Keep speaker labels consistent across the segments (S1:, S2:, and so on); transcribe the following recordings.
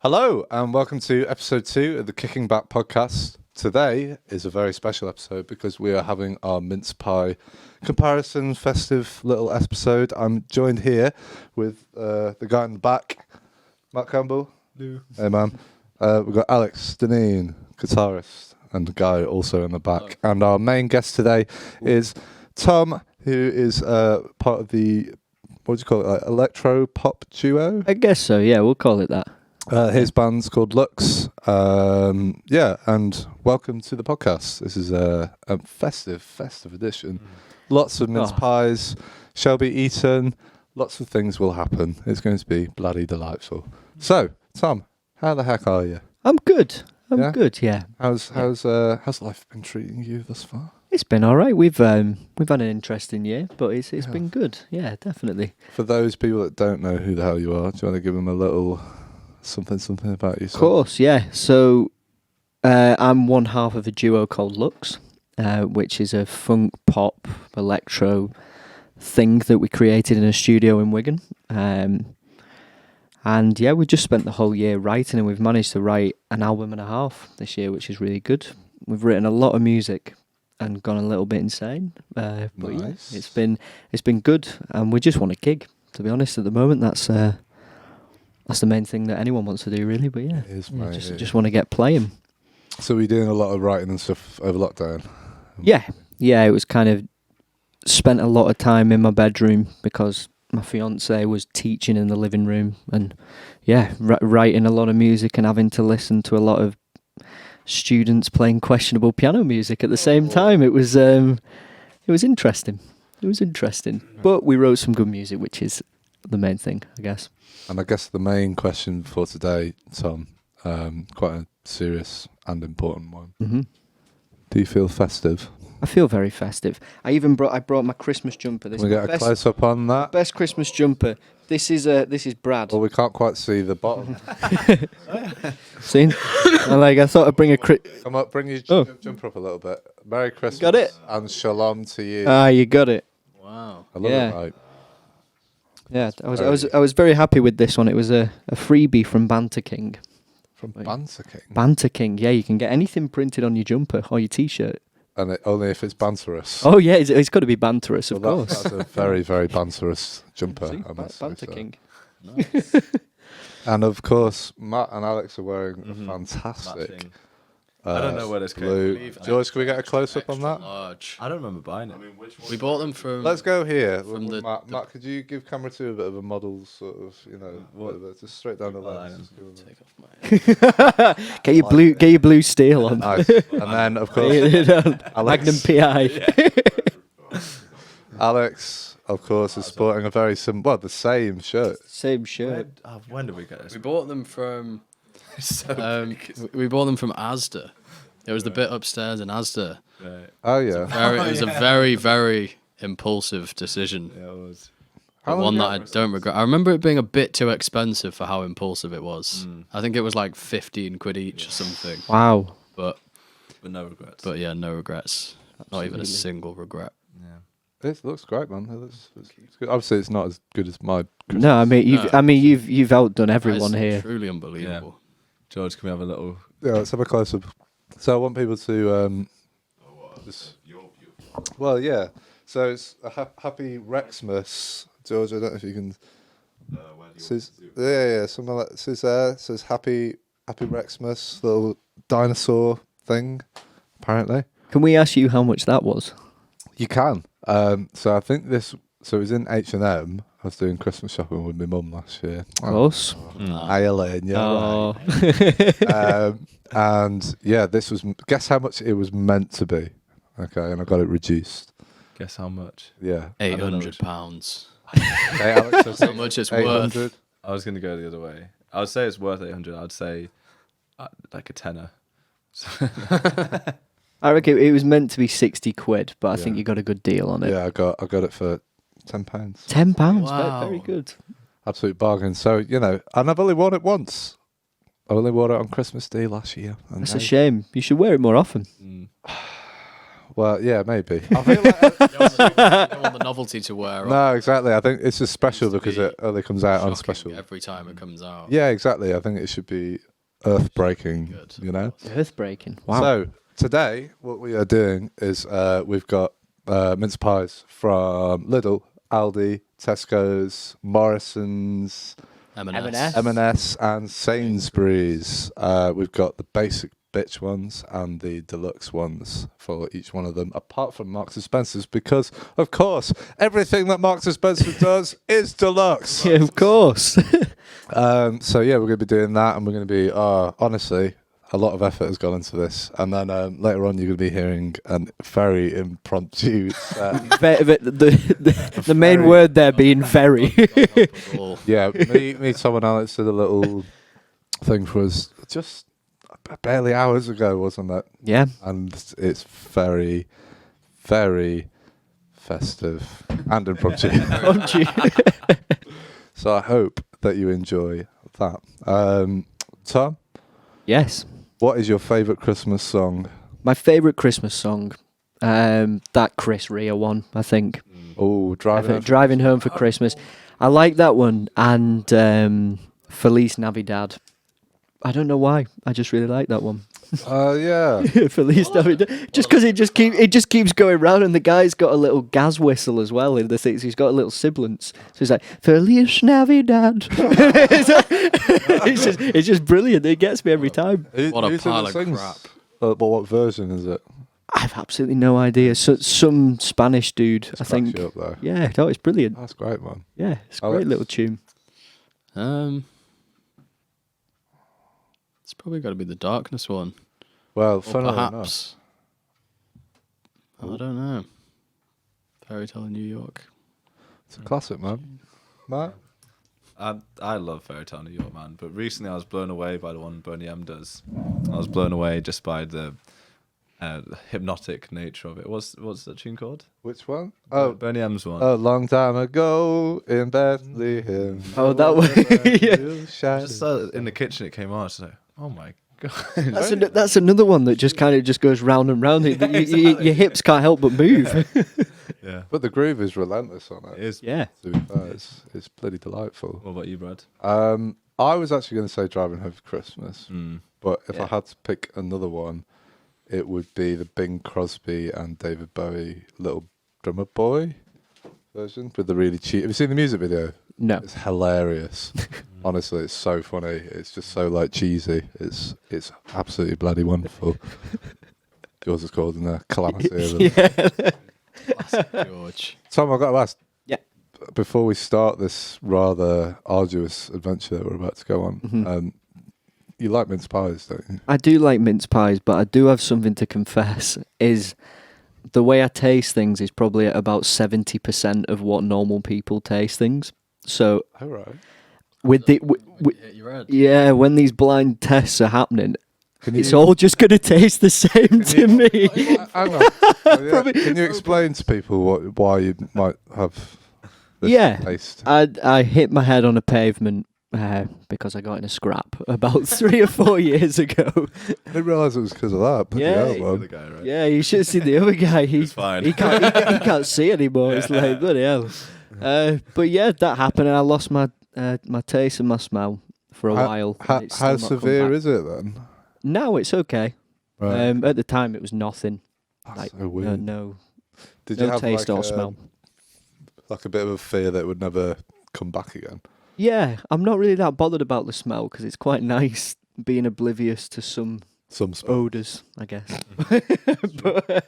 S1: Hello and welcome to episode 2 of the Kicking Back podcast. Today is a very special episode because we are having our mince pie comparison festive little episode. I'm joined here with the guy in the back, Matt Campbell.
S2: Hello.
S1: Hey man. We've got Alex Deneen, guitarist, and the guy also in the back. Hello. And our main guest today is Tom, who is part of the, what do you call it, like electro-pop duo?
S3: I guess so, yeah, we'll call it that.
S1: His band's called Lux. And welcome to the podcast. This is a festive edition. Lots of mince pies shall be eaten. Lots of things will happen. It's going to be bloody delightful. So, Tom, how the heck are you?
S3: I'm good. I'm good, yeah.
S1: How's life been treating you thus far?
S3: It's been all right. We've had an interesting year, but it's been good. Yeah, definitely.
S1: For those people that don't know who the hell you are, do you want to give them a little something about yourself?
S3: Of course, yeah. So I'm one half of a duo called Lux, which is a funk pop electro thing that we created in a studio in Wigan. And yeah, we just spent the whole year writing, and we've managed to write an album and a half this year, which is really good. We've written a lot of music and gone a little bit insane. But
S1: nice.
S3: Yeah, it's been good, and we just want a gig. To be honest, at the moment, that's the main thing that anyone wants to do, really. But yeah,
S1: it is, mate,
S3: just want to get playing.
S1: So we're doing a lot of writing and stuff over lockdown.
S3: Yeah. It was kind of spent a lot of time in my bedroom because my fiance was teaching in the living room, and writing a lot of music and having to listen to a lot of students playing questionable piano music at the same time. It was interesting. But we wrote some good music, which is the main thing, I guess.
S1: And I guess the main question for today, Tom, quite a serious and important one. Mm-hmm. Do you feel festive?
S3: I feel very festive. I brought my Christmas jumper.
S1: Can we get a close up on that?
S3: Best Christmas jumper. This is Brad.
S1: Well, we can't quite see the bottom.
S3: See? I thought I'd bring a...
S1: Come up, bring your jumper up a little bit. Merry Christmas.
S3: Got it?
S1: And shalom to you.
S3: You got it.
S2: Wow.
S1: I love it, mate.
S3: Yeah, I was very happy with this one. It was a freebie from Banter King.
S1: From Banter King?
S3: Banter King, yeah. You can get anything printed on your jumper or your T-shirt.
S1: And only if it's banterous.
S3: Oh, yeah, it's got to be banterous, of course.
S1: That's a very, very banterous jumper.
S3: See, Banter King.
S2: Nice.
S1: And of course, Matt and Alex are wearing a fantastic...
S2: I don't know where this came
S1: blue.
S2: from.
S1: George, can we get a close-up on that?
S2: Large. I don't remember buying it.
S4: We bought them from...
S1: Let's go here.
S4: From
S1: Matt, could you give camera 2 a bit of a model, sort of, whatever, just straight down the lens.
S4: Take off my...
S3: Get your blue steel on.
S1: Nice. And then, of course,
S3: Magnum PI.
S1: Alex, of course, is sporting a very the same shirt.
S3: Same shirt.
S2: When did we get this?
S4: We bought them from...
S2: So
S4: we bought them from Asda. It was the bit upstairs in Asda.
S2: right.
S1: Oh, yeah.
S4: It was a very, very impulsive decision.
S2: Yeah, it was.
S4: One that I don't regret. I remember it being a bit too expensive for how impulsive it was. I think it was like 15 quid each or something.
S3: Wow.
S4: But
S2: no regrets.
S4: But yeah, no regrets. Not even a single regret.
S2: Yeah.
S1: It looks great, man. It's good. Obviously, it's not as good as my Christmas.
S3: No, you've outdone everyone
S4: That is
S3: here.
S4: Truly unbelievable.
S2: George, can we have a little...
S1: Yeah, let's have a close-up. So I want people to... Well, yeah. So it's a happy Rexmas. George, I don't know if you can... something like this is there. It says happy Rexmas, little dinosaur thing, apparently.
S3: Can we ask you how much that was?
S1: You can. So I think this... So it was in H&M. I was doing Christmas shopping with my mum last year.
S3: Close.
S1: Ireland, yeah.
S3: Oh.
S1: Right. And yeah, this was... Guess how much it was meant to be. Okay, and I got it reduced.
S2: Guess how much?
S1: Yeah.
S4: £800.
S1: Okay, Alex,
S4: That's how much it's
S1: 800.
S4: worth.
S2: I was going to go the other way. I would say it's worth 800. I'd say like a tenner.
S3: I reckon it was meant to be 60 quid, but I think you got a good deal on it.
S1: Yeah, I got it for £10.
S3: £10?
S4: Wow.
S3: Very good.
S1: Absolute bargain. So, and I've only worn it once. I only wore it on Christmas Day last year.
S3: That's a shame. You should wear it more often.
S1: Well, yeah, maybe. I feel like
S4: You don't want the novelty to wear off.
S1: no, exactly. I think it's just special
S4: to
S1: because
S4: be
S1: it only comes out on
S4: Shocking
S1: special.
S4: every time it comes out.
S1: Yeah, exactly. I think it should be earth-breaking.
S4: Good.
S1: You know.
S3: Earth-breaking. Wow.
S1: So today, what we are doing is we've got mince pies from Lidl, Aldi, Tesco's, Morrison's,
S3: M&S.
S1: M&S, and Sainsbury's. We've got the basic bitch ones and the deluxe ones for each one of them, apart from Marks and Spencer's, because of course everything that Marks and Spencer does is deluxe.
S3: Yeah, of course.
S1: So yeah, we're going to be doing that, and we're going to be honestly, a lot of effort has gone into this, and then later on you're going to be hearing a very impromptu
S3: the main word there being very.
S1: yeah, me Tom and Alex did a little thing for us just barely hours ago, wasn't it?
S3: Yeah.
S1: And it's very, very festive and impromptu. So I hope that you enjoy that. Tom,
S3: Yes.
S1: what is your favourite Christmas song?
S3: My favourite Christmas song, that Chris Rea one, I think.
S1: Oh,
S3: Driving Home for Christmas. I like that one, and Feliz Navidad. I don't know why. I just really like that one.
S1: Yeah.
S3: Feliz Navidad. Just because it just keeps going round, and the guy's got a little gas whistle as well in the things. He's got a little sibilance. So he's like, Feliz Navidad. it's just brilliant. It gets me every time.
S4: What a pile of crap.
S1: What version is it?
S3: I have absolutely no idea. So, some Spanish dude, I think.
S1: You up there.
S3: Yeah, no, it's brilliant.
S1: That's great, man.
S3: Yeah, it's a
S1: Alex?
S3: great little tune.
S4: It's probably got to be the Darkness one.
S1: Well,
S4: Or
S1: funnily enough,
S4: perhaps. I don't know. Fairy Tale in New York.
S1: it's a classic, man. Matt?
S2: I love Fairy Tale New York, man. But recently I was blown away by the one Boney M does. I was blown away just by the hypnotic nature of it. What's that tune called?
S1: Which one?
S2: Boney M's one.
S1: A long time ago in Bethlehem.
S3: Oh, that one. Yeah.
S2: Just in the kitchen it came on. I was like, oh my god.
S3: That's another one that just kind of just goes round and round. Your hips can't help but move.
S2: Yeah.
S1: But the groove is relentless on
S2: It
S1: it.
S2: is.
S3: Yeah.
S1: To be fair, it's bloody delightful.
S2: What about you, Brad?
S1: I was actually going to say Driving Home for Christmas, but if I
S3: Yeah.
S1: had to pick another one, it would be the Bing Crosby and David Bowie Little Drummer Boy version with the really cheap. Have you seen the music video?
S3: No.
S1: It's hilarious. Honestly, it's so funny. It's just so like cheesy. It's absolutely bloody wonderful. Yours is called in a calamity.
S3: Yeah.
S4: Classic George.
S1: Tom, I've got to ask.
S3: Yeah.
S1: Before we start this rather arduous adventure that we're about to go on, you like mince pies, don't you?
S3: I do like mince pies, but I do have something to confess. Is the way I taste things is probably at about 70% of what normal people taste things. So
S1: All right.
S3: with the
S4: Hit your head.
S3: yeah, when these blind tests are happening,
S1: Can
S3: it's
S1: you-
S3: all just going to taste the same to me.
S1: Hang on. Oh, yeah. Can you explain to people why you might have this
S3: Yeah.
S1: taste?
S3: I hit my head on a pavement because I got in a scrap about 3 or 4 years ago.
S1: I didn't realise it was because of that. Bloody
S3: Yeah.
S1: hell,
S2: The
S1: man.
S2: other guy, right?
S3: Yeah, you should see the other guy.
S2: It's fine.
S3: He can't see anymore. It's like bloody hell. But yeah, that happened, and I lost my taste and my smell for a while. and it's
S1: How
S3: still not come
S1: severe
S3: back.
S1: is it then?
S3: No, it's okay.
S1: Right.
S3: At the time, it was nothing.
S1: That's
S3: Like
S1: so weird.
S3: no
S1: Did you have
S3: taste
S1: like
S3: or smell.
S1: like a bit of a fear that it would never come back again?
S3: Yeah, I'm not really that bothered about the smell because it's quite nice being oblivious to some
S1: Some smell.
S3: odours, I guess. But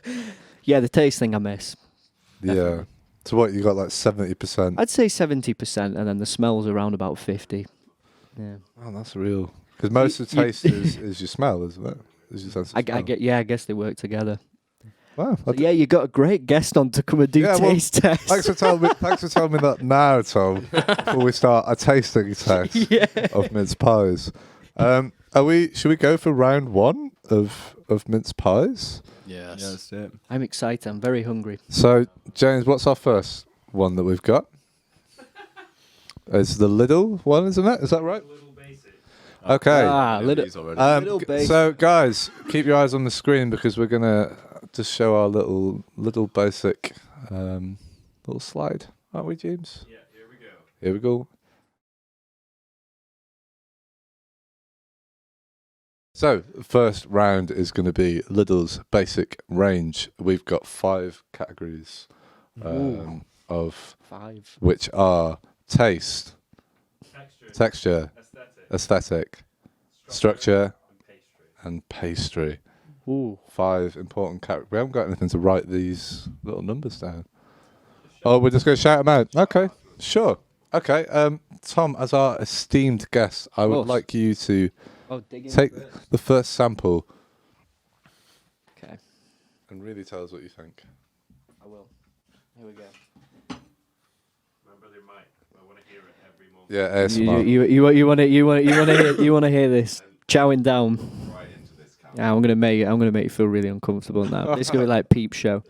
S3: yeah, the taste thing I miss.
S1: Yeah. So what, you got like 70%?
S3: I'd say 70%, and then the smell's around about 50. Yeah,
S1: Oh, that's real. Because most of the taste is your smell, isn't it? Is your sense of
S3: I
S1: smell.
S3: guess they work together.
S1: Wow.
S3: So yeah, you got a great guest on to come and do
S1: Yeah, well,
S3: taste tests.
S1: Thanks for telling me that now, Tom. Before we start a tasting test of mince pies. Should we go for round 1 of mince pies?
S4: Yes.
S2: Yeah, that's it.
S3: I'm excited. I'm very hungry.
S1: So, James, what's our first one that we've got? It's the Lidl one, isn't it? Is that right? Okay.
S3: Ah,
S2: Yeah,
S3: little.
S2: these already.
S3: Little basic.
S1: So, guys, keep your eyes on the screen because we're going to just show our little basic little slide, aren't we, James?
S2: Yeah, here we go.
S1: Here we go. So, first round is going to be Lidl's basic range. We've got 5 categories of
S3: 5.
S1: which are taste, texture, aesthetic, structure, and pastry.
S3: Ooh.
S1: 5 important categories. We haven't got anything to write these little numbers down. Oh, we're just going to shout them out. Okay, sure. Okay, Tom, as our esteemed guest, I would like you to take the first sample.
S3: Okay.
S1: And really tell us what you think.
S3: I will. Here we go.
S2: Remember their mic. I want to hear it every moment.
S1: Yeah, ASMR.
S3: You want to hear this chowing down.
S2: Right into this camera.
S3: Yeah, I'm gonna make you feel really uncomfortable now. It's gonna be like Peep Show.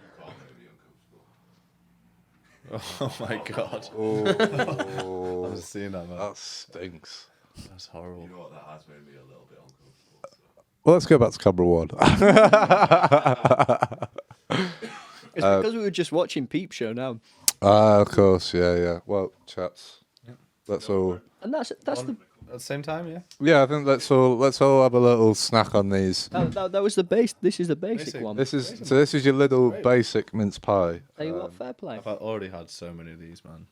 S2: Oh my god.
S1: Oh,
S2: I've seen that, man.
S1: that stinks.
S2: That's horrible.
S5: You know what? That has made me a little bit uncomfortable.
S1: Well, let's go back to camera 1.
S3: It's because we were just watching Peep Show now.
S1: Of course, yeah. Well, chaps, let's all.
S3: And that's the
S2: At the same time, yeah.
S1: Yeah, I think let's all have a little snack on these.
S3: that was the base. This is the basic
S2: Basic.
S3: one.
S1: This is your little basic mince pie.
S3: Tell you what, fair play.
S2: I've already had so many of these, man.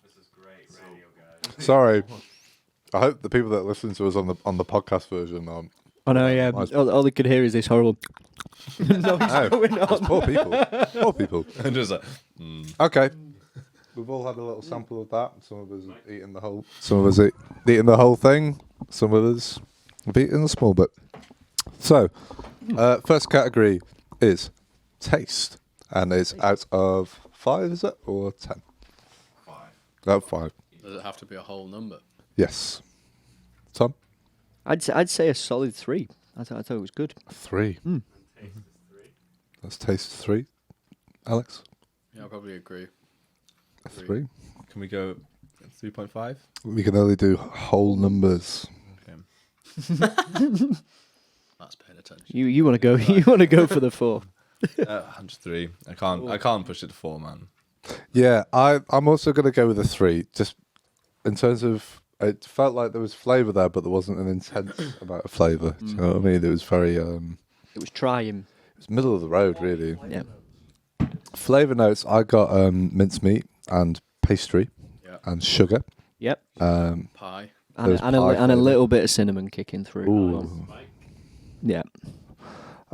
S5: This is great radio, guys.
S1: Sorry, I hope the people that listen to us on the podcast version aren't.
S3: I know, yeah. All they could hear is this horrible noise going on.
S1: Poor people. Poor people.
S2: And just like,
S1: Okay. We've all had a little sample of that. Some of us have eaten the whole. Some of us eaten the whole thing. Some of us have eaten a small bit. So, first category is taste, and it's out of 5, is it, or 10?
S5: 5.
S1: Out of 5.
S4: Does it have to be a whole number?
S1: Yes. Tom.
S3: I'd say a solid 3. I thought it was good.
S1: 3.
S5: Taste is 3.
S1: Let's taste 3. Alex.
S4: Yeah, I'll probably agree.
S1: 3.
S2: can we go 3.5?
S1: We can only do whole numbers.
S2: Okay.
S4: That's paying attention.
S3: You want to go? You want to go for the 4?
S2: 103. I can't push it to 4, man.
S1: Yeah, I'm also going to go with a 3. Just in terms of, it felt like there was flavour there, but there wasn't an intense amount of flavour. Do you know what I mean? It was very.
S3: It was trying.
S1: It was middle of the road, really.
S3: Yeah.
S1: Flavour notes. I got mincemeat and pastry
S4: Yeah.
S1: and sugar.
S3: Yep.
S4: Pie.
S3: And,
S1: Those
S3: and, a,
S1: pie
S3: and a
S1: flavour.
S3: little bit of cinnamon kicking through. as well. Yeah.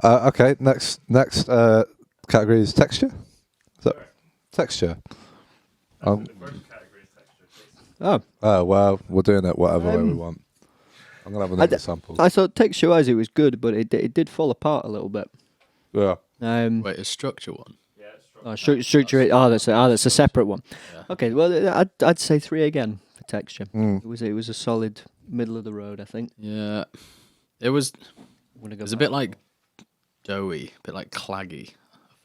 S1: Okay. Next category is texture. Texture.
S5: The first category is texture.
S3: Oh,
S1: Oh well, we're doing it whatever way we want. I'm gonna have another sample.
S3: I thought texture-wise it was good, but it did fall apart a little bit.
S1: Yeah.
S4: Wait, is structure one?
S5: Yeah, it's strong.
S3: Structure. That's a separate one.
S4: Yeah.
S3: Okay, well, I'd say 3 again for texture.
S1: Mm.
S3: It was a solid middle of the road, I think.
S4: Yeah. It was
S3: I'm gonna go.
S4: It was a
S3: back.
S4: bit like doughy, a bit like claggy.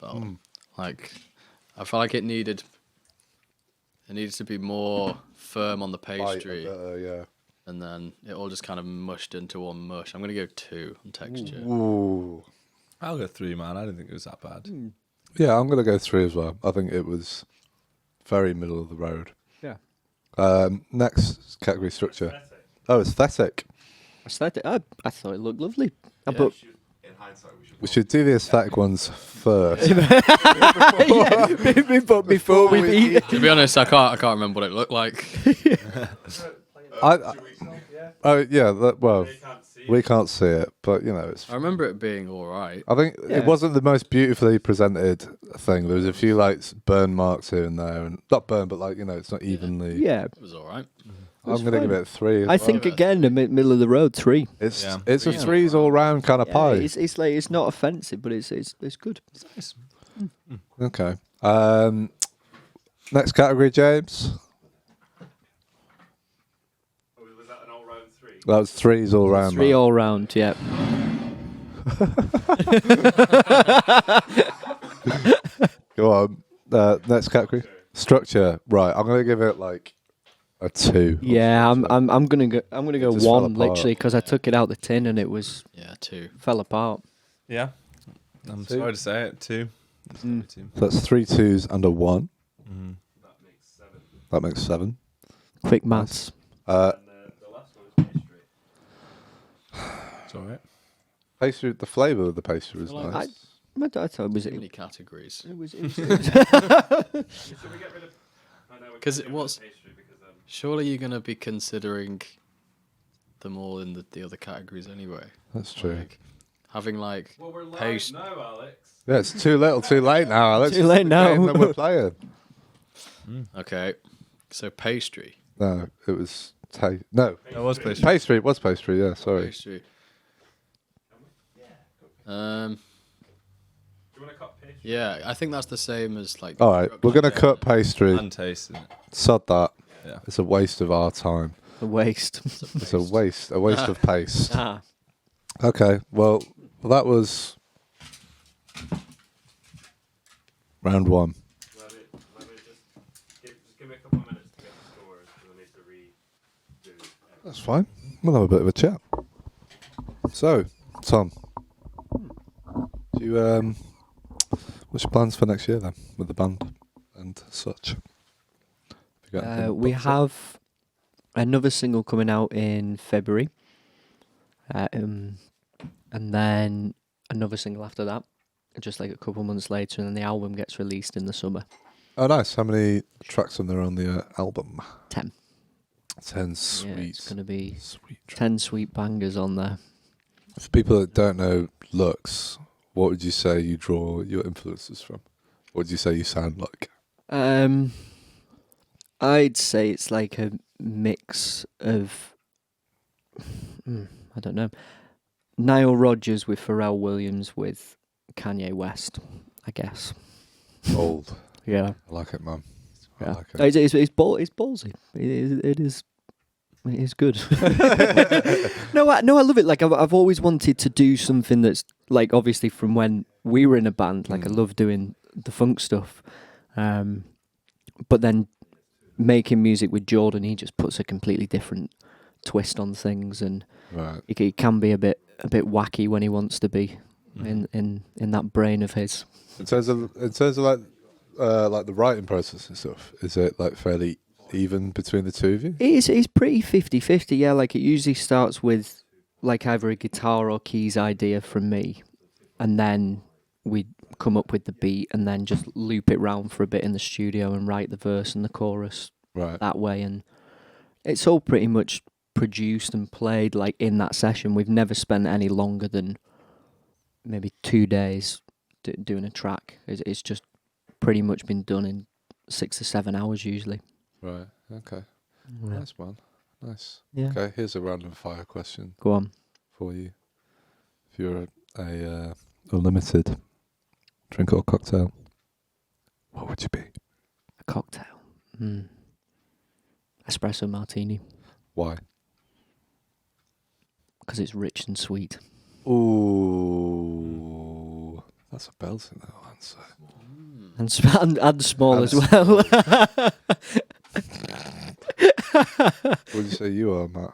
S4: I felt I felt like it needed to be more firm on the pastry,
S1: Yeah.
S4: and then it all just kind of mushed into one mush. I'm gonna go 2 on texture.
S1: Ooh.
S2: I'll go 3, man. I didn't think it was that bad.
S1: Yeah, I'm gonna go 3 as well. I think it was very middle of the road.
S3: Yeah.
S1: Next category structure.
S5: Aesthetic.
S1: Oh, aesthetic.
S3: Aesthetic. I thought it looked lovely.
S4: Yeah.
S3: But
S5: In hindsight, we should.
S1: We should do the aesthetic ones first.
S3: before we eat.
S4: To be honest, I can't remember what it looked like.
S1: Oh yeah. Well,
S5: They can't see.
S1: we can't see it, but you know, it's.
S4: I remember it being all right.
S1: I think
S3: Yeah.
S1: it wasn't the most beautifully presented thing. There was a few like burn marks here and there, and not burn, but like it's not evenly.
S3: Yeah.
S4: It was all right.
S1: I'm gonna give it a 3. as
S3: I
S1: well.
S3: think again the middle of the road 3.
S1: it's
S2: Yeah.
S1: it's a
S4: Yeah.
S1: 3s all round kind of
S3: Yeah,
S1: pie.
S3: it's like it's not offensive, but it's good.
S2: It's nice.
S1: Okay. Next category, James.
S5: Was that an all-round 3?
S1: That was 3s all round.
S3: 3
S1: man.
S3: all round. Yeah.
S1: Go on. Next category. Structure. Right. I'm gonna give it like A 2.
S3: Yeah, I'm gonna go. I'm gonna go
S1: just fell
S3: 1
S1: apart.
S3: literally because I took it out the tin and it was
S4: Yeah, 2.
S3: fell apart.
S2: Yeah. I'm
S1: 2.
S2: sorry to say it. 2. It's gotta be 2.
S1: So that's 3 2s and a 1.
S2: Mm-hmm.
S5: That makes 7.
S1: That makes 7.
S3: Quick maths.
S1: Uh,
S5: And the last one is pastry.
S2: It's alright.
S1: pastry. The flavour of the pastry was
S4: I like-
S1: nice.
S3: I thought it was.
S4: Too
S3: It
S4: many categories.
S3: was.
S5: Should we get rid of? I know.
S4: 'Cause
S5: It
S4: it was-
S5: pastry because
S4: Surely you're gonna be considering them all in the other categories anyway.
S1: That's true.
S4: Like, having like
S5: well, we're live
S4: Past-
S5: now, Alex.
S1: Yeah, it's too little, too late now, Alex.
S3: Too late now.
S1: Game that we're playing.
S4: okay, so pastry.
S1: No, it was no
S2: That was pastry.
S1: pastry. It was pastry. Yeah, sorry.
S4: Pastry.
S5: Do you want to cut pastry?
S4: Yeah, I think that's the same as like.
S1: All right, we're gonna
S4: structure.
S1: cut pastry.
S2: And taste it.
S1: Sod that.
S2: Yeah.
S1: It's a waste of our time.
S3: a waste.
S1: It's a waste of paste.
S3: Ah.
S1: Okay, well, that was round 1.
S5: Let me just give me a couple of minutes to get the scores because I need to redo everything.
S1: That's fine. We'll have a bit of a chat. So, Tom, do you what's your plans for next year then with the band and such? Have you got anything
S3: We
S1: booked up?
S3: have another single coming out in February, and then another single after that, just like a couple months later, and then the album gets released in the summer.
S1: Oh, nice. How many tracks are there on the album?
S3: 10.
S1: 10 sweet.
S3: Yeah, it's gonna be
S1: Sweet.
S3: 10 sweet bangers on there.
S1: For people that don't know looks, what would you say you draw your influences from? What would you say you sound like?
S3: I'd say it's like a mix of, I don't know, Nile Rodgers with Pharrell Williams with Kanye West, I guess.
S1: Old.
S3: Yeah.
S1: I like it, man. I
S3: Yeah.
S1: like it.
S3: It's ballsy. It is good. No, I love it. Like I've always wanted to do something that's like obviously from when we were in a band. Like I love doing the funk stuff, but then making music with Jordan, he just puts a completely different twist on things, and
S1: Right.
S3: he can be a bit wacky when he wants to be in that brain of his.
S1: In terms of like the writing process and stuff, is it like fairly even between the two of you?
S3: It's pretty 50-50, yeah. Like it usually starts with like either a guitar or keys idea from me, and then we come up with the beat and then just loop it round for a bit in the studio and write the verse and the chorus
S1: Right.
S3: that way. And it's all pretty much produced and played like in that session. We've never spent any longer than maybe 2 days doing a track. It's just pretty much been done in 6 to 7 hours usually.
S1: Right. Okay.
S3: Yeah.
S1: Nice, man. Nice.
S3: Yeah.
S1: Okay. Here's a random fire question
S3: Go on.
S1: for you. If you're a limited drink or cocktail, what would you be?
S3: A cocktail. Espresso martini,
S1: Why?
S3: because it's rich and sweet.
S1: Ooh, that's a belting little answer.
S3: And small
S1: And
S3: as well.
S1: What would you say you are, Matt?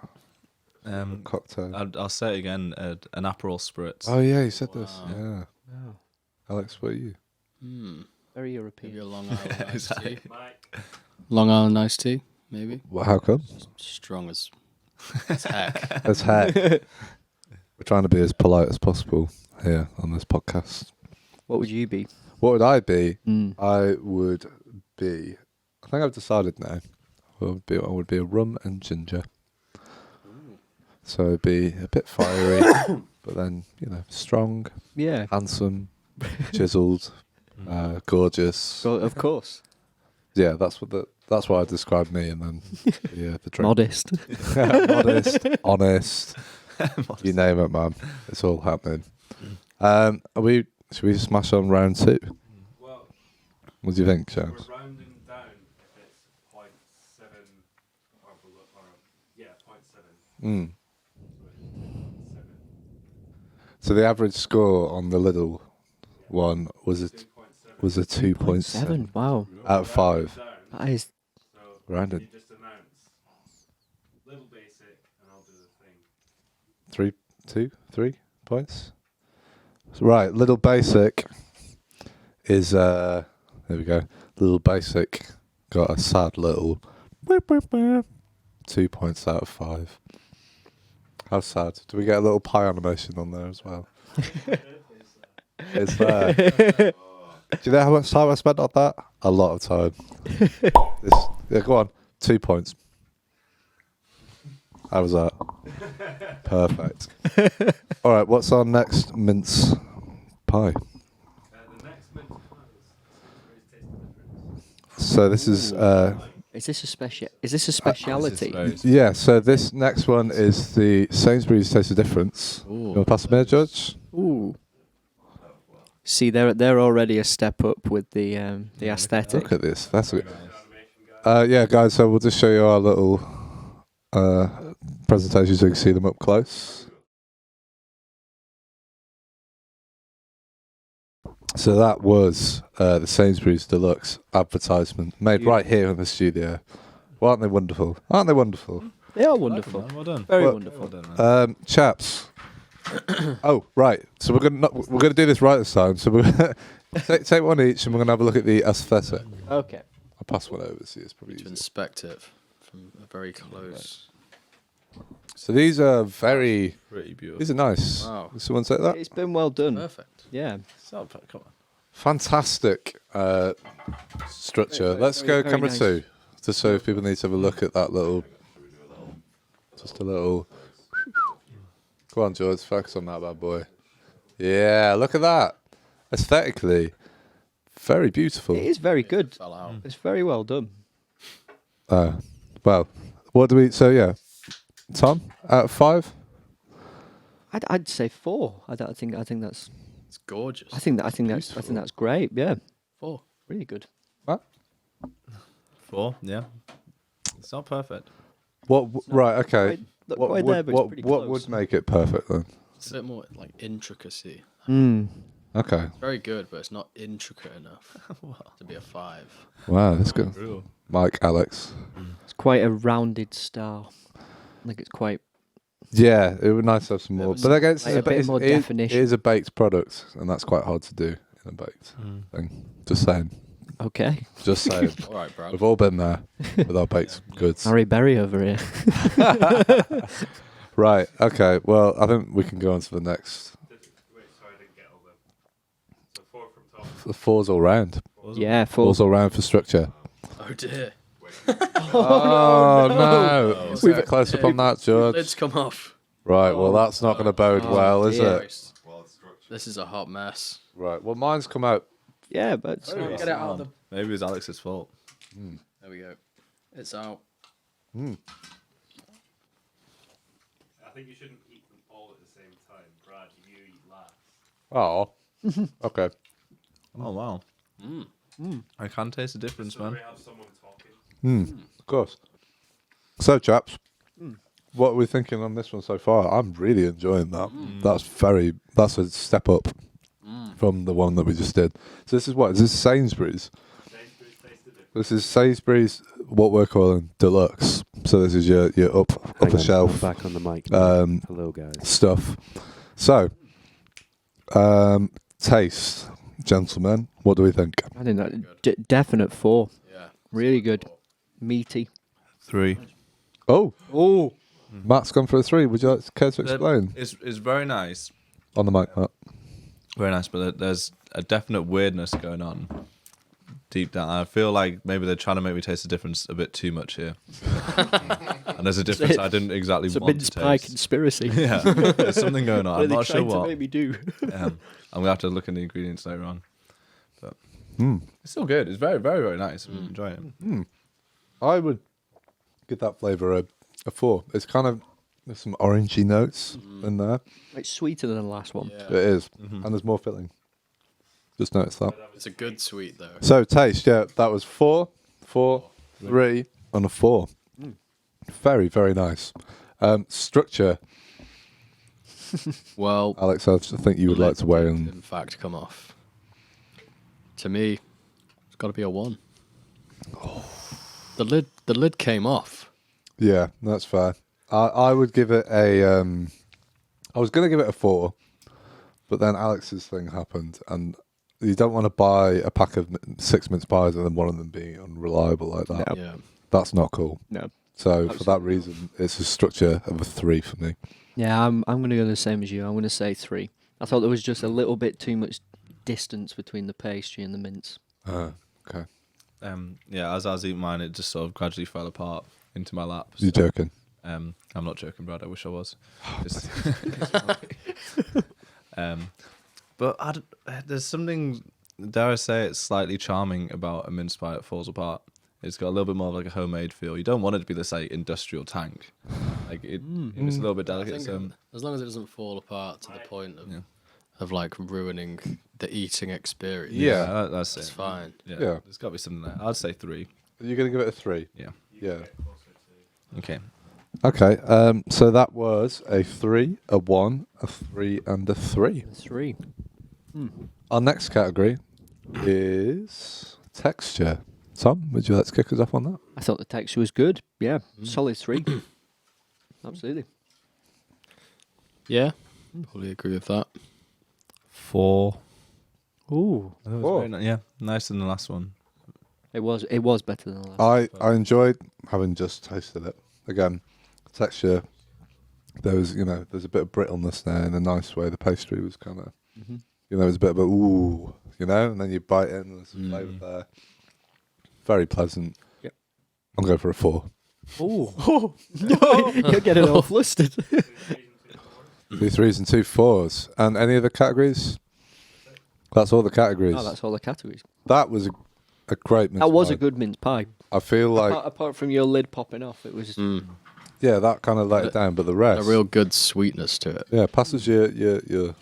S1: Cocktail.
S2: I'll say it again. An Aperol Spritz.
S1: Oh yeah, you said this.
S4: Wow.
S1: Yeah.
S3: Wow.
S1: Alex, what are you?
S3: Very
S4: Maybe
S3: European.
S4: a Long Island iced tea.
S5: Mike.
S4: Long Island iced tea, maybe.
S1: Well, how come?
S4: Strong as heck.
S1: That's heck. We're trying to be as polite as possible here on this podcast.
S3: What would you be?
S1: What would I be?
S3: Mm.
S1: I would be. I think I've decided now. I would be a rum and ginger. So it'd be a bit fiery, but then strong,
S3: Yeah.
S1: handsome, chiseled, gorgeous.
S3: So, of course.
S1: Yeah, that's what I described me, and then the drink.
S3: Modest.
S1: Modest, honest, you name it, man. It's all happening. Should we smash on round 2?
S5: Well,
S1: What do you think, James?
S5: we're rounding down if it's 0.7 or below, or yeah, 0.7.
S1: Mm.
S5: 7.
S1: So the average score on the little one was a
S5: 2.7.
S1: 2.7
S3: 7. Wow.
S1: out of 5.
S5: Down,
S3: That is.
S5: so
S1: Rounded.
S5: you just announce
S1: 3 points. Right, Little Basic is there we go. Little Basic got a sad little 2 points out of 5. How sad. Do we get a little pie animation on there as well? It's there. Do you know how much time I spent on that? A lot of time. Yeah, go on. 2 points. How was that? Perfect. All right, what's our next mince pie?
S5: The next mince pie is taste different.
S1: So this is
S3: Is this a speciality?
S1: yeah. So this next one is the Sainsbury's Taste of Difference.
S4: Ooh.
S1: You want to pass them here, Judge?
S3: Ooh. See, they're already a step up with the aesthetic.
S1: Look at this. That's good. Yeah, guys. So we'll just show you our little presentation so you can see them up close. So that was the Sainsbury's Deluxe advertisement made right here in the studio. Well, aren't they wonderful? Aren't they wonderful?
S3: They are wonderful.
S2: Well done.
S3: Very
S1: Well-
S3: wonderful.
S2: Well done, man.
S1: Chaps. Oh, right. So we're gonna do this right this time. So we're gonna take one each, and we're gonna have a look at the aesthetic.
S3: Okay.
S1: I'll pass one over to you. It's probably
S4: To
S1: easier.
S4: inspect it from a very close.
S1: So these are very.
S2: Pretty beautiful.
S1: These are nice.
S4: Wow.
S1: Does someone take that?
S3: It's been well done.
S4: Perfect.
S3: Yeah.
S2: So, come on.
S1: Fantastic structure.
S3: Very,
S1: Let's
S3: very,
S1: go
S3: very
S1: camera
S3: nice.
S1: 2. Just so if people need to have a look at that little. Just a little. Go on, George. Focus on that bad boy. Yeah, look at that. Aesthetically, very beautiful.
S3: It is very good.
S4: Fell out.
S3: It's very well done.
S1: Well, what do we? So yeah, Tom, out of 5.
S3: I'd say 4. I think that's.
S4: It's gorgeous.
S3: I think that's great. Yeah.
S4: 4.
S3: Really good.
S1: What?
S2: 4, yeah. It's not perfect.
S1: What? Right. Okay.
S3: Not
S1: What
S3: quite
S1: would
S3: there, but it's pretty
S1: what
S3: close.
S1: would make it perfect then?
S4: It's a bit more like intricacy.
S1: Okay.
S4: Very good, but it's not intricate enough to be a 5.
S1: Wow, that's good.
S2: Brutal.
S1: Mike, Alex.
S3: It's quite a rounded star. I think it's quite.
S1: Yeah, it would be nice to have some more. But again,
S3: Like a bit more
S1: it
S3: definition.
S1: is a baked product, and that's quite hard to do in a baked thing. Just saying.
S3: Okay.
S1: Just saying.
S4: All right, Brad.
S1: We've all been there with our baked goods.
S3: Harry Berry over here.
S1: Right. Okay. Well, I think we can go on to the next.
S5: Wait, sorry, I didn't get all them. So 4 from Tom.
S1: The 4's all round.
S3: Yeah, 4.
S1: 4's all round for structure.
S4: Oh dear.
S1: Oh, no. We've a close up on that, George.
S4: Lid's come off.
S1: Right. Well, that's not going to bode well, is
S3: dear.
S1: it?
S4: This is a hot mess.
S1: Right. Well, mine's come out.
S3: Yeah, but
S4: Get it out of the.
S2: Maybe it was Alex's fault.
S4: There we go. It's out.
S5: I think you shouldn't eat them all at the same time. Brad, you eat last.
S1: Oh. Okay.
S2: Oh, wow. I can taste the difference,
S5: So
S2: man.
S5: we have someone talking.
S1: Of course. So, chaps, what are we thinking on this one so far? I'm really enjoying that. That's a step up from the one that we just did. So this is what? Is this Sainsbury's?
S5: Sainsbury's Taste of Difference.
S1: This is Sainsbury's, what we're calling deluxe. So this is your upper shelf
S6: Back on the mic. Hello, guys.
S1: stuff. So, taste, gentlemen, what do we think?
S3: I think that definite 4.
S4: Yeah.
S3: Really good. Meaty.
S2: 3.
S1: Oh,
S3: Oh.
S1: Matt's gone for a 3. Would you like to care to explain?
S2: It's very nice.
S1: On the mic, Matt.
S2: Very nice, but there's a definite weirdness going on deep down. I feel like maybe they're trying to make me taste the difference a bit too much here. And there's a difference I didn't exactly
S3: It's a
S2: want
S3: mince
S2: to
S3: pie
S2: taste.
S3: conspiracy.
S2: Yeah, there's something going on.
S3: What are
S2: I'm
S3: they
S2: not sure
S3: trying to
S2: what.
S3: make me do?
S2: I'm gonna have to look at the ingredients later on. But it's still good. It's very, very, very nice. I'm enjoying it.
S1: I would give that flavour a 4. It's kind of, there's some orangey notes in there.
S3: It's sweeter than the last one.
S4: Yeah.
S1: It is. And there's more filling. Just noticed that.
S4: It's a good sweet though.
S1: So, taste, yeah, that was 4, 3, and a 4. Very, very nice. Structure,
S4: Well,
S1: Alex, I think you would like to weigh in.
S4: in fact, come off. To me, it's got to be a 1. The lid came off.
S1: Yeah, that's fair. I would give it a I was gonna give it a 4, but then Alex's thing happened, and you don't want to buy a pack of 6 mince pies and then one of them being unreliable like that.
S3: No.
S4: Yeah.
S1: That's not cool.
S3: No.
S1: So for that reason, it's a structure of a 3 for me.
S3: Yeah, I'm going to go the same as you. I'm going to say 3. I thought there was just a little bit too much distance between the pastry and the mince.
S1: Okay.
S2: Yeah, as I was eating mine, it just sort of gradually fell apart into my lap.
S1: You're joking.
S2: I'm not joking, Brad. I wish I was. Just- but there's something, dare I say, it's slightly charming about a mince pie that falls apart. It's got a little bit more of like a homemade feel. You don't want it to be this like industrial tank. Like it's a little bit
S4: I
S2: delicate.
S4: think as long as it doesn't fall apart to the point of like ruining the eating experience.
S1: Yeah.
S2: That's
S4: It's
S2: it.
S4: fine.
S2: Yeah,
S1: Yeah.
S2: there's got to be something there. I'd say 3.
S1: You're going to give it a 3?
S2: Yeah.
S1: Yeah.
S2: Okay.
S1: Okay, so that was a 3, a 1, a 3, and a 3.
S3: 3.
S1: Our next category is texture. Tom, would you like to kick us off on that?
S3: I thought the texture was good. Yeah, solid 3. Absolutely.
S4: Yeah. Probably agree with that.
S2: 4.
S3: Ooh.
S2: Yeah, nicer than the last one.
S3: It was better than the last.
S1: I enjoyed having just tasted it. Again, texture, there's a bit of brittleness there in a nice way. The pastry was kind of, it was a bit of a ooh, and then you bite in and there's some flavour there. Very pleasant.
S3: Yep.
S1: I'm going for a 4.
S3: Ooh. You're getting all flustered.
S1: 2 3s and 2 4s. And any other categories? That's all the categories.
S3: Oh, that's all the categories.
S1: That was a great mince
S3: That was
S1: pie.
S3: a good mince pie.
S1: I feel like,
S3: Apart from your lid popping off, it was...
S1: yeah, that kind of let it down, but the rest...
S4: A real good sweetness to it.
S1: Yeah, passes your...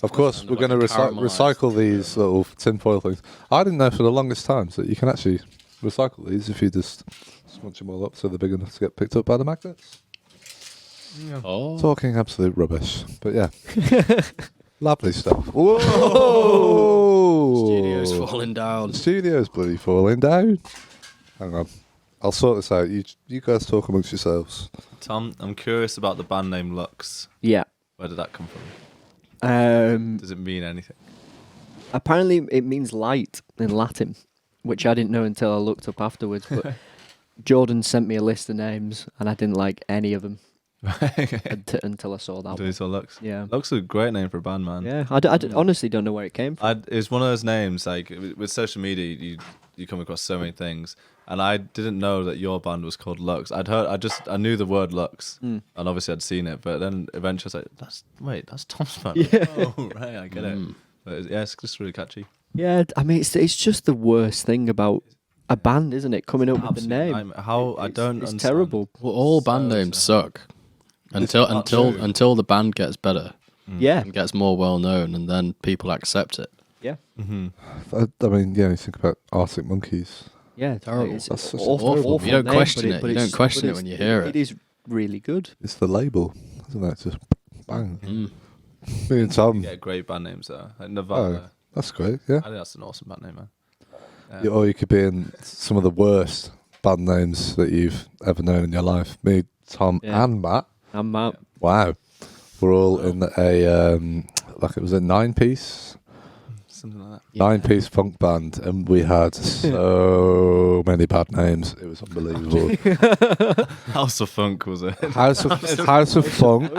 S1: Of course, we're going to recycle these little tinfoil things. I didn't know for the longest time that you can actually recycle these if you just scrunch them all up so they're big enough to get picked up by the magnets.
S4: Oh.
S1: Talking absolute rubbish, but yeah. Lovely stuff. Whoa!
S4: Studio's falling down.
S1: Studio's bloody falling down. Hang on. I'll sort this out. You guys talk amongst yourselves.
S2: Tom, I'm curious about the band name Lux.
S3: Yeah.
S2: Where did that come from? Does it mean anything?
S3: Apparently it means light in Latin, which I didn't know until I looked up afterwards. But Jordan sent me a list of names, and I didn't like any of them until I saw that
S2: Until
S3: one.
S2: you saw Lux?
S3: Yeah.
S2: Lux is a great name for a band, man.
S3: Yeah, I honestly don't know where it came from.
S2: It's one of those names, like, with social media, you come across so many things. And I didn't know that your band was called Lux. I knew the word Lux, and obviously I'd seen it. But then eventually I was like, that's Tom's band.
S3: Yeah.
S2: Oh, right, I get it. But it's just really catchy.
S3: Yeah, I mean, it's just the worst thing about a band, isn't it? Coming up with the name.
S2: I don't
S3: It's
S2: understand.
S3: terrible.
S4: Well, all band names suck until the band gets better
S3: Yeah.
S4: and gets more well known, and then people accept it.
S3: Yeah.
S2: Mm-hmm.
S1: I mean, yeah, you think about Arctic Monkeys.
S3: Yeah.
S4: Terrible.
S3: It's
S1: That's such a
S3: awful,
S1: terrible
S3: awful
S4: You don't
S3: name,
S4: question
S3: but
S4: it.
S3: but
S4: You
S3: it's-
S4: don't question
S3: but
S4: it when you hear
S3: It
S4: it.
S3: is really good.
S1: It's the label, isn't it? Just bang.
S4: Mm.
S1: Me and Tom.
S2: Yeah, great band names though. Like Nirvana.
S1: That's great, yeah.
S2: I think that's an awesome band name, man.
S1: Or you could be in some of the worst band names that you've ever known in your life. Me, Tom,
S3: Yeah.
S1: and Matt.
S3: I'm Matt.
S1: Wow. We're all in a, like it was a 9-piece
S2: Something like that.
S3: Yeah.
S1: 9-piece funk band, and we had so many bad names. It was unbelievable.
S2: House of Funk was it?
S1: House of Funk.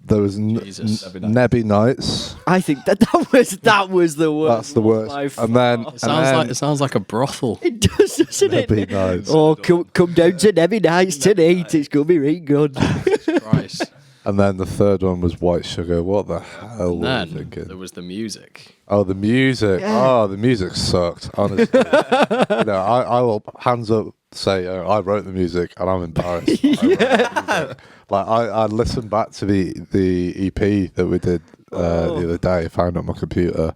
S1: There was
S4: Jesus.
S1: Nebby Nights.
S3: I think that was the worst.
S1: That's the worst.
S3: by
S1: And then
S3: far.
S4: It sounds like a brothel.
S3: It does, doesn't it?
S1: Nebby Nights.
S3: Oh, come down to Nebby Nights tonight. It's gonna be really good.
S4: Christ.
S1: And then the third one was White Sugar. What the hell
S4: And
S1: were
S4: then
S1: you thinking?
S4: there was the music.
S1: Oh, the music.
S3: Yeah.
S1: Oh, the music sucked, honestly. I will, hands up, say I wrote the music and I'm embarrassed. Like, I listened back to the EP that we did the other day, found it on my computer.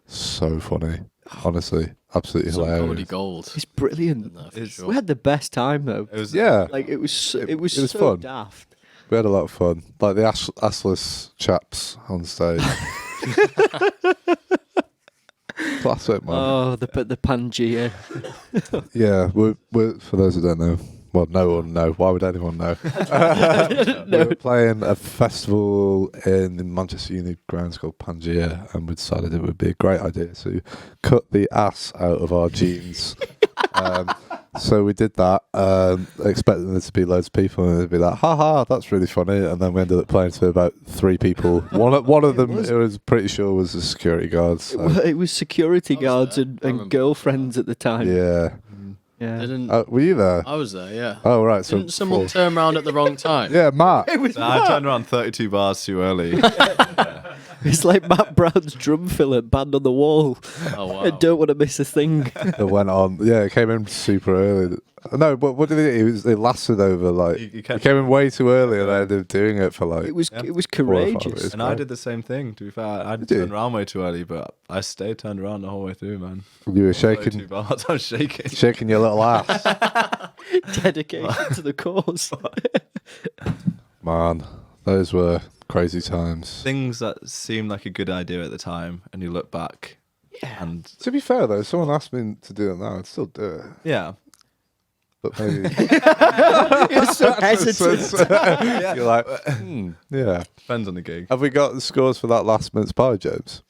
S1: So funny. Honestly, absolutely
S4: Some comedy
S1: hilarious.
S4: gold.
S3: It's brilliant.
S4: in there for
S2: It's-
S4: sure.
S3: We had the best time though.
S2: It was
S1: Yeah,
S3: Like it was so
S1: was
S3: so
S1: fun.
S3: daft.
S1: we had a lot of fun. Like the assless chaps on stage. Classic, man.
S3: Oh, the Pangea.
S1: Yeah, we're for those who don't know, Well, no one know. Why would anyone know? We were playing a festival in the Manchester Uni grounds called Pangea, and we decided it would be a great idea to cut the ass out of our jeans. So we did that, expecting there to be loads of people, and they'd be like, "Ha ha, that's really funny." And then we ended up playing to about 3 people. One of them, it was pretty sure was the security guards. So.
S3: It was security
S4: I was
S3: guards
S4: there.
S3: and
S4: I remember.
S3: girlfriends at the time.
S1: Yeah.
S3: Yeah.
S4: Didn't
S1: Were you there?
S4: I was there? Yeah.
S1: Oh right. So
S4: Didn't someone turn around at the wrong time?
S1: yeah, Matt.
S3: It was
S2: I turned around 32 bars too early.
S3: It's like Matt Brown's drum fill at Band on the Wall.
S4: Oh wow.
S3: I don't want to miss a thing.
S1: It went on. Yeah, it came in super early. No, but what did it? It lasted over like.
S2: You
S1: It came in way too early, and I ended up doing it for like.
S3: It was
S2: Yeah.
S3: it was
S1: 4 or 5
S3: courageous.
S1: years.
S2: And I did the same thing, to be fair. I
S1: Did you?
S2: turned around way too early, but I stayed turned around the whole way through, man.
S1: You were
S2: 32
S1: shaking,
S2: bars, I was shaking.
S1: shaking your little ass,
S3: Dedication to the cause.
S1: man. Those were crazy times.
S2: Things that seemed like a good idea at the time, and you look back,
S3: Yeah.
S2: and
S1: To be fair though, if someone asked me to do it now, I'd still do it.
S2: yeah,
S1: But maybe
S3: You're so hesitant.
S1: you're like, yeah.
S2: depends on the gig.
S1: Have we got the scores for that last mince pie, James?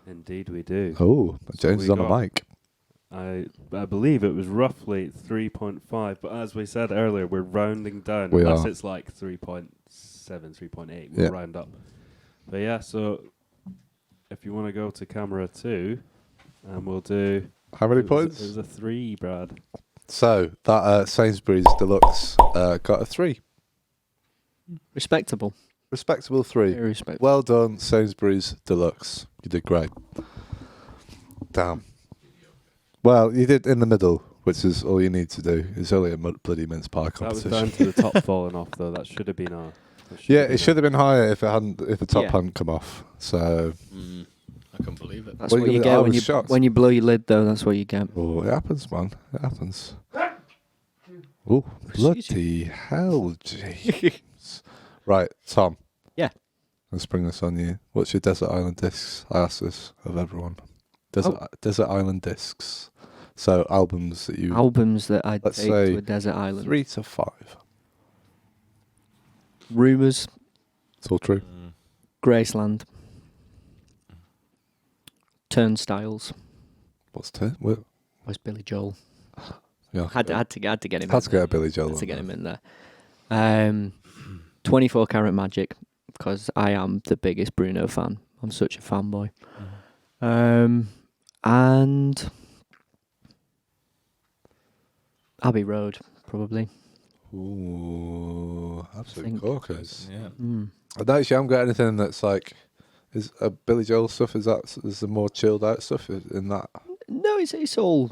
S6: Indeed, we do.
S1: Oh, James
S6: we
S1: is on the
S6: got-
S1: mic.
S6: I believe it was roughly 3.5, but as we said earlier, we're rounding down.
S1: We
S6: Unless
S1: are.
S6: it's like 3.7, 3.8, we'll
S1: Yeah.
S6: round up. But yeah, so if you want to go to camera 2, and we'll do...
S1: How many
S6: It
S1: points?
S6: was a 3, Brad.
S1: So that Sainsbury's Deluxe got a 3.
S3: Respectable.
S1: Respectable 3.
S3: Very respectable.
S1: Well done, Sainsbury's Deluxe. You did great. Damn. Well, you did in the middle, which is all you need to do. It's only a bloody mince pie
S6: That was
S1: competition.
S6: down to the top falling off, though. That should have been our...
S1: Yeah, it should have been higher if the top
S3: Yeah.
S1: hadn't come off. So,
S4: I couldn't believe it.
S3: That's
S1: Well,
S3: what you
S1: I
S3: get
S1: was shocked.
S3: when you blow your lid, though. That's what you get.
S1: oh, it happens, man. It happens. Oh, bloody hell, James. Right, Tom.
S3: Yeah.
S1: Let's bring this on you. What's your Desert Island Discs? I ask this of everyone. Desert Island Discs. So albums that you
S3: Albums that I'd
S1: Let's
S3: take
S1: say
S3: to a desert island.
S1: 3 to 5.
S3: Rumours,
S1: It's all true.
S3: Graceland, Turnstiles.
S1: What's 10? What?
S3: Was Billy Joel?
S1: Yeah,
S3: Had to get him.
S1: had
S3: in
S1: to
S3: there.
S1: get a Billy Joel.
S3: Had to
S1: on
S3: get
S1: there.
S3: him in there. 24 Karat Magic, because I am the biggest Bruno fan. I'm such a fanboy. And Abbey Road, probably.
S1: Ooh, absolute
S3: think-
S1: corkers.
S2: Yeah.
S1: I don't actually haven't got anything that's like, is Billy Joel stuff, is the more chilled out stuff in that?
S3: No, it's all.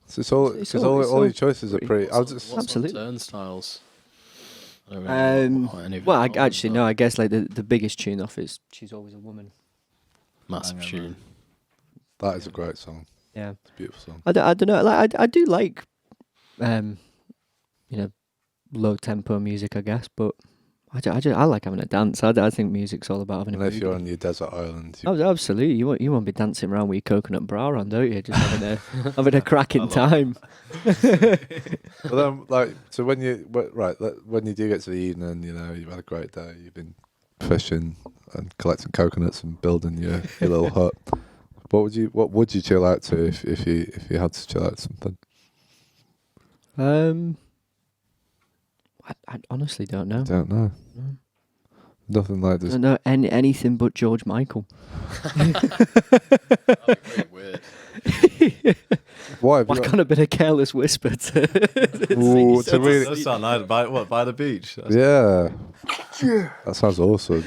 S1: So it's all,
S3: It's
S1: because
S3: all- it's
S1: all
S3: all
S1: your choices are pretty, I'll just,
S4: What's
S3: Absolutely.
S4: on Turnstiles? I don't really know what any of
S3: Well,
S4: it
S3: I actually
S4: is,
S3: no.
S4: but
S3: I guess like the biggest tune off is "She's Always a Woman."
S4: Massive
S2: Hang on,
S4: tune.
S1: that is a great song.
S3: Yeah,
S1: It's a beautiful song.
S3: I don't know. Like I do like, low tempo music, I guess, but I like having a dance. I think music's all about having
S1: And
S3: a.
S1: if you're
S3: boogie.
S1: on your desert island,
S3: Oh, absolutely. You want to be dancing around with your coconut bra on, don't you? Just having a cracking time.
S1: but then, like, so when you when you do get to the evening, you've had a great day. You've been fishing and collecting coconuts and building your little hut. What would you chill out to if you had to chill out to something?
S3: I honestly don't know.
S1: Don't know. Nothing like
S3: I
S1: this.
S3: don't know anything but George Michael.
S4: That'd be pretty weird.
S1: Why? Have you
S3: Whack
S1: got-
S3: on a bit of Careless Whisper to
S1: Ooh, to really-
S2: That sound nice. By the beach. That's
S1: Yeah. That sounds awesome.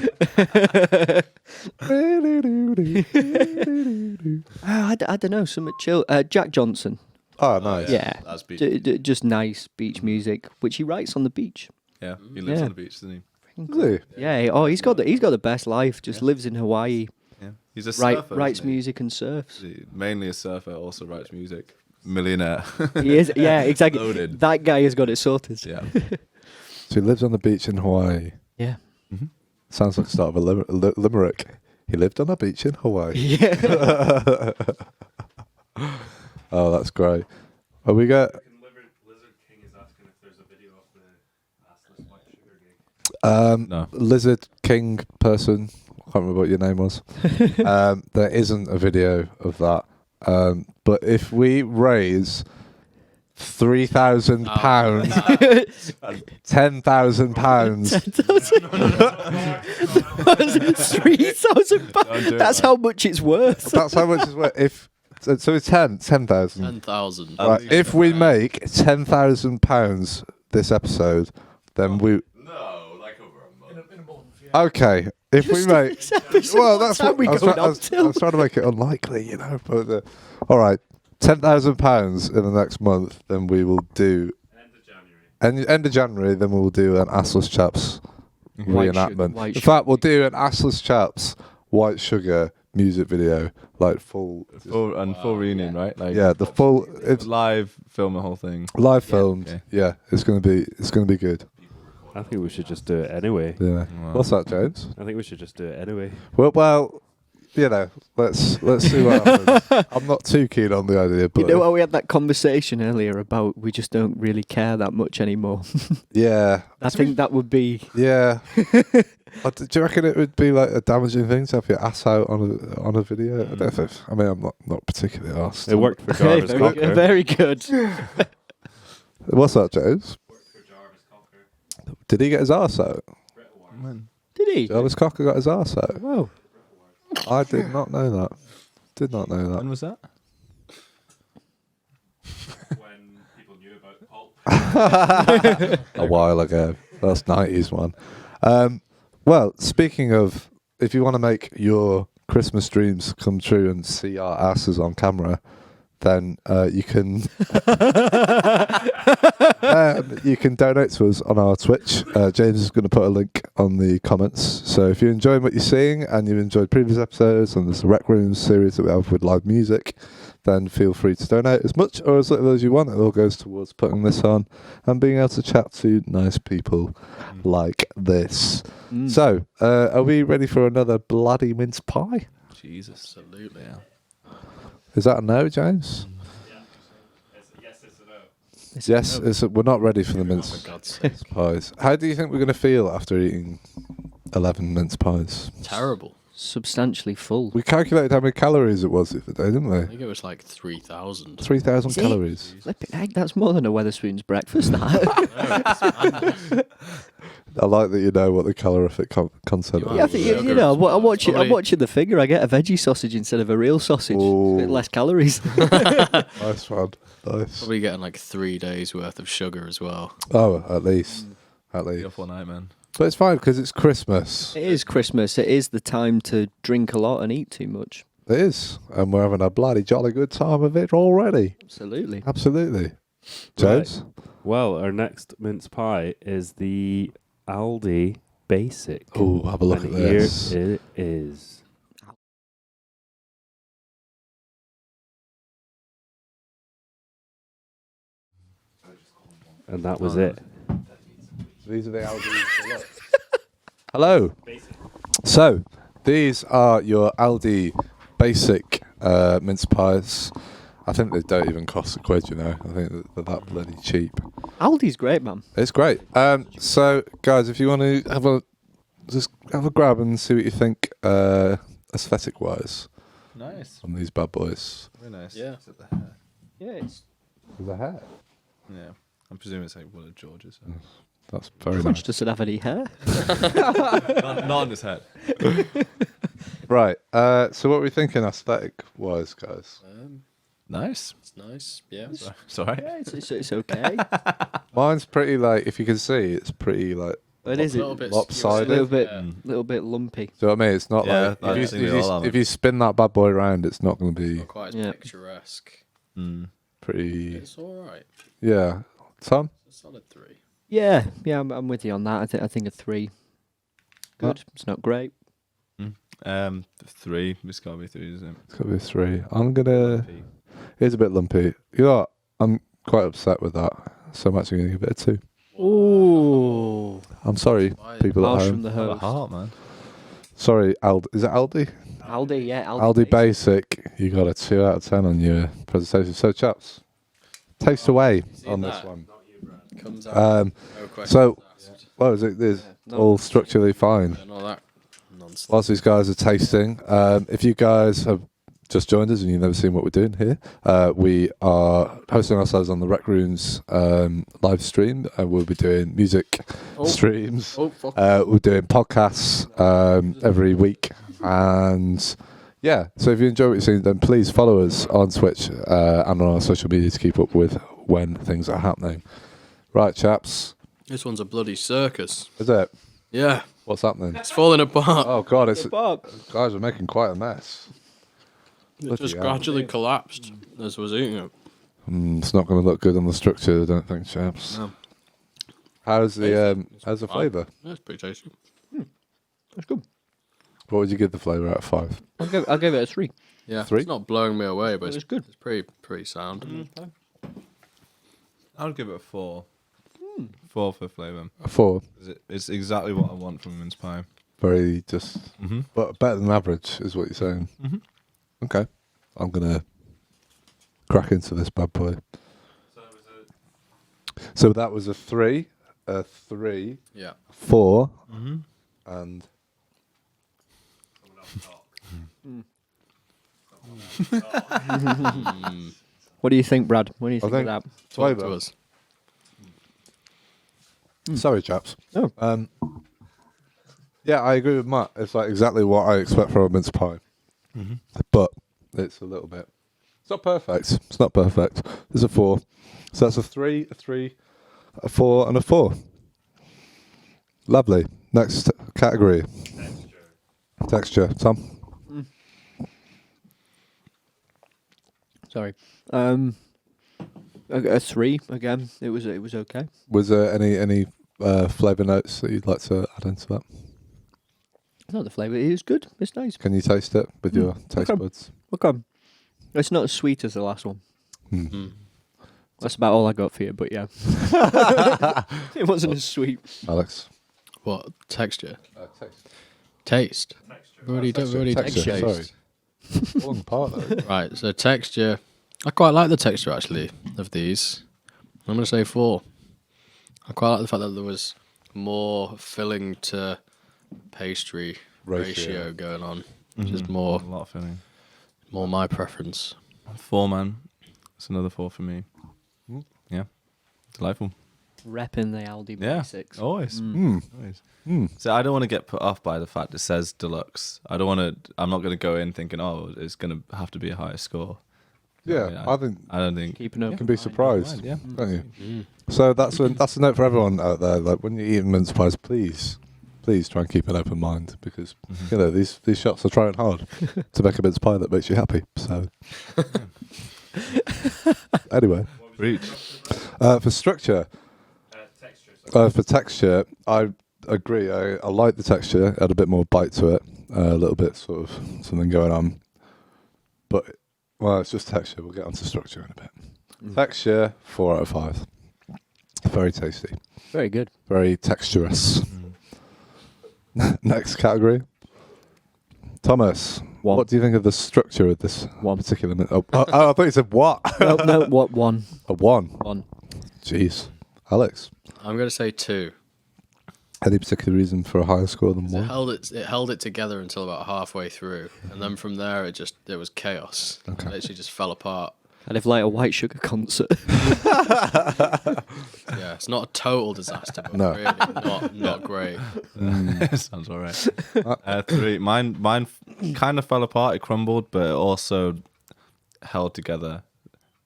S3: I don't know, something chill. Jack Johnson.
S1: Oh, nice.
S3: Yeah.
S2: That's beach.
S3: Just nice beach music, which he writes on the beach.
S2: Yeah, he lives
S3: Yeah.
S2: on the beach, doesn't he?
S1: Really?
S3: Yeah. He's got the best life. Just lives in Hawaii.
S2: Yeah, he's a surfer.
S3: Writes
S2: isn't he?
S3: music and surfs.
S2: He's mainly a surfer, also writes music. Millionaire.
S3: He is. Yeah, exactly.
S2: Loaded.
S3: That guy has got it sorted.
S2: Yeah.
S1: So he lives on the beach in Hawaii.
S3: Yeah.
S1: Sounds like the start of a limerick. He lived on a beach in Hawaii.
S3: Yeah.
S1: Oh, that's great. Oh, we got.
S5: Lizard King is asking if there's a video
S2: No.
S1: Lizard King person. I can't remember what your name was. There isn't a video of that. But if we raise £3,000, £10,000.
S3: £3,000. That's how much it's worth.
S1: That's how much it's worth. So it's 10,000.
S4: 10,000.
S1: Right. If we make £10,000 this episode, then we.
S2: No, like over a month.
S5: In a month, yeah.
S1: Okay. If we make. Well, that's what
S3: we
S1: I was,
S3: going
S1: I was trying to make it unlikely, you know. But all right, £10,000 in the next month, then we will do.
S5: End of January.
S1: End of January, then we'll do an Assless Chaps reenactment.
S3: White
S1: In fact, we'll do an Assless Chaps White Sugar music video, like full
S2: reunion, right? Like
S1: the full. It's
S2: live, film the whole thing.
S1: live filmed.
S2: Okay.
S1: Yeah, it's gonna be good.
S6: I think we should just do it anyway.
S1: Yeah.
S2: Wow.
S1: What's that, James?
S6: I think we should just do it anyway.
S1: Well, you know, let's see what happens. I'm not too keen on the idea, but
S3: You know how we had that conversation earlier about we just don't really care that much anymore.
S1: yeah,
S3: I think that would be.
S1: yeah. Do you reckon it would be like a damaging thing to have your ass out on a video? I don't know I mean, I'm not particularly arsed.
S6: It worked for
S3: Okay,
S6: Jarvis
S3: very,
S6: Cocker.
S3: very good.
S1: What's that, James?
S5: Worked for Jarvis Cocker.
S1: Did he get his arse out?
S3: Did he?
S1: Jarvis Cocker got his arse out.
S3: Wow.
S1: I did not know that. Did not know
S2: When
S1: that.
S2: was that?
S5: When people knew about Pulp.
S1: A while ago. That's 90s one. Well, speaking of, if you want to make your Christmas dreams come true and see our asses on camera, then you can donate to us on our Twitch. James is going to put a link on the comments. So if you're enjoying what you're seeing and you've enjoyed previous episodes and there's a RecRooms series that we have with live music, then feel free to donate as much or as little as you want. It all goes towards putting this on and being able to chat to nice people like this. So, are we ready for another bloody mince pie?
S2: Jesus.
S4: Absolutely. Yeah.
S1: Is that a no, James?
S5: Yeah. Yes, it's a no.
S1: Yes, we're not ready for the
S4: Oh,
S1: mince
S4: for God's sake.
S1: pies. How do you think we're going to feel after eating 11 mince pies?
S4: Terrible.
S3: Substantially full.
S1: We calculated how many calories it was the other day, didn't
S4: I
S1: we?
S4: think it was like 3,000.
S1: 3,000
S3: Is it?
S1: calories.
S3: Flipping heck, that's more than a Weatherspoon's breakfast. That.
S1: I like that you know what the calorific content
S4: You
S1: is.
S3: Yeah, I think
S4: Sugar
S3: you know.
S4: as well.
S3: I'm watching
S4: Probably-
S3: the figure. I get a veggie sausage instead of a real sausage.
S1: Ooh.
S3: A bit less calories.
S1: Nice one. Nice.
S4: Probably getting like 3 days worth of sugar as well.
S1: Oh, at least. At
S2: Be
S1: least.
S2: up all night, man.
S1: But it's fine because it's Christmas.
S3: It is Christmas. It is the time to drink a lot and eat too much.
S1: It is. And we're having a bloody jolly good time of it already.
S3: Absolutely.
S1: Absolutely. James?
S6: Well, our next mince pie is the Aldi Basic.
S1: Oh, have a look
S6: and
S1: at this.
S6: Here it is. And that was it.
S1: These are the Aldi. Hello. So, these are your Aldi basic mince pies. I think they don't even cost £1, you know. I think they're that bloody cheap.
S3: Aldi's great, man.
S1: It's great. So, guys, if you want to have a grab and see what you think aesthetic-wise
S2: Nice.
S1: on these bad boys.
S2: Very nice.
S4: Yeah.
S2: Is it the hair?
S3: Yeah, it's
S1: The hair.
S2: Yeah. I'm presuming it's like one of George's.
S1: That's very
S3: George
S1: nice.
S3: doesn't have any hair.
S2: not on his head.
S1: Right. So, what are we thinking aesthetic-wise, guys?
S2: Nice.
S4: It's nice. Yeah.
S2: Sorry.
S3: Yeah, it's okay.
S1: Mine's pretty like, if you can see, it's pretty like.
S3: But is
S4: A
S3: it
S4: little bit
S1: lopsided.
S3: a little bit,
S4: Yeah.
S3: little bit lumpy?
S1: Do you know what I mean? It's not
S2: Yeah,
S1: like
S2: I've
S1: if
S2: seen
S1: you,
S2: it all on
S1: if
S2: it.
S1: you spin that bad boy around, it's not going to be
S4: Not quite as
S3: Yeah.
S4: picturesque.
S1: pretty.
S4: It's all right.
S1: Yeah, Tom.
S4: It's a solid 3.
S3: Yeah, I'm with you on that. I think a 3. Good. It's not great.
S2: 3. It's got to be 3, isn't it?
S1: It's got to be a 3. I'm gonna. It's a bit lumpy. You know what? I'm quite upset with that. So I'm actually gonna give it a 2.
S3: Ooh.
S1: I'm sorry,
S4: Why?
S1: people at
S3: Harsh
S1: home.
S3: from the
S2: Have a
S3: host.
S2: heart, man.
S1: Sorry, Is it Aldi?
S3: Aldi, yeah.
S1: Aldi Basic. You got a 2 out of 10 on your presentation. So, chaps, taste away
S4: seen
S1: on this
S4: that?
S1: one.
S4: Comes out.
S1: Um,
S4: No questions
S1: so-
S4: asked.
S1: Well, it's
S3: no.
S1: all structurally fine.
S4: And all that nonsense.
S1: Whilst these guys are tasting, if you guys have just joined us and you've never seen what we're doing here, we are hosting ourselves on the RecRooms live stream, and we'll be doing music streams.
S4: Oh, fuck.
S1: We're doing podcasts every week, and yeah. So if you enjoy what you're seeing, then please follow us on Twitch and on our social media to keep up with when things are happening. Right, chaps.
S4: This one's a bloody circus.
S1: Is it?
S4: Yeah.
S1: What's happening?
S4: It's falling apart.
S1: Oh God! It's
S3: Bob.
S1: guys are making quite a mess.
S4: It
S1: bloody
S4: just
S1: hell.
S4: gradually collapsed as I was eating it.
S1: It's not going to look good on the structure, I don't think, chaps.
S4: No.
S1: How's the flavour?
S4: Yeah, it's pretty tasty.
S3: That's good.
S1: What would you give the flavour out of 5?
S3: I'll give it a 3.
S4: Yeah,
S1: 3?
S4: it's not blowing me away, but
S3: It was
S4: it's
S3: good.
S4: It's pretty sound.
S2: I would give it a 4. 4 for flavour.
S1: A 4.
S2: It's exactly what I want from a mince pie.
S1: Very just,
S2: Mm-hmm.
S1: but better than average is what you're saying.
S2: Mm-hmm.
S1: Okay, I'm gonna crack into this bad boy.
S5: So it was
S1: So that was a 3, a 3,
S4: Yeah.
S1: 4,
S2: Mm-hmm.
S1: and
S5: coming up top.
S3: What do you think, Brad? What do you
S1: I
S3: think of
S1: think-
S3: that?
S4: Talk to
S1: flavour.
S4: us.
S1: Sorry, chaps.
S3: Oh.
S1: Yeah, I agree with Matt. It's like exactly what I expect from a mince pie, but it's a little bit. It's not perfect. It's not perfect. It's a 4. So that's a 3, a 3, a 4, and a 4. Lovely. Next category. Texture. Tom?
S3: Sorry. A 3 again. It was okay.
S1: Was there any flavour notes that you'd like to add into that?
S3: No, the flavour is good. It's nice.
S1: Can you taste it with your taste
S3: Okay.
S1: buds?
S3: Okay. It's not as sweet as the last one. That's about all I got for you, but yeah. It wasn't as sweet.
S1: Alex?
S4: What texture?
S1: Taste.
S4: Taste. We've already
S1: Texture,
S4: texture.
S1: sorry. Falling apart though.
S4: Right. So texture. I quite like the texture actually of these. I'm gonna say 4. I quite like the fact that there was more filling to pastry ratio going on, which is
S2: A
S4: more
S2: lot of filling.
S4: my preference.
S2: 4, man. It's another 4 for me. Yeah. Delightful.
S3: Repping the Aldi
S2: Yeah.
S3: basics.
S2: Always.
S1: Mm.
S2: Always.
S1: Mm.
S2: So I don't want to get put off by the fact it says deluxe. I'm not going to go in thinking, oh, it's going to have to be a higher score.
S1: Yeah, I think
S2: I don't think.
S3: Keep an open
S1: you can be
S3: mind.
S1: surprised,
S2: Yeah.
S1: don't you? So that's a note for everyone out there. Like when you eat mince pies, please try and keep an open mind because you know these shops are trying hard to make a mince pie that makes you happy. So anyway,
S2: Reach.
S1: for structure,
S5: Texture.
S1: for texture, I agree. I like the texture. It had a bit more bite to it, a little bit sort of something going on. But well, it's just texture. We'll get onto structure in a bit. Texture 4 out of 5. Very tasty.
S3: Very good.
S1: Very texturous. Next category. Thomas,
S3: 1.
S1: what do you think of the structure of this
S3: 1.
S1: particular I thought you said what?
S3: No, what 1?
S1: A 1.
S3: 1.
S1: Jeez. Alex,
S4: I'm gonna say 2.
S1: any particular reason for a higher score than
S4: It
S1: 1?
S4: held it together until about halfway through, and then from there it was chaos.
S1: Okay.
S4: It literally just fell apart.
S3: I'd have liked a White Sugar concert.
S4: Yeah, it's not a total disaster, but
S1: No.
S4: really not great.
S2: Sounds all right. 3. Mine kind of fell apart. It crumbled, but it also held together.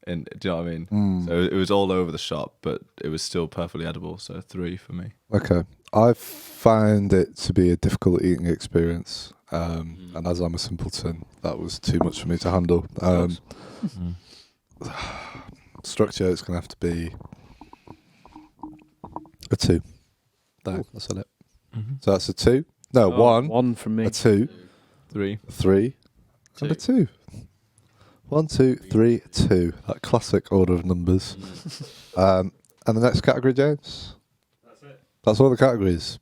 S2: Do you know what I mean? So it was all over the shop, but it was still perfectly edible. So 3 for me.
S1: Okay. I found it to be a difficult eating experience. And as I'm a simpleton, that was too much for me to handle. Structure, it's going to have to be a 2. There, I said it. So that's a 2. No, 1.
S3: 1 from me.
S1: A 2.
S2: 3.
S1: A 3. And a 2. 1, 2, 3, 2. That classic order of numbers. And the next category, James?
S5: That's it.
S1: That's all the categories.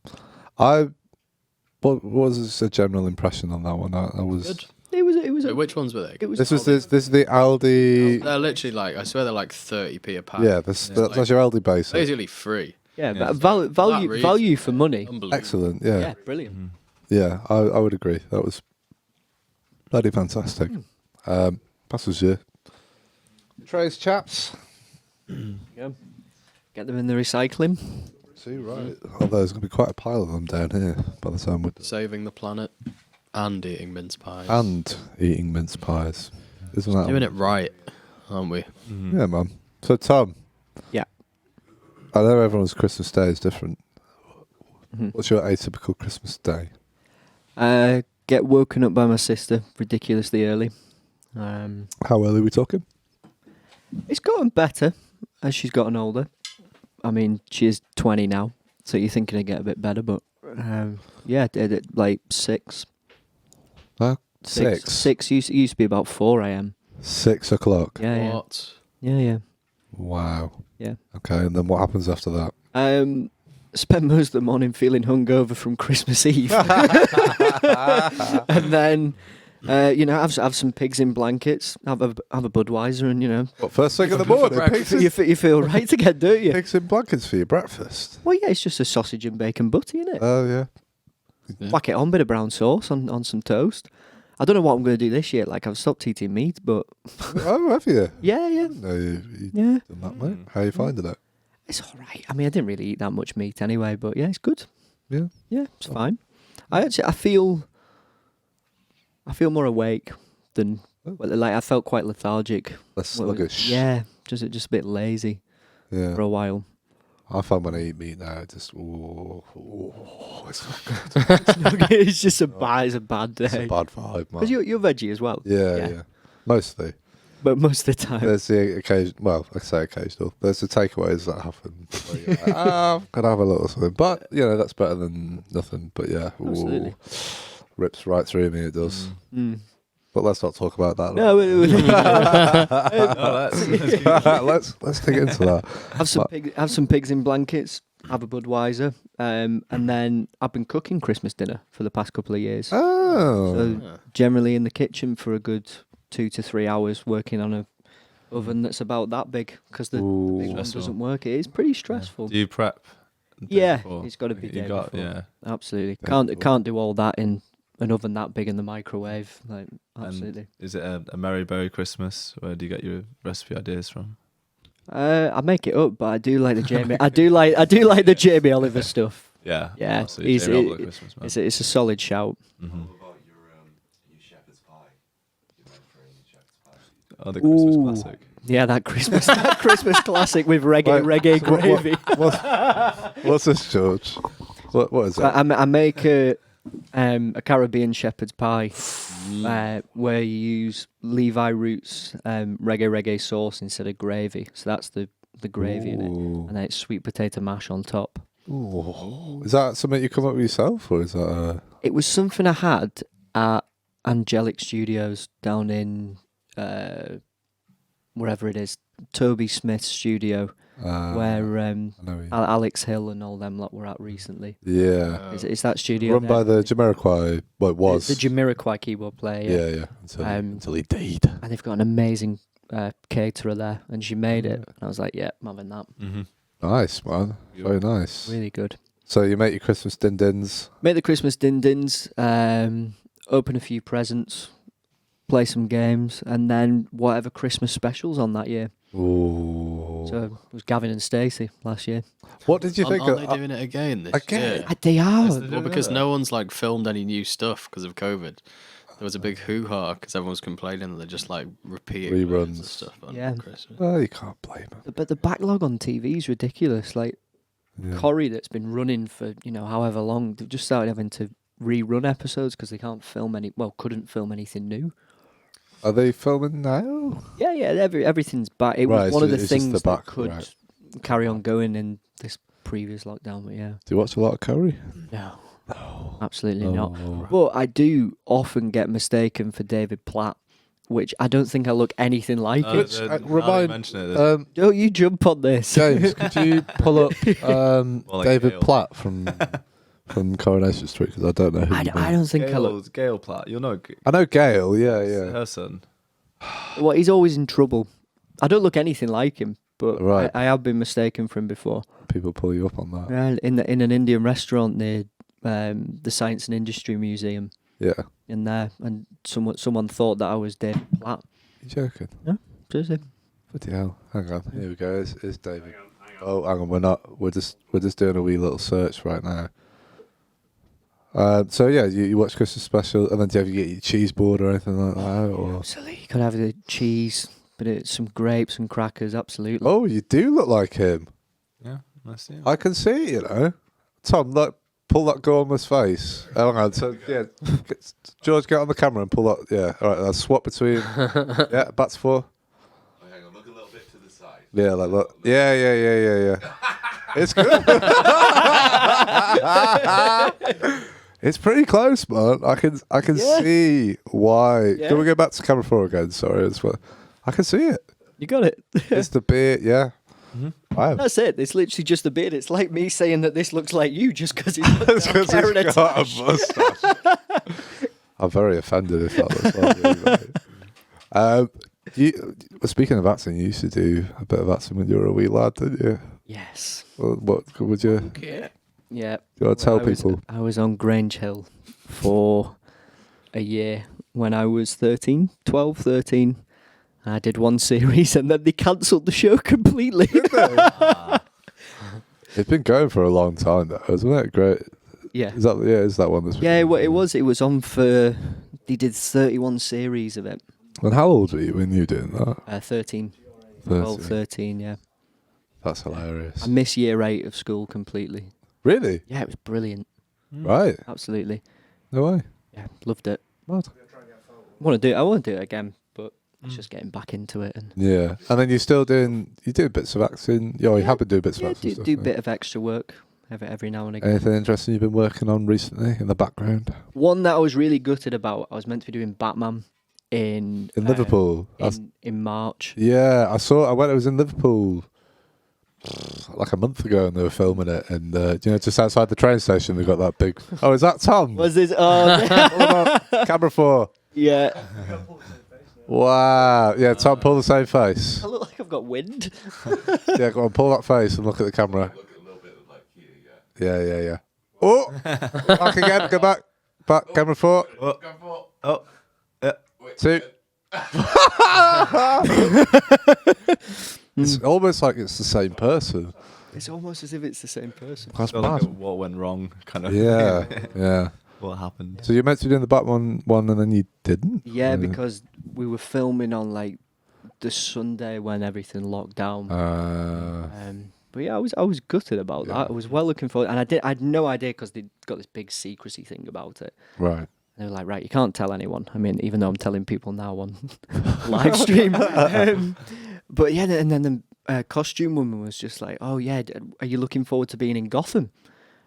S1: What was a general impression on that one? I was.
S4: Good.
S3: It was.
S4: So which ones were they?
S3: It was.
S1: This is the Aldi.
S4: They're literally like, I swear they're like 30p a pack.
S1: Yeah,
S4: It's
S1: that's
S4: like
S1: your Aldi basic.
S4: basically free.
S3: Yeah,
S2: Yeah.
S3: but
S4: For that
S3: value
S4: reason,
S3: for money.
S4: Unbelievable.
S1: Excellent. Yeah.
S3: Yeah, brilliant.
S1: Yeah, I would agree. That was bloody fantastic. Passes you. Trays, chaps.
S3: Yeah. Get them in the recycling.
S1: See, right. Although there's going to be quite a pile of them down here by the time we're done.
S4: Saving the planet and eating mince pies.
S1: And eating mince pies. Isn't that
S4: doing it right, aren't we?
S1: Yeah, man. So, Tom.
S3: Yeah.
S1: I know everyone's Christmas Day is different.
S3: Mhm.
S1: What's your atypical Christmas day?
S3: Get woken up by my sister ridiculously early.
S1: How early are we talking?
S3: It's gotten better as she's gotten older. I mean, she is 20 now, so you're thinking it'd get a bit better, but yeah, did it like 6.
S1: Huh? 6.
S3: 6 used to be about 4 a.m.
S1: 6 o'clock.
S3: Yeah,
S4: What?
S3: yeah.
S1: Wow.
S3: Yeah.
S1: Okay, and then what happens after that?
S3: Spend most of the morning feeling hungover from Christmas Eve, and then have some pigs in blankets, have a Budweiser, and
S1: What, first thing in the
S4: For
S1: morning?
S4: breakfast.
S1: Pigs in,
S3: you feel right again, don't you?
S1: pigs in blankets for your breakfast?
S3: Well, yeah, it's just a sausage and bacon butty, isn't it?
S1: Oh, yeah.
S3: Whack it on, bit of brown sauce on some toast. I don't know what I'm going to do this year. Like, I've stopped eating meat, but
S1: Oh, have you?
S3: yeah,
S1: No, you
S3: yeah.
S1: done that, mate. How are you finding it?
S3: It's all right. I mean, I didn't really eat that much meat anyway, but yeah, it's good.
S1: Yeah.
S3: Yeah, it's fine. I feel more awake than I felt quite lethargic.
S1: Less sluggish.
S3: Yeah, just a bit lazy
S1: Yeah.
S3: for a while.
S1: I find when I eat meat now, it just, it's not good.
S3: It's just a bad day.
S1: It's a bad vibe, man.
S3: Because you're veggie as well.
S1: Yeah. Mostly.
S3: But most of the time.
S1: There's the occasion, well, I say occasional. There's the takeaways that happen. Where you're like, I'm going to have a little something. But, that's better than nothing. But yeah,
S3: Absolutely.
S1: Rips right through me, it does.
S3: Mm.
S1: But let's not talk about that.
S3: No,
S1: Let's dig into that.
S3: have some pigs in blankets, have a Budweiser, and then I've been cooking Christmas dinner for the past couple of years.
S1: Oh.
S3: So generally in the kitchen for a good 2 to 3 hours, working on a oven that's about that big, because the big one
S2: Stressful.
S3: doesn't work. It is pretty stressful.
S2: Do you prep? the day
S3: Yeah,
S2: before?
S3: it's got to be day before.
S2: Yeah.
S3: Absolutely.
S1: Day
S3: Can't
S1: before.
S3: can't do all that in an oven that big in the microwave. Like, absolutely.
S2: Is it a Merry Berry Christmas? Where do you get your recipe ideas from?
S3: I make it up, but I do like the Jamie. I do like the Jamie Oliver stuff.
S2: Yeah.
S3: Yeah,
S2: absolutely.
S3: he's-
S2: Jamie
S3: it-
S2: Oliver Christmas, man.
S3: It's a solid shout.
S2: Mhm.
S5: about your shepherd's pie? Your Mediterranean shepherd's pie.
S2: Oh, the Christmas
S3: Ooh.
S2: classic.
S3: Yeah, that Christmas classic with reggae
S1: Wait, so what-
S3: gravy.
S1: What's this, George? What is that?
S3: I make a Caribbean shepherd's pie where you use Levi Roots reggae sauce instead of gravy. So that's the gravy in it,
S1: Ooh.
S3: and then it's sweet potato mash on top.
S1: Ooh. Is that something you come up with yourself, or is that
S3: It was something I had at Angelic Studios down in wherever it is, Toby Smith's studio, where
S1: I know you-
S3: Alex Hill and all them lot were at recently.
S1: yeah.
S3: Is that studio
S1: Run
S3: there?
S1: by the Jamiroquai, well, it was.
S3: the Jamiroquai keyboard player.
S1: yeah. Until
S3: Um,
S1: he died.
S3: And they've got an amazing caterer there, and she made it. And I was like, yeah, I'm having that.
S2: Mm-hmm.
S1: Nice, man. Very nice.
S3: Really good.
S1: So you make your Christmas din-dins.
S3: Make the Christmas din-dins, open a few presents, play some games, and then whatever Christmas specials on that year.
S1: Ooh.
S3: So it was Gavin and Stacey last year.
S1: What did you think
S4: Aren't
S1: of?
S4: they doing it again this
S1: Again?
S4: year?
S3: They are.
S4: Well, because no one's like filmed any new stuff because of COVID. There was a big hoo-ha because everyone was complaining that they're just like repeating loads of
S1: Reruns.
S4: stuff on
S3: Yeah.
S4: Christmas.
S1: Well, you can't blame him.
S3: But the backlog on TV is ridiculous. Like,
S1: Yeah.
S3: Corrie, that's been running for, however long, they've just started having to rerun episodes because they can't film couldn't film anything new.
S1: Are they filming now?
S3: Yeah, everything's back. It
S1: Right,
S3: was one
S1: so
S3: of the
S1: it's just
S3: things
S1: the back,
S3: that could
S1: right.
S3: carry on going in this previous lockdown, but yeah.
S1: Do you watch a lot of Curry?
S3: No. Absolutely not.
S1: Oh.
S3: But I do often get mistaken for David Platt, which I don't think I look anything like
S2: No,
S3: it.
S2: now that you
S1: remind-
S2: mention it, there's
S3: Don't you jump on this.
S1: James, could you pull up
S2: like
S1: David
S2: Gale.
S1: Platt from Coronation Street? Because I don't know who.
S3: I
S1: you
S3: don't think I look...
S2: Gail Platt. You'll know.
S1: I know Gale. Yeah.
S2: Her son.
S3: Well, he's always in trouble. I don't look anything like him. but
S1: Right.
S3: I have been mistaken for him before.
S1: People pull you up on that.
S3: In an Indian restaurant near the Science and Industry Museum
S1: Yeah.
S3: in there, and someone thought that I was David Platt.
S1: You joking?
S3: Seriously.
S1: Bloody hell. Hang on. Here we go. It's David.
S5: Hang on.
S1: Oh, hang on. We're not. We're just doing a wee little search right now. So yeah, you watch Christmas special, and then do you ever get your cheese board or anything like that? Or
S3: Absolutely. You could have the cheese, but it's some grapes and crackers. Absolutely.
S1: oh, you do look like him.
S2: Yeah, I see.
S1: I can see it, you know. Tom, look, pull that gormless face. Oh, hang on. So yeah, George, get on the camera and pull that. Yeah. All right. Let's swap between. Yeah. Bats 4.
S7: Hang on, look a little bit to the side.
S1: Yeah. Like look. Yeah. It's good. It's pretty close, man. I can see why.
S3: Yeah.
S1: Can we go back to camera 4 again? Sorry, I can see it.
S3: You got it.
S1: It's the beard, yeah. Wow.
S3: That's it. It's literally just a beard. It's like me saying that this looks like you just because he's got
S1: It's 'cause
S3: carrot
S1: it's got a
S3: attached.
S1: mustache. I'm very offended if that looks like me. Well, speaking of acting, you used to do a bit of acting when you were a wee lad, didn't you?
S3: Yes.
S1: What would you?
S3: Yeah.
S1: You want to tell
S3: I was-
S1: people?
S3: I was on Grange Hill for a year when I was 13. I did one series and then they cancelled the show completely.
S1: It's been going for a long time, though, isn't it? Great.
S3: Yeah.
S1: Is that one that's?
S3: Yeah, it was on for... They did 31 series of it.
S1: And how old were you when you were doing that?
S3: 13.
S1: 13.
S3: 12, 13, yeah.
S1: That's hilarious.
S3: I missed year 8 of school completely.
S1: Really?
S3: Yeah, it was brilliant.
S1: Right.
S3: Absolutely.
S1: No way.
S3: Yeah, loved it.
S1: Mad.
S3: I want to do it again, but it's just getting back into it. And
S1: Yeah. And then you do bits of acting. You have been doing bits of acting.
S3: do
S1: stuff,
S3: a
S1: yeah.
S3: bit of extra work every now and again.
S1: Anything interesting you've been working on recently in the background?
S3: One that I was really gutted about, I was meant to be doing Batman in
S1: Liverpool.
S3: in March.
S1: Yeah, I was in Liverpool like a month ago, and they were filming it, and just outside the train station, they got that big. Oh, is that Tom?
S3: Was this? Oh,
S1: Camera 4.
S3: yeah.
S1: Wow. Yeah, Tom, pull the same face.
S3: I look like I've got wind.
S1: Yeah, go on, pull that face and look at the camera.
S7: Look a little bit like here, yeah.
S1: Yeah. Oh, back again. Go back. Camera 4.
S7: Go for
S2: Oh,
S1: 2. It's almost like it's the same person.
S3: It's almost as if it's the same person.
S1: That's
S2: felt like
S1: mad.
S2: what went wrong, kind of.
S1: Yeah.
S2: What happened?
S1: So you're meant to be doing the Batman one, and then you didn't.
S3: Yeah, because we were filming on like the Sunday when everything locked down. But yeah, I was gutted about that. I was well looking forward, and I had no idea because they got this big secrecy thing about it.
S1: Right.
S3: They were like, right, you can't tell anyone. I mean, even though I'm telling people now on live stream. But yeah, and then the costume woman was just like, oh yeah, are you looking forward to being in Gotham?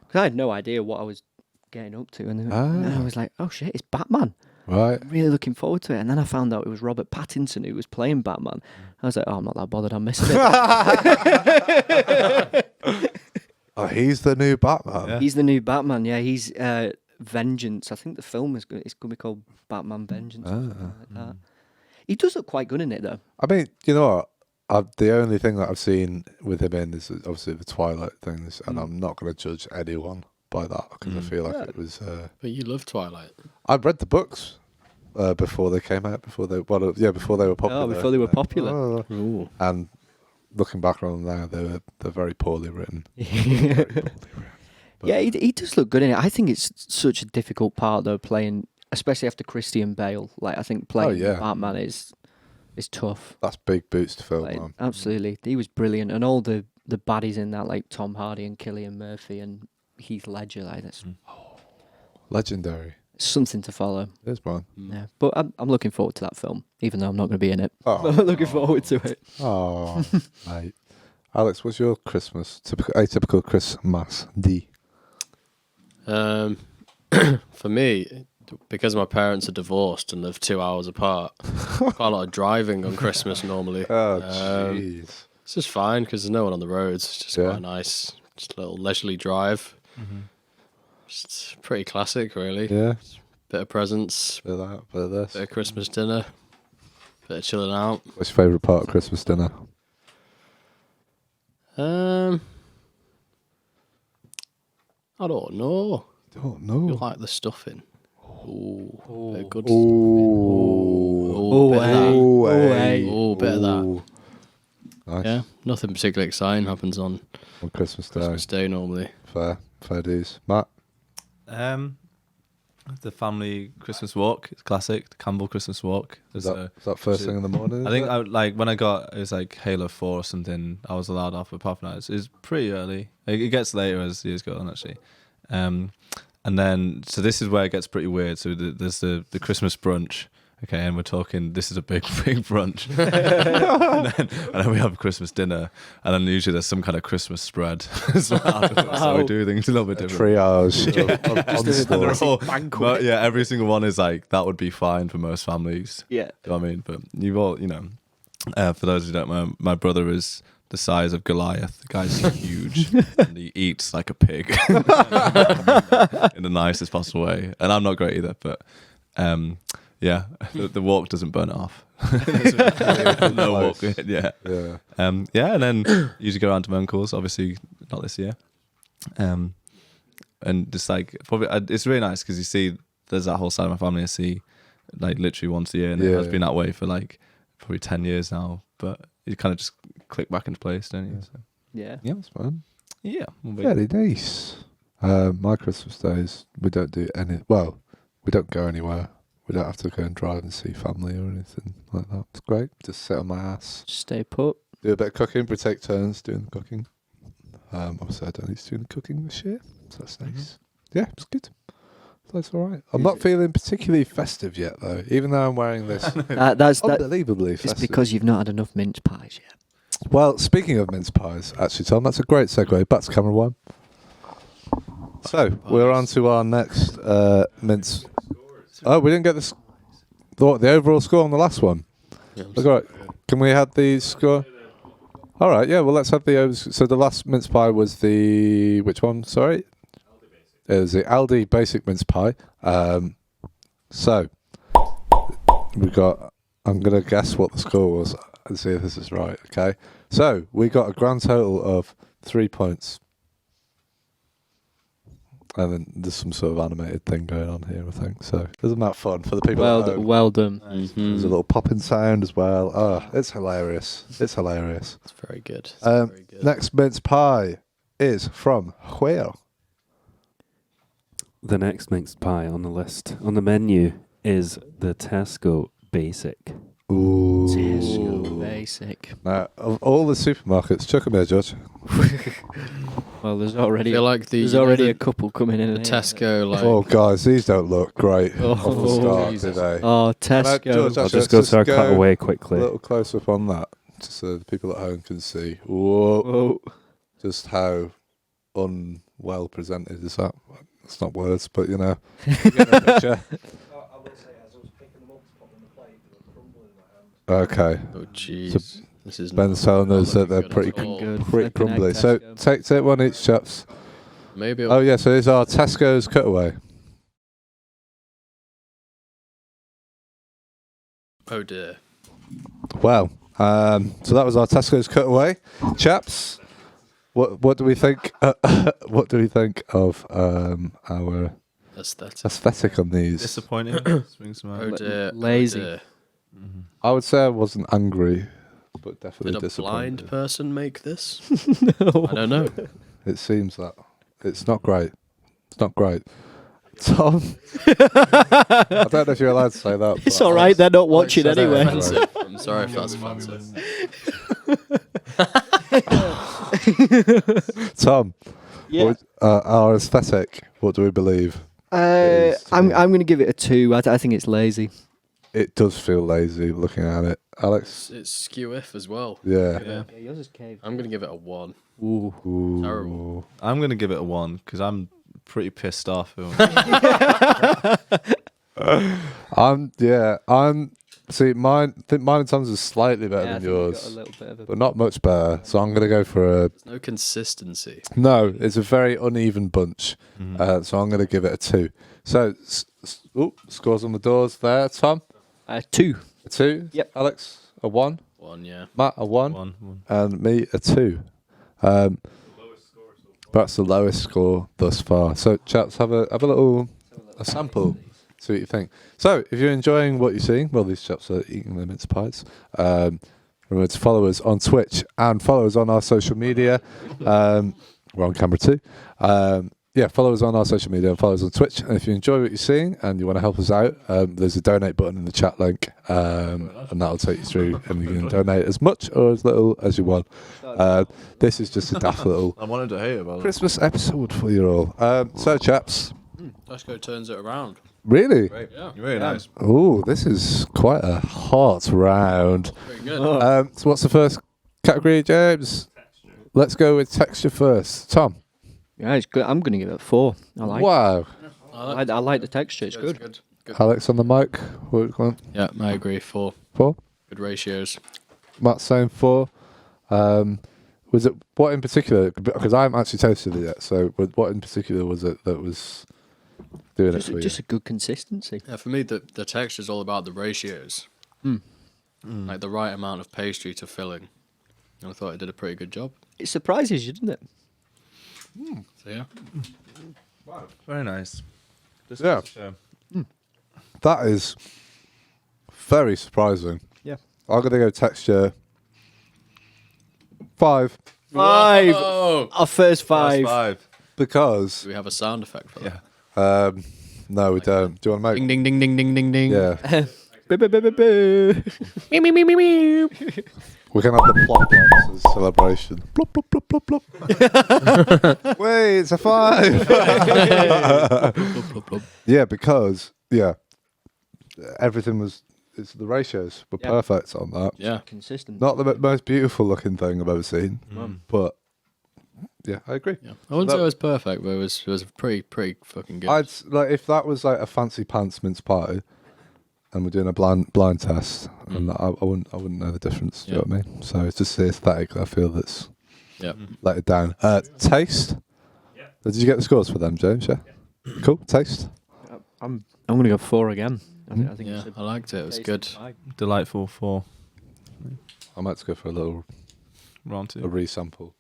S3: Because I had no idea what I was getting up to, and then I was like, oh shit, it's Batman.
S1: Right.
S3: I'm really looking forward to it. And then I found out it was Robert Pattinson who was playing Batman. I was like, oh, I'm not that bothered. I'm missing it.
S1: Oh, he's the new Batman.
S2: Yeah.
S3: He's the new Batman. Yeah, he's Vengeance. I think the film is going to be called Batman Vengeance. Or something like that. He does look quite good in it, though.
S1: I mean, you know what? The only thing that I've seen with him in is obviously the Twilight things, and I'm not going to judge anyone by that because I feel like it was.
S4: But you love Twilight.
S1: I've read the books before they came out, before they were popular.
S3: Before they were popular.
S1: Oh.
S4: Ooh.
S1: And looking back on them now, they're very poorly written. Very poorly written. But
S3: Yeah, he does look good in it. I think it's such a difficult part, though, playing, especially after Christian Bale. Like, I think playing Batman is tough.
S1: that's big boots to fill,
S3: Like,
S1: man.
S3: absolutely. He was brilliant. And all the baddies in that, like Tom Hardy and Cillian Murphy and Heath Ledger, like that's
S1: Legendary.
S3: something to follow.
S1: It is, man.
S3: Yeah, but I'm looking forward to that film, even though I'm not going to be in it.
S1: Oh.
S3: I'm looking forward to it.
S1: Oh, mate. Alex, what's your Christmas? Atypical Christmas D.
S4: For me, because my parents are divorced and live 2 hours apart, quite a lot of driving on Christmas normally.
S1: Oh, jeez.
S4: It's just fine because there's no one on the roads. It's just
S1: Yeah.
S4: quite nice, just a little leisurely drive. Just pretty classic, really.
S1: Yeah.
S4: Bit of presents,
S1: Bit of that, bit of this.
S4: bit of Christmas dinner, bit of chilling out.
S1: What's your favourite part of Christmas dinner?
S4: I don't know.
S1: Oh
S4: You
S1: no.
S4: like the stuffing? Ooh, bit of good
S1: Ooh.
S4: stuffing. Bit of that.
S3: hey.
S4: Oh, bit of that.
S1: Ooh. Nice.
S4: Yeah, nothing particularly exciting happens on
S1: On Christmas Day.
S4: Christmas Day normally.
S1: Fair dues. Matt?
S2: The family Christmas walk. It's classic. The Campbell Christmas walk.
S1: Is that first thing in the morning?
S2: I think when I got, it was like Halo 4 or something, I was allowed off, but apart from that, it's pretty early. It gets later as years go on, actually. And then, so this is where it gets pretty weird. So there's the Christmas brunch, okay, and we're talking, this is a big brunch. and then we have Christmas dinner, and then usually there's some kind of Christmas spread as well. So we do things a little bit different.
S1: Triage.
S2: And they're all, but yeah, every single one is like, that would be fine for most families.
S3: Yeah.
S2: You know what I mean? But you've all, for those who don't know, my brother is the size of Goliath. The guy's huge and he eats like a pig in the nicest possible way. And I'm not great either, but yeah, the walk doesn't burn it off. No walk, yeah. And then usually go around to my uncle's, obviously not this year. And just like, probably, it's really nice because you see, there's that whole side of my family I see like literally once a year, and it has been that way for like probably 10 years now, but you kind of just click back into place, don't you? So.
S3: Yeah.
S1: Yeah, that's fun.
S2: Yeah.
S1: Very nice. My Christmas days, we don't do we don't go anywhere. We don't have to go and drive and see family or anything like that. It's great. Just sit on my ass.
S3: Stay put.
S1: Do a bit of cooking, we take turns doing the cooking. Obviously I don't need to do the cooking this year, so that's nice. Yeah, it's good. That's all right. I'm not feeling particularly festive yet, though, even though I'm wearing this
S3: That's
S1: unbelievably festive.
S3: It's because you've not had enough mince pies yet.
S1: Well, speaking of mince pies, actually, Tom, that's a great segue. Back to camera one. So, we're on to our next mince. Oh, we didn't get the overall score on the last one.
S4: Yeah,
S1: Look, all right. Can we have the score? All right, yeah, well, let's have the... So the last mince pie was the... Which one? Sorry? It was the Aldi basic mince pie. So, we got... I'm going to guess what the score was and see if this is right, okay? So, we got a grand total of 3 points. And then there's some sort of animated thing going on here, I think. So, isn't that fun for the people at home?
S3: Well done.
S4: Mm-hmm.
S1: There's a little popping sound as well. Oh, it's hilarious. It's hilarious.
S4: It's very good.
S1: Very good. Next mince pie is from where?
S6: The next mixed pie on the list, on the menu, is the Tesco Basic.
S1: Ooh.
S3: Tesco Basic.
S1: Now, of all the supermarkets, chuck 'em here, Judge.
S3: Well, there's already
S4: the
S3: a couple coming in.
S4: The Tesco, like...
S1: Oh, guys, these don't look great off the start,
S4: Jesus.
S1: do they?
S3: Oh, Tesco.
S1: George,
S6: I'll
S1: actually,
S6: just go
S1: let's
S6: to our
S1: go
S6: cutaway
S1: A
S6: quickly.
S1: little close up on that, just so the people at home can see. Whoa. Just how unwell presented is that? It's not words, but you know. You get the picture.
S5: I will say, as I was picking them up to put on the plate, they were crumbling in my hand.
S1: Okay.
S4: Oh, jeez.
S1: So
S4: This is
S1: Ben's telling us that they're pretty
S3: Good.
S1: pretty
S3: Flipping
S1: crumbly.
S3: egg
S1: So
S3: Tesco.
S1: take one each, chaps.
S4: Maybe.
S1: Oh yeah, so these are Tesco's cutaway.
S4: Oh dear.
S1: Wow. So that was our Tesco's cutaway, chaps. What do we think? What do we think of our aesthetic on these?
S2: Disappointing. Swings them out.
S4: Oh dear.
S3: Lazy.
S4: Oh dear.
S1: I would say I wasn't angry, but definitely
S4: Did a
S1: disappointed.
S4: blind person make this?
S3: No.
S4: I don't know.
S1: It seems that it's not great. It's not great. Tom, I don't know if you're allowed to say that.
S3: It's
S1: but
S3: all right. They're not watching
S1: said it
S3: anyway.
S1: anyway.
S4: Offensive. I'm sorry if that's offensive.
S1: Tom,
S3: Yeah.
S1: our aesthetic. What do we believe?
S3: I'm going to give it a 2. I think it's lazy.
S1: It does feel lazy looking at it, Alex.
S4: It's skew-if as well.
S1: Yeah.
S4: Yeah.
S3: Yours is cave.
S4: I'm gonna give it a 1.
S1: Ooh.
S4: Terrible.
S2: I'm going to give it a 1 because I'm pretty pissed off.
S1: See, mine and Tom's is slightly better than yours, but not much better. So I'm gonna go for a.
S4: There's no consistency.
S1: No, it's a very uneven bunch. So I'm gonna give it a 2. So, scores on the doors there. Tom,
S3: 2.
S1: a 2.
S3: Yep.
S1: Alex, a 1.
S4: 1, yeah.
S1: Matt, a 1.
S2: 1.
S1: And me, a 2. That's the lowest score thus far. So, chaps, have a sample. See what you think. So, if you're enjoying what you're seeing, well, these chaps are eating their mince pies. Remember to follow us on Twitch and follow us on our social media. We're on camera too. Follow us on our social media and follow us on Twitch. And if you enjoy what you're seeing and you want to help us out, there's a donate button in the chat link, and that'll take you through, and you can donate as much or as little as you want. This is just a daft little
S2: I wanted to hear about
S1: Christmas episode for you all. So, chaps,
S4: Tesco turns it around.
S1: really?
S2: Great.
S4: Yeah.
S2: You're really nice.
S1: Oh, this is quite a hot round.
S4: Pretty good.
S1: So, what's the first category, James? Let's go with texture first. Tom.
S3: Yeah, it's good. I'm going to give it 4. I like.
S1: Wow.
S3: I like the texture. It's good.
S4: Good.
S1: Alex on the mic. What you want?
S4: Yeah, I agree. 4.
S1: 4.
S4: Good ratios.
S1: Matt's saying 4. Was it what in particular? Because I haven't actually tasted it yet. So, what in particular was it that was doing it for you?
S3: Just a good consistency.
S4: Yeah, for me, the texture is all about the ratios. Like the right amount of pastry to filling. And I thought it did a pretty good job.
S3: It surprises you, doesn't it?
S4: So yeah.
S2: Wow. Very nice. Just
S1: Yeah. That is very surprising.
S3: Yeah.
S1: I'm gonna go texture 5
S3: 5.
S4: Oh!
S3: Our first 5.
S2: 5.
S1: because
S4: Do we have a sound effect for that?
S1: no, we don't. Do you want to make?
S4: Ding, ding, ding, ding, ding, ding, ding.
S1: Yeah,
S3: Me.
S1: we can have the plop plops as celebration. Plop plop plop plop plop. Wait, it's a 5. Yeah, because everything was. It's the ratios were
S3: Yeah.
S1: perfect on that.
S4: Yeah.
S3: Consistent.
S1: Not the most beautiful looking thing I've ever seen, but yeah, I agree.
S4: Yeah. I wouldn't say it was perfect, but it was pretty fucking good.
S1: I'd like if that was like a fancy pants mince pie, and we're doing a blind test, and I wouldn't know the difference. Do you know what I mean? So it's just the aesthetic. I feel that's let it down. Taste.
S5: Yeah.
S1: Did you get the scores for them, James? Yeah. Cool. Taste.
S3: I'm going to go 4 again. I think
S4: yeah,
S3: it's
S4: I liked it. It was good.
S2: Delightful 4.
S1: I might go for a little
S2: Round 2.
S1: resample.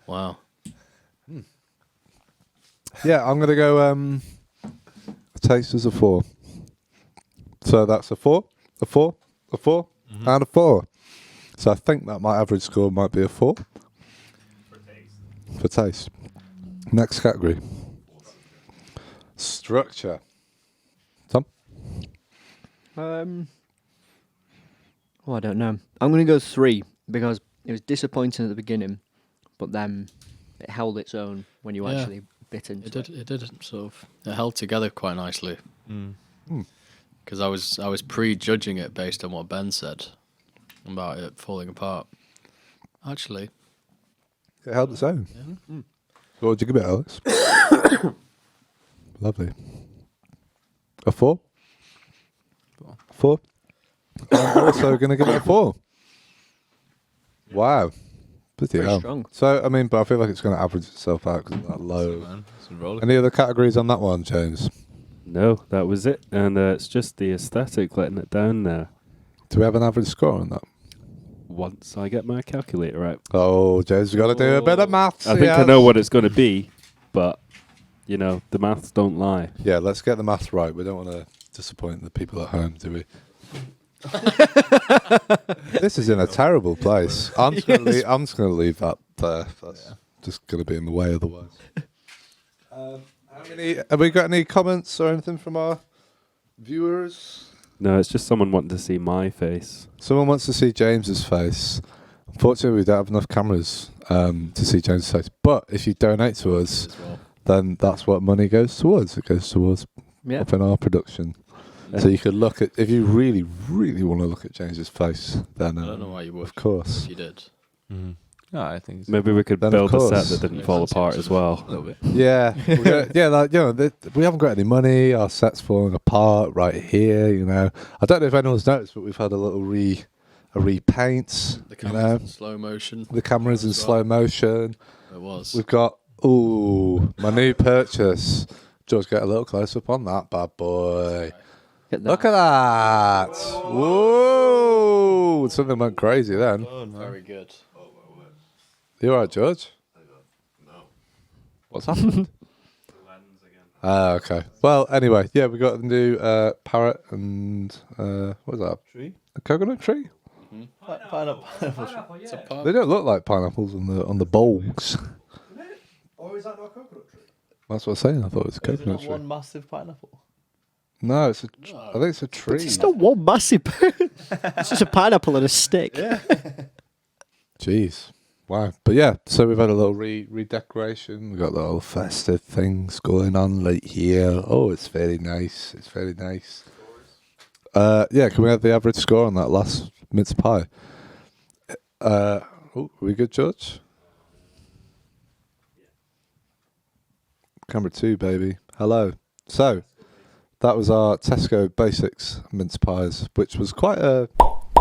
S4: Wow.
S1: Yeah, I'm gonna go. Taste is a 4. So that's a 4, a 4, a 4, and a 4. So I think that my average score might be a 4 for taste. Next category. Structure. Tom?
S3: I don't know. I'm going to go 3 because it was disappointing at the beginning, but then it held its own when you
S4: Yeah.
S3: actually bit into it.
S4: It did sort of. It held together quite nicely. Because I was prejudging it based on what Ben said about it falling apart. Actually,
S1: It held its own. What would you give it, Alex? Lovely. A 4? 4? I'm also going to give it a 4. Wow. Bloody
S3: Very
S1: hell.
S3: strong.
S1: So, I mean, but I feel like it's going to average itself out because it's that low.
S2: Man, it's a roller.
S1: Any other categories on that one, James?
S6: No, that was it. And it's just the aesthetic letting it down there.
S1: Do we have an average score on that?
S6: Once I get my calculator out.
S1: Oh, James, we've got to do a bit of maths.
S6: I think I know what it's going to be, but, you know, the maths don't lie.
S1: Yeah, let's get the maths right. We don't want to disappoint the people at home, do we? This is in a terrible place. I'm just going to leave that there. That's just going to be in the way otherwise. Have we got any comments or anything from our viewers?
S6: No, it's just someone wanting to see my face.
S1: Someone wants to see James's face. Unfortunately, we don't have enough cameras to see James's face. But if you donate to us, then that's what money goes towards. It goes towards upping our production. So you could look at, if you really, really want to look at James's face, then
S4: I don't know why you would.
S1: of course.
S4: If you did.
S2: Yeah, I think so.
S6: Maybe we could
S1: Then of
S6: build a set
S1: course.
S6: that didn't
S4: Yeah,
S6: fall
S4: fancy
S6: apart
S4: it.
S6: as well.
S2: A little bit.
S1: Yeah, like, you know, we haven't got any money. Our set's falling apart right here. You know, I don't know if anyone's noticed, but we've had a little repaint.
S4: The
S1: You
S4: camera's
S1: know,
S4: in slow motion.
S1: the camera's in
S4: As
S1: slow
S4: well.
S1: motion.
S4: It was.
S1: We've got my new purchase. George, get a little close up on that bad boy. Look at that! Whoa! Something went crazy then.
S4: Very good.
S1: You alright, George?
S7: No.
S1: What's happened?
S5: The lens again.
S1: Okay. Well, anyway, yeah, we got a new parrot and what is that?
S2: Tree?
S1: A coconut tree?
S2: Pineapple.
S4: It's a pub.
S1: They don't look like pineapples on the bulbs.
S8: Or is that not a coconut tree?
S1: That's what I was saying. I thought it was a
S2: Is it
S1: coconut
S2: not
S1: tree.
S2: one massive pineapple?
S1: No, it's a. I think it's a tree.
S3: It's not one massive. It's just a pineapple and a stick.
S1: Jeez. Wow. But yeah, so we've had a little redecoration. We've got little festive things going on like here. Oh, it's very nice. It's very nice. Yeah, can we have the average score on that last mince pie? Are we good, George? Camera 2, baby. Hello. So, that was our Tesco Basics mince pies, which was quite a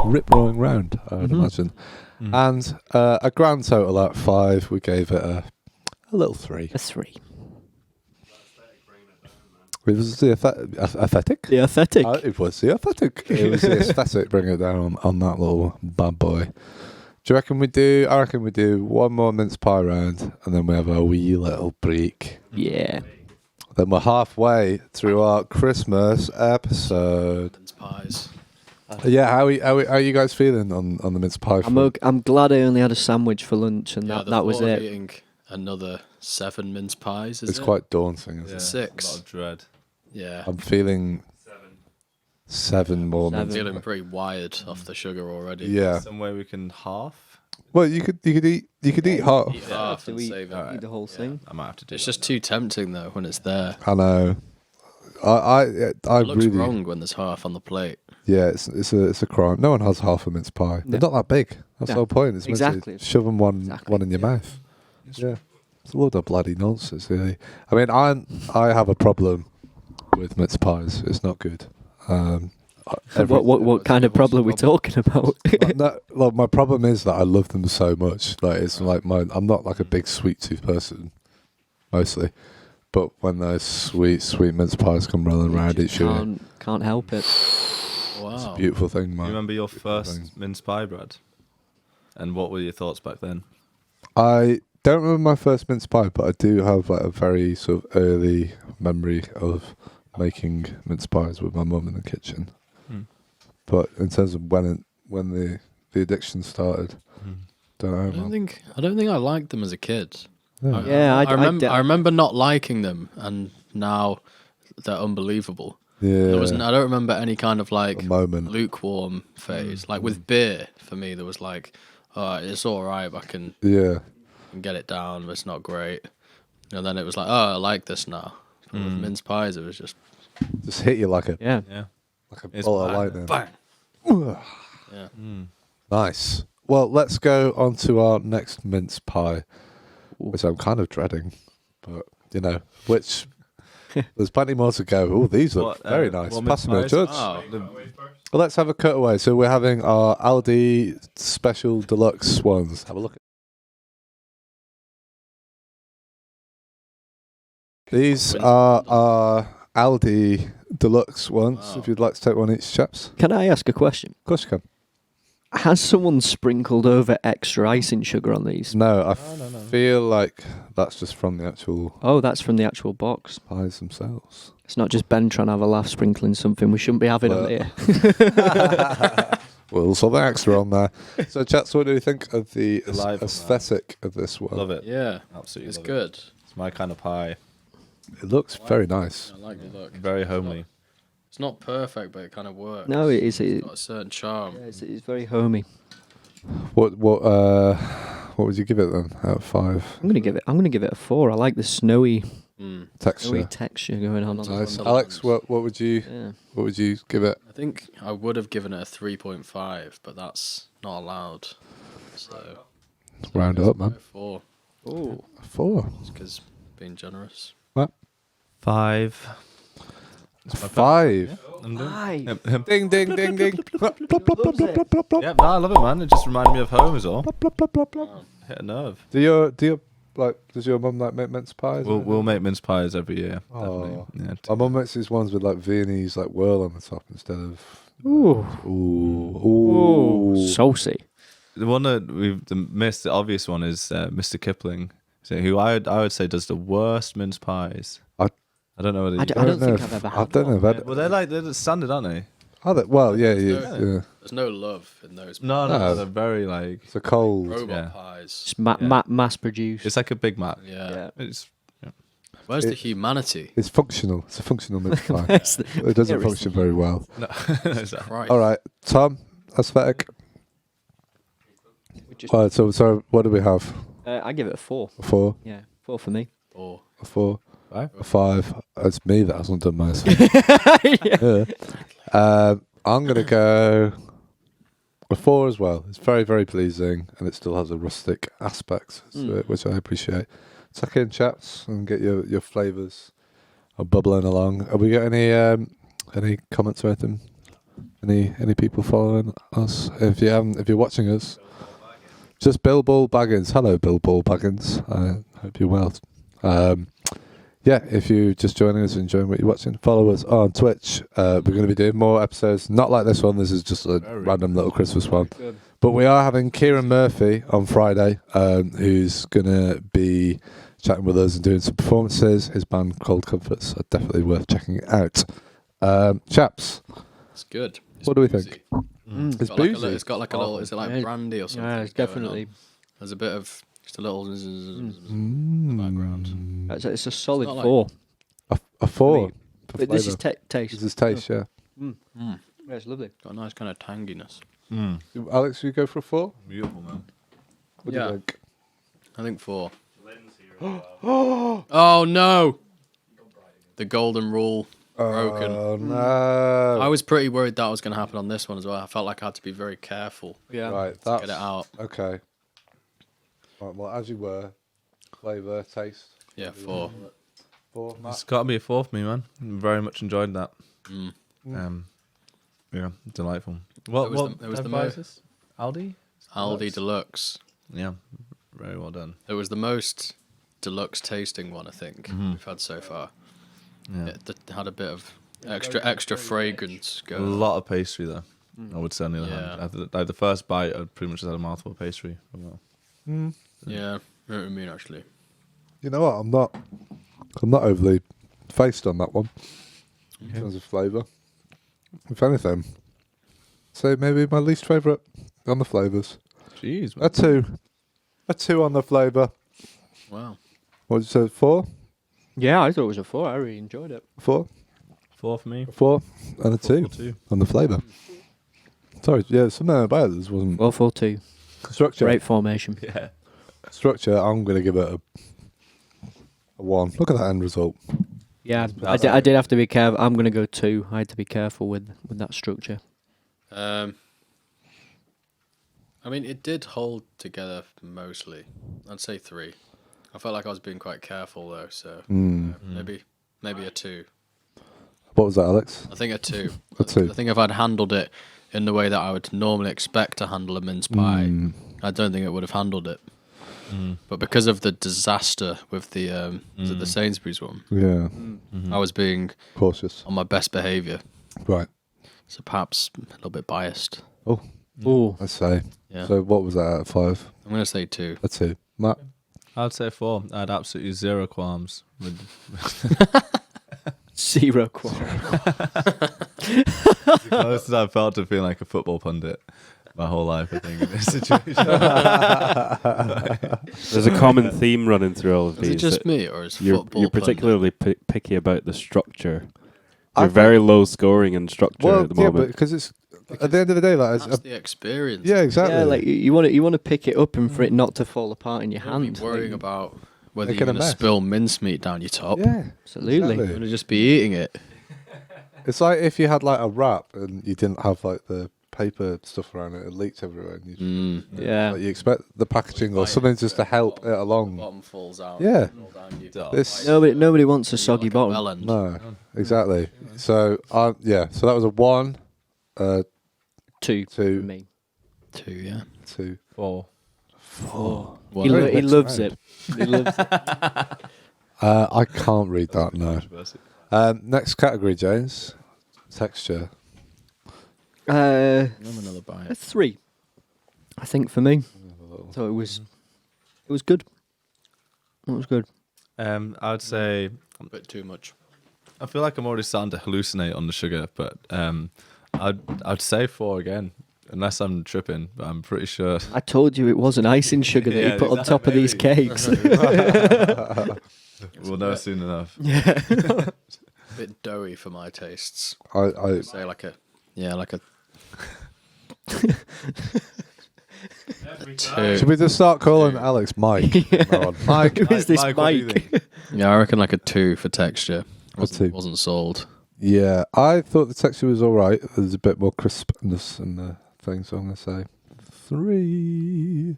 S1: rip-roaring round, I would imagine. And a grand total out of 5, we gave it a little 3.
S3: A 3.
S1: It was the aesthetic.
S3: The aesthetic.
S1: It was the aesthetic. It was the aesthetic. Bring it down on that little bad boy. Do you reckon we do? I reckon we do one more mince pie round, and then we have a wee little break.
S3: Yeah.
S1: Then we're halfway through our Christmas episode.
S4: Mince pies.
S1: Yeah, how are you guys feeling on the mince pie?
S3: I'm glad I only had a sandwich for lunch, and
S4: Yeah, the
S3: that was
S4: thought of
S3: it.
S4: Eating another 7 mince pies. Is
S1: It's
S4: it?
S1: quite daunting, isn't
S2: Yeah,
S1: it?
S4: 6.
S2: A lot of dread.
S4: Yeah.
S1: I'm feeling 7 more
S3: Seven.
S1: mince.
S4: Feeling pretty wired off the sugar already.
S1: Yeah.
S2: Some way we can half.
S1: Well, you could eat half.
S4: Eat half and
S3: eat,
S4: save it.
S3: eat the whole thing.
S2: I might have to do.
S4: It's
S2: that
S4: just
S2: then.
S4: too tempting though when it's there.
S1: I know. I
S4: It looks
S1: really
S4: wrong when there's half on the plate.
S1: Yeah, it's a crime. No one has half a mince pie. They're not that big. That's the
S3: No.
S1: whole point. It's meant
S3: Exactly.
S1: to shove them one in your mouth. Yeah, it's a load of bloody nonsense. Really. I mean, I have a problem with mince pies. It's not good.
S3: What kind of problem are we talking about?
S1: My problem is that I love them so much. Like it's like I'm not like a big sweet tooth person, mostly. But when those sweet mince pies come rolling around, it's you.
S3: Can't help it.
S4: Wow.
S1: It's a beautiful thing,
S2: You
S1: man.
S2: remember your
S1: Beautiful
S2: first
S1: thing.
S2: mince pie, Brad? And what were your thoughts back then?
S1: I don't remember my first mince pie, but I do have like a very sort of early memory of making mince pies with my mum in the kitchen. But in terms of when the addiction started, don't know.
S4: I don't think I liked them as a kid.
S1: Yeah.
S4: I remember not liking them, and now they're unbelievable.
S1: Yeah,
S4: I don't remember any kind of like
S1: a moment.
S4: lukewarm phase. Like with beer, for me, there was like, oh, it's all right, I can
S1: Yeah,
S4: get it down, but it's not great. And then it was like, oh, I like this now. But with mince pies, it was just
S1: just hit you like a
S3: Yeah.
S2: Yeah. It's
S1: bolt of
S2: bang,
S1: lightning.
S4: bang. Yeah.
S1: Nice. Well, let's go on to our next mince pie, which I'm kind of dreading, but which there's plenty more to go. Oh, these look very nice.
S2: what
S1: Pass
S2: mince
S1: them,
S2: pies?
S1: Judge.
S4: Oh,
S1: Well, let's have a cutaway. So we're having our Aldi special deluxe ones. Have a look. These are our Aldi deluxe ones.
S4: Wow.
S1: If you'd like to take one each, chaps.
S3: Can I ask a question?
S1: Of course you can.
S3: Has someone sprinkled over extra icing sugar on these?
S1: No, I feel like that's just from the actual
S3: Oh, that's from the actual box.
S1: pies themselves.
S3: It's not just Ben trying to have a laugh sprinkling something we shouldn't be having on
S1: Well,
S3: here.
S1: Well, something extra on there. So, chaps, what do you think of the
S2: Alive on
S1: aesthetic of this one?
S2: Love it.
S4: yeah,
S2: Absolutely.
S4: it's
S2: love
S4: good.
S2: It. It's my kind of pie.
S1: It looks very nice.
S4: I like the look.
S2: Very homely.
S4: It's not perfect, but it kind of works.
S3: No, it is.
S4: It's got a certain charm.
S3: It's very homey.
S1: What would you give it then out of 5?
S3: I'm gonna give it a 4. I like the snowy
S1: Texture.
S3: texture going on.
S1: Nice.
S4: the
S1: Alex,
S4: lens.
S1: what would you give it?
S4: I think I would have given it a 3.5, but that's not allowed. So
S1: Round up, man.
S4: 4,
S3: Oh,
S1: 4.
S4: because being generous.
S2: 5.
S1: 5. Ding, ding, ding, ding. Plop, plop, plop, plop, plop, plop, plop.
S2: Yeah, no, I love it, man. It just reminded me of home, is all. Hit a nerve.
S1: Do your like? Does your mum like make mince pies?
S2: We'll make mince pies every year.
S1: Oh.
S2: Definitely.
S1: My mum makes these ones with like Viennese like whirl on the top instead of.
S3: Ooh.
S1: Ooh.
S3: Saucy.
S2: The one that we've missed, the obvious one, is Mr. Kipling, who I would say does the worst mince pies. I don't know what
S3: I don't think I've ever had
S1: I don't know.
S3: one.
S2: Well, they're standard, aren't they?
S1: Are they? Well, yeah.
S4: There's no love in those.
S2: No, they're very like
S1: It's a cold.
S4: Robot pies.
S3: It's mass produced.
S2: it's like a Big Mac.
S4: Yeah.
S2: It's
S4: Where's the humanity?
S1: It's functional. It's a functional mince pie.
S3: It's the-
S1: It doesn't
S3: There is
S1: function very well.
S2: no,
S4: Christ.
S1: All right, Tom, aesthetic.
S3: just-
S1: All right, so what do we have?
S3: I give it a 4.
S1: A 4,
S3: Yeah, 4 for me.
S4: Or
S1: a 4,
S2: 5.
S1: a 5. It's me that hasn't done my aesthetic. Yeah. I'm gonna go a 4 as well. It's very, very pleasing, and it still has a rustic aspect to it, which I appreciate. Tuck in, chaps, and get your flavours are bubbling along. Have we got any comments or anything? Any people following us? If you're watching us, just Bill Ball Baggins. Hello, Bill Ball Baggins. I hope you're well. Yeah, if you're just joining us and enjoying what you're watching, follow us on Twitch. We're going to be doing more episodes, not like this one. This is just a random little Christmas one. But we are having Kieran Murphy on Friday, who's going to be chatting with us and doing some performances. His band Cold Comforts are definitely worth checking out. Chaps,
S4: it's good. It's
S1: what do we
S4: boozy.
S1: think?
S4: It's got like a little, it's got like a little. Is it like
S3: Yeah,
S4: brandy or something?
S3: Yeah, it's
S4: going
S3: definitely.
S4: on? There's a bit of just a little in the background.
S3: It's a solid
S4: It's not
S3: 4.
S1: A 4.
S3: Me. But this is taste.
S1: This is taste, yeah.
S3: Yeah, it's lovely.
S4: Got a nice kind of tanginess.
S1: Alex, you go for a 4?
S2: Beautiful, man.
S1: What do you think?
S4: I think 4.
S5: Lynn's here as well.
S4: Oh no! The golden rule broken.
S1: Oh no!
S4: I was pretty worried that was going to happen on this one as well. I felt like I had to be very careful.
S3: Yeah.
S1: Right,
S4: to
S1: that's
S4: get it out.
S1: okay. Right, well, as you were, flavour, taste.
S4: Yeah, 4.
S1: 4.
S2: It's got to be a 4 for me, man. Very much enjoyed that. Yeah, delightful. What?
S4: It was the
S2: advice
S4: most
S2: is? Aldi?
S4: Aldi Deluxe.
S2: Yeah, very well done.
S4: It was the most deluxe tasting one I think we've had so far.
S2: Yeah.
S4: It had a bit of extra fragrance
S2: A
S4: going.
S2: lot of pastry there. I would say on the other hand.
S4: Yeah.
S2: After like the first bite, I pretty much just had a mouthful of pastry. Well,
S4: Yeah, I know what I mean actually.
S1: You know what? I'm not overly faced on that one in terms of flavour. If anything, say maybe my least favourite on the flavours.
S2: jeez,
S1: A 2. A 2 on the flavour.
S4: Wow.
S1: What did you say? 4?
S3: Yeah, I thought it was a 4. I really enjoyed it.
S1: 4?
S2: 4 for me.
S1: 4 and a 2
S2: 2.
S1: on the flavour. Sorry, yeah, something about this wasn't
S3: 4-4-2.
S1: structure.
S3: Great formation.
S2: Yeah.
S1: Structure. I'm going to give it a 1. Look at that end result.
S3: Yeah, I did have to be careful. I'm going to go 2. I had to be careful with that structure.
S4: I mean, it did hold together mostly. I'd say 3. I felt like I was being quite careful though, so maybe a 2.
S1: What was that, Alex?
S4: I think a 2.
S1: A 2.
S4: I think if I'd handled it in the way that I would normally expect to handle a mince pie, I don't think it would have handled it. But because of the disaster with the was it the Sainsbury's one,
S1: Yeah.
S4: I was being
S1: Cautious.
S4: on my best behaviour,
S1: Right.
S4: so perhaps a little bit biased.
S1: Oh,
S3: Ooh.
S1: let's say.
S4: Yeah,
S1: So what was that out of 5?
S4: I'm gonna say 2.
S1: A 2. Matt?
S2: I'd say 4. I had absolutely zero qualms with
S3: 0 qualm.
S2: the closest I've felt to feeling like a football pundit my whole life, I think, in this situation.
S6: There's a common theme running through all of
S4: Is
S6: these.
S4: it just
S6: that
S4: me, or is
S6: You're
S4: football
S6: particularly picky about the structure.
S1: I
S6: You're
S1: think-
S6: very low scoring in structure
S1: Well,
S6: at the
S1: yeah,
S6: moment.
S1: but because it's at the end of the day, like,
S4: That's the experience.
S1: yeah, exactly.
S3: Yeah, like you want to pick it up and for it not to fall apart in your
S4: You don't be
S3: hand.
S4: worrying
S3: Like,
S4: about whether
S1: Making
S4: you're
S1: a
S4: going to
S1: mess.
S4: spill mincemeat down your top.
S1: Yeah,
S3: Absolutely.
S4: You're
S1: exactly.
S4: going to just be eating it.
S1: It's like if you had like a wrap and you didn't have like the paper stuff around it, it leaked everywhere. And you,
S3: Yeah.
S1: like, you expect the packaging or something just to help it along.
S4: Bottom falls out.
S1: Yeah.
S4: All down your
S1: This
S3: Nobody wants a soggy
S4: like a
S3: bottom.
S4: well end.
S1: no, exactly. So yeah, so that was a 1,
S3: 2 for
S1: 2,
S3: me.
S4: 2, yeah.
S1: 2.
S2: 4.
S4: One.
S3: He
S1: Very
S3: he
S1: mixed
S3: loves
S1: round.
S3: it. He loves it.
S1: I can't read that, no.
S2: Controversy.
S1: Next category, James. Texture.
S4: Have another bite.
S3: A 3, I think, for me. So it was good. It was good.
S2: I would say
S4: A bit too much.
S2: I feel like I'm already starting to hallucinate on the sugar, but I'd say 4 again, unless I'm tripping. But I'm pretty sure.
S3: I told you it wasn't icing sugar that
S2: Yeah,
S3: he put on top of these
S2: maybe.
S3: cakes.
S2: We'll know soon enough.
S4: A bit doughy for my tastes.
S1: I
S4: Say like a
S5: Every
S4: 2.
S1: should we just start calling Alex Mike? No, Mike.
S3: Who is this
S2: Mike, what do you
S3: Mike?
S2: think?
S4: Yeah, I reckon like a 2 for texture.
S1: A 2.
S4: Wasn't sold.
S1: Yeah, I thought the texture was all right. There's a bit more crispness in the thing, so I'm going to say 3.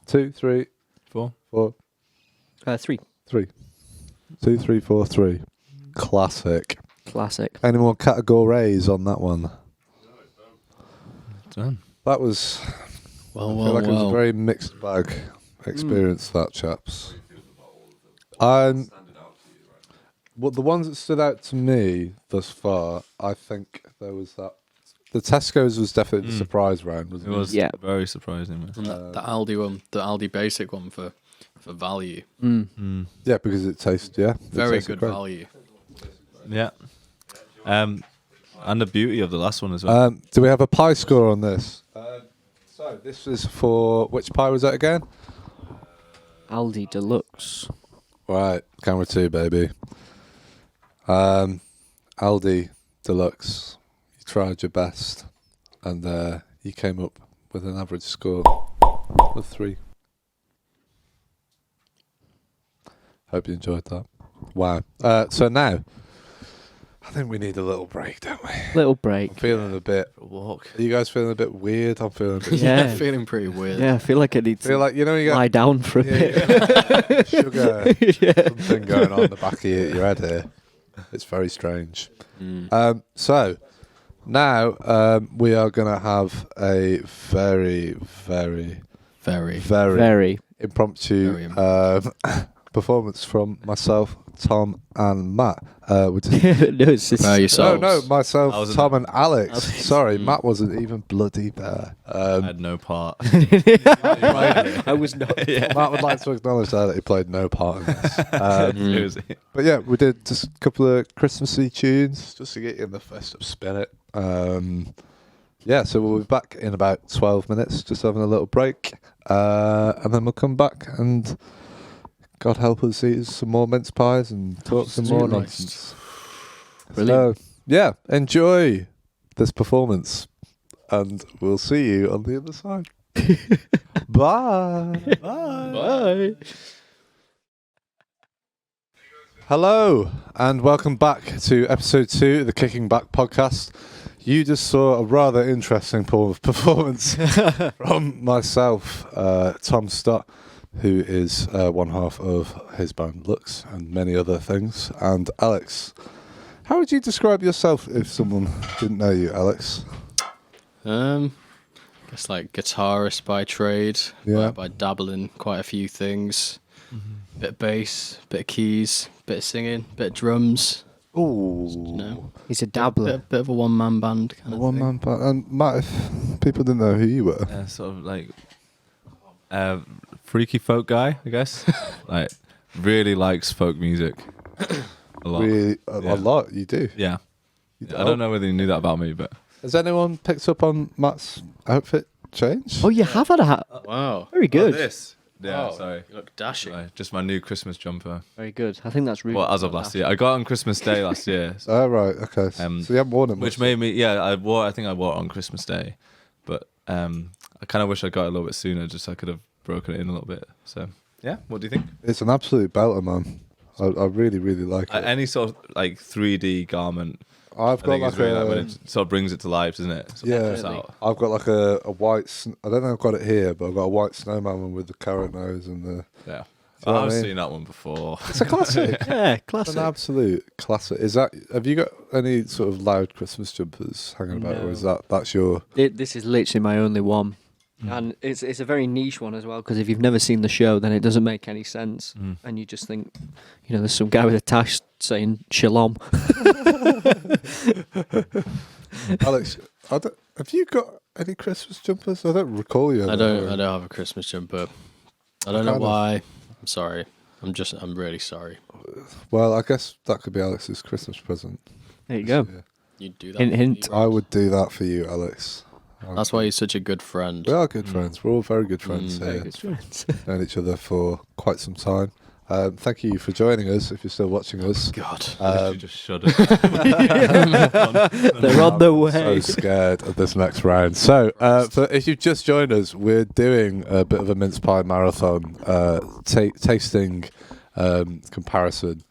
S1: 2, 3,
S2: 4.
S1: 4,
S3: 3.
S1: 3. 2, 3, 4, 3. Classic.
S3: Classic.
S1: Any more categories on that one?
S2: Done.
S1: That was. I feel like it was a very mixed bag experience, that, chaps. Well, the ones that stood out to me thus far, I think there was that. The Tesco's was definitely the surprise round,
S2: It
S1: wasn't it?
S2: was
S3: Yeah.
S2: very surprising. Man.
S4: And the Aldi one, the Aldi basic one for value.
S1: Yeah, because it tasted, it
S4: Very
S1: tasted
S4: good
S1: great.
S4: value.
S2: Yeah. And the beauty of the last one as well.
S1: Do we have a pie score on this? So this is for which pie was that again?
S3: Aldi Deluxe.
S1: Right, camera 2, baby. Aldi Deluxe. You tried your best, and you came up with an average score of 3. Hope you enjoyed that. Wow. So now, I think we need a little break, don't we?
S3: Little break.
S1: I'm feeling a bit.
S2: Walk.
S1: Are you guys feeling a bit weird? I'm feeling a bit.
S3: Yeah.
S4: Feeling pretty weird.
S3: Yeah, I feel like I need
S1: I feel
S3: to
S1: like, you know, you
S3: lie
S1: got
S3: down for a bit.
S1: sugar, something going on in the back of your head here. It's very strange. So now we are going to have a very, very,
S4: Very.
S3: Very.
S1: impromptu
S4: Very
S1: performance from myself, Tom, and Matt. Which is
S3: No, it's just,
S4: Prepare yourselves.
S1: no,
S2: I
S1: myself,
S2: wasn't
S1: Tom,
S2: there.
S1: and Alex. Sorry, Matt wasn't even bloody there.
S2: I had no part.
S3: I was not.
S1: Matt would like to acknowledge that he played no part in this.
S2: It was-
S1: But yeah, we did just a couple of Christmassy tunes just to get you in the festive spirit. Yeah, so we'll be back in about 12 minutes, just having a little break. And then we'll come back and, God help us, eat some more mince pies and talk some more
S4: Absolutely.
S1: nonsense.
S4: Brilliant.
S1: So, yeah, enjoy this performance. And we'll see you on the other side. Bye.
S3: Bye.
S1: Hello, and welcome back to episode 2 of the Kicking Back podcast. You just saw a rather interesting performance from myself, Tom Stott, who is one half of his band Lux and many other things, and Alex. How would you describe yourself if someone didn't know you, Alex?
S4: Guess like guitarist by trade.
S1: Yeah.
S4: By dabbling quite a few things. Bit of bass, bit of keys, bit of singing, bit of drums.
S1: Ooh.
S4: No.
S3: He's a dabbler.
S4: Bit of a one-man band kind of
S1: One
S4: thing.
S1: man band. And Matt, if people didn't know who you were,
S2: sort of like freaky folk guy, I guess. Like really likes folk music a lot.
S1: really,
S2: Yeah.
S1: a lot, you do.
S2: Yeah.
S1: You
S2: I don't know whether you knew that about me, but
S1: Has anyone picked up on Matt's outfit change?
S3: Oh, you have had a hat.
S4: Wow.
S3: Very good.
S2: this. Yeah,
S4: Oh,
S2: sorry.
S4: You look dashing.
S2: Just my new Christmas jumper.
S3: Very good. I think that's really
S2: Well, as of last year, I got it on Christmas Day last year,
S1: Oh, right, okay. So you haven't worn it much.
S2: which made me. Yeah, I think I wore it on Christmas Day, but I kind of wish I got it a little bit sooner, just so I could have broken it in a little bit. So yeah, what do you think?
S1: It's an absolute belter, man. I really, really like it.
S2: Any sort of like 3D garment,
S1: I've
S2: I
S1: got
S2: think
S1: like
S2: it's really like when
S1: a...
S2: it sort of brings it to life, doesn't it? Sort of
S1: Yeah.
S2: puts out.
S1: I've got like a white... I don't know if I've got it here, but I've got a white snowman one with the carrot nose and the...
S2: Yeah,
S1: Do you know what
S2: I've
S1: I mean?
S2: seen that one before.
S1: It's a classic.
S3: Yeah,
S1: It's
S3: classic.
S1: an absolute classic. Is that... Have you got any sort of loud Christmas jumpers hanging about, or is that's your...
S3: This is literally my only one. And it's a very niche one as well, because if you've never seen the show, then it doesn't make any sense. And you just think, there's some guy with a tash saying shalom.
S1: Alex, have you got any Christmas jumpers? I don't recall you.
S4: I don't have a Christmas jumper. I don't know why. I'm sorry. I'm really sorry.
S1: Well, I guess that could be Alex's Christmas present.
S3: There you go.
S1: Yeah.
S4: You'd do that.
S3: Hint, hint.
S1: I would do that for you, Alex.
S4: That's why you're such a good friend.
S1: We are good friends. We're all very good friends
S3: Very
S1: here.
S3: good friends.
S1: Known each other for quite some time. Thank you for joining us, if you're still watching us.
S4: God.
S2: You just shuddered.
S3: They're on the way.
S1: So scared of this next round. So, if you've just joined us, we're doing a bit of a mince pie marathon, tasting comparison.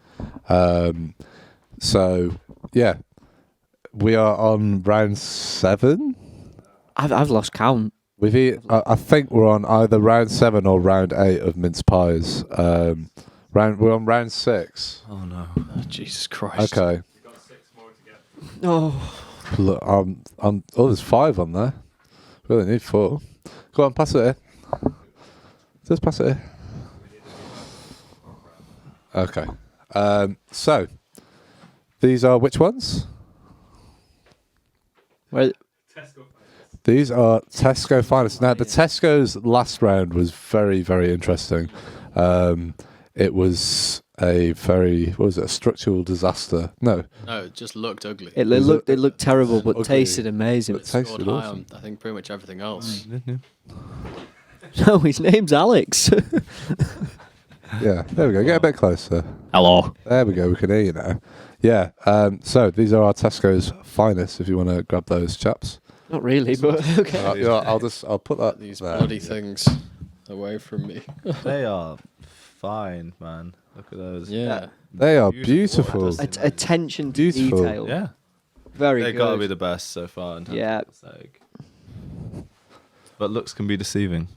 S1: So, yeah, we are on round 7.
S3: I've lost count.
S1: We've I think we're on either round 7 or round 8 of mince pies. We're on round 6.
S2: Oh no.
S4: Oh, Jesus Christ.
S1: Okay.
S5: You've got 6 more to get.
S3: Oh,
S1: Look, there's 5 on there. We only need 4. Go on, pass it here. Just pass it here. Okay. So, these are which ones?
S3: well,
S5: Tesco.
S1: These are Tesco finest. Now, the Tesco's last round was very, very interesting. It was a structural disaster. No,
S4: No, it just looked ugly.
S3: it looked terrible, but
S1: Ugly.
S3: tasted amazing.
S1: But tasted
S4: Scored high
S1: awesome.
S4: on, I think, pretty much everything else.
S3: No, his name's Alex.
S1: Yeah, there we go. Get a bit closer.
S4: Hello.
S1: There we go. We can hear you now. Yeah. So these are our Tesco's finest. If you want to grab those, chaps.
S3: Not really, but okay.
S1: I'll put that
S4: These
S1: there.
S4: bloody things away from me.
S2: They are fine, man. Look at those.
S4: Yeah.
S1: They are
S2: Beautiful.
S1: beautiful.
S3: Attention to
S1: Beautiful.
S3: detail.
S2: Yeah.
S3: Very
S2: They
S3: good.
S2: gotta be the best so far. In terms
S3: Yeah.
S2: of aesthetic. But looks can be deceiving.